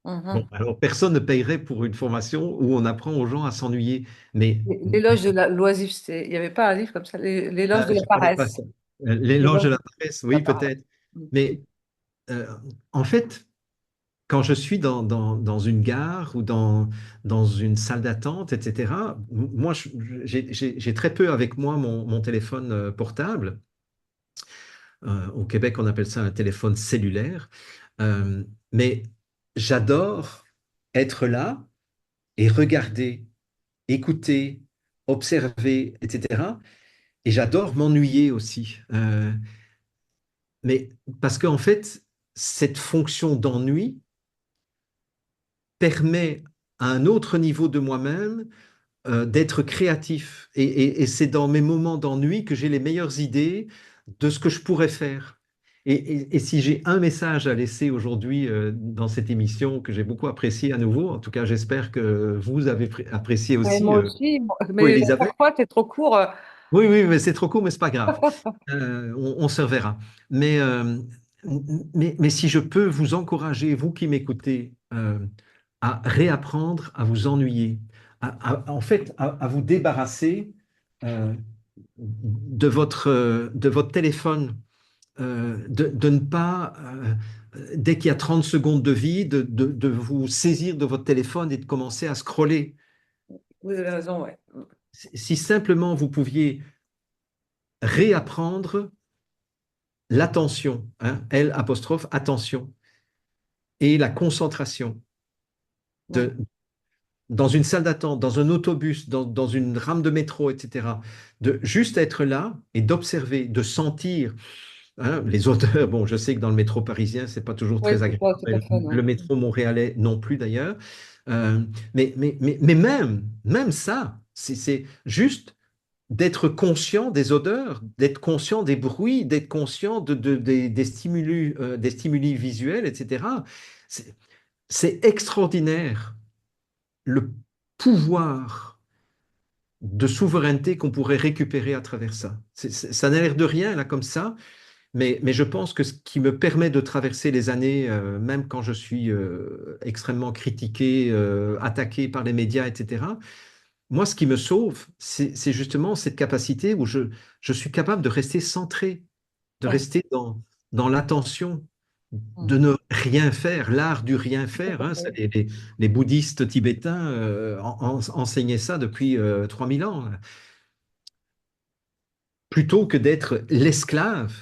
Bon, Mhm. alors personne ne payerait pour une formation où on apprend aux gens à s'ennuyer. Mais L'éloge de la l'oisiveté. Il n'y avait pas un livre comme ça, l'éloge de je la ne connais pas paresse. ça. L'éloge L'éloge de de la paresse, la oui, paresse. peut-être. Mm. Mais euh, en fait, quand je suis dans une gare ou dans une salle d'attente, etc., moi, j'ai très peu avec moi mon téléphone portable. Au Québec, on appelle ça un téléphone cellulaire. Mais j'adore être là et regarder, écouter, observer, etc. Et j'adore m'ennuyer aussi. Mais parce qu'en fait, cette fonction d'ennui permet à un autre niveau de moi-même d'être créatif. Et c'est dans mes moments d'ennui que j'ai les meilleures idées de ce que je pourrais faire. Et si j'ai un message à laisser aujourd'hui dans cette émission que j'ai beaucoup apprécié à nouveau, en tout cas j'espère que vous avez apprécié Ouais, aussi, moi aussi, mais à Elisabeth. chaque fois, t'es trop court. Oui, oui, mais c'est trop court, mais c'est pas grave. On se reverra. Mais, mais si je peux vous encourager, vous qui m'écoutez, à réapprendre à vous ennuyer, en fait, à vous débarrasser euh, de votre téléphone, de ne pas, dès qu'il y a 30 secondes de vie, de vous saisir de votre téléphone et de commencer à scroller. Vous avez raison, ouais. Si simplement vous pouviez réapprendre l'attention, hein, L apostrophe attention, et la concentration Ouais. de, dans une salle d'attente, dans un autobus, dans une rame de métro, etc., de juste être là et d'observer, de sentir hein, les odeurs. Bon, je sais que dans le métro parisien, c'est pas toujours Ouais, très agréable, c'est mais pas fun, ouais. le métro montréalais non plus d'ailleurs. Mais même ça, c'est juste d'être conscient des odeurs, d'être conscient des bruits, d'être conscient des stimuli visuels, etc. C'est c'est extraordinaire le pouvoir de souveraineté qu'on pourrait récupérer à travers ça. Ça n'a l'air de rien, là, comme ça, mais je pense que ce qui me permet de traverser les années, même quand je suis extrêmement critiqué, attaqué par les médias, etc., moi, ce qui me sauve, c'est justement cette capacité où je suis capable de rester centré, de Ouais. rester dans l'attention, Mm. de ne rien faire, l'art du rien Tout faire. à Hein, fait. les bouddhistes tibétains enseignaient ça depuis 3000 ans, plutôt que d'être l'esclave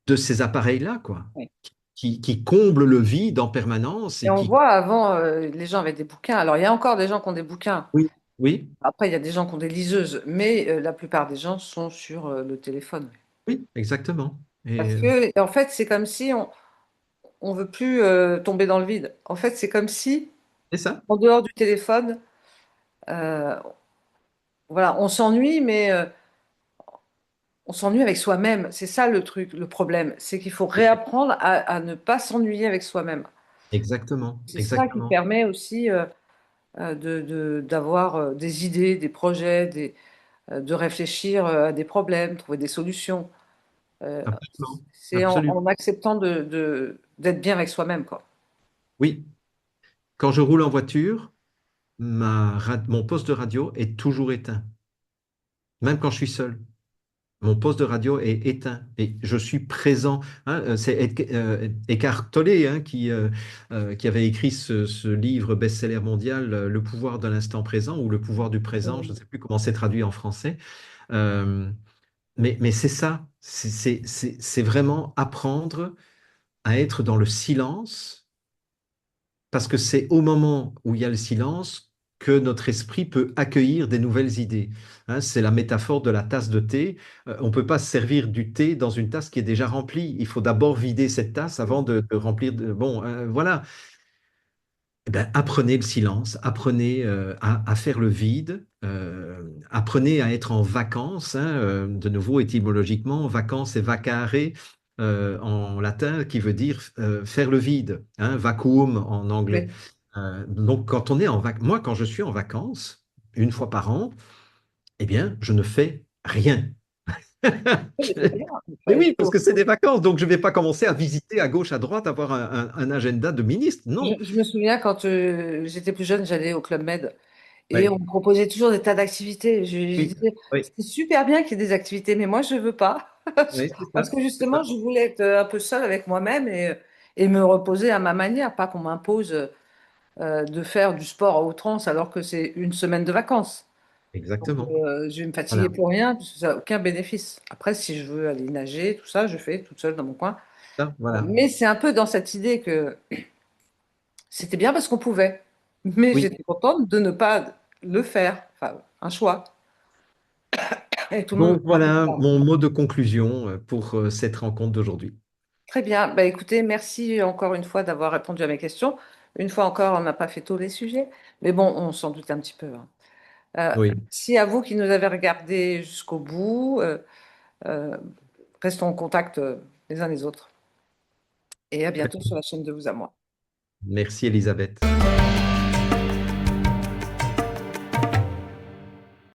de ces appareils-là, quoi, Ouais. qui comblent le vide en permanence Et et on qui... voit avant, les gens avaient des bouquins. Alors, il y a encore des gens qui ont des bouquins. Oui, oui, Après, il y a des gens qui ont des liseuses, mais la plupart des gens sont sur le téléphone. oui, exactement. Parce Et que, en fait, c'est comme si on veut plus tomber dans le vide. En fait, c'est comme si, c'est ça, en dehors du téléphone, euh, voilà, on s'ennuie, mais on s'ennuie avec soi-même. C'est ça le truc, le problème. C'est qu'il faut réapprendre à ne pas s'ennuyer avec soi-même. exactement, C'est ça qui exactement. permet aussi d'avoir des idées, des projets, de réfléchir à des problèmes, trouver des solutions. Euh, Absolument, c'est absolument. en acceptant d'être bien avec soi-même, quoi. Oui, quand je roule en voiture, mon poste de radio est toujours éteint, même quand je suis seul. Mon poste de radio est éteint et je suis présent. Hein. C'est Eckhart Tolle hein, qui avait écrit ce livre best-seller mondial, Le pouvoir de l'instant présent ou Le pouvoir du présent. Je ne sais plus comment c'est traduit en français. Euh, mais c'est ça, c'est vraiment apprendre à être dans le silence parce que c'est au moment où il y a le silence que notre esprit peut accueillir des nouvelles idées. Hein, c'est la métaphore de la tasse de thé. On ne peut pas se servir du thé dans une tasse qui est déjà remplie. Il faut d'abord vider cette tasse avant de remplir. Bon, voilà. Eh ben, apprenez le silence, apprenez à faire le vide, apprenez à être en vacances. Hein, de nouveau, étymologiquement, vacances et vacare en latin, qui veut dire faire le vide, hein, vacuum en anglais. Oui. Donc, quand on est moi, quand je suis en vacances, une fois par an, eh bien, je ne fais rien. Oui, mais c'est bien. Mais Enfin, oui, parce que c'est des vacances, donc je ne vais pas commencer à visiter à gauche, à droite, avoir un agenda de ministre. Non. je me souviens quand j'étais plus jeune, j'allais au Club Med et on Oui, me proposait toujours des tas d'activités. Je oui, disais, oui, c'est super bien qu'il y ait des activités, mais moi, je veux pas. oui, c'est Parce ça. que C'est justement, ça. je voulais être un peu seule avec moi-même et me reposer à ma manière, pas qu'on m'impose de faire du sport à outrance alors que c'est une semaine de vacances. Donc, Exactement. je vais me fatiguer Voilà. pour rien, parce que ça n'a aucun bénéfice. Après, si je veux aller nager, tout ça, je fais toute seule dans mon coin. Ça, voilà. Mais c'est un peu dans cette idée que c'était bien parce qu'on pouvait. Mais Oui. j'étais contente de ne pas le faire. Enfin, un choix. Et tout le monde Donc me dit voilà ça. mon mot de conclusion pour cette rencontre d'aujourd'hui. Très bien. Bah, écoutez, merci encore une fois d'avoir répondu à mes questions. Une fois encore, on n'a pas fait tous les sujets. Mais bon, on s'en doute un petit peu, hein. Oui, Merci à vous qui nous avez regardés jusqu'au bout. Euh, Restons en contact les uns les autres. Et à très bientôt bien. sur la chaîne de Vous à moi. Merci Elisabeth.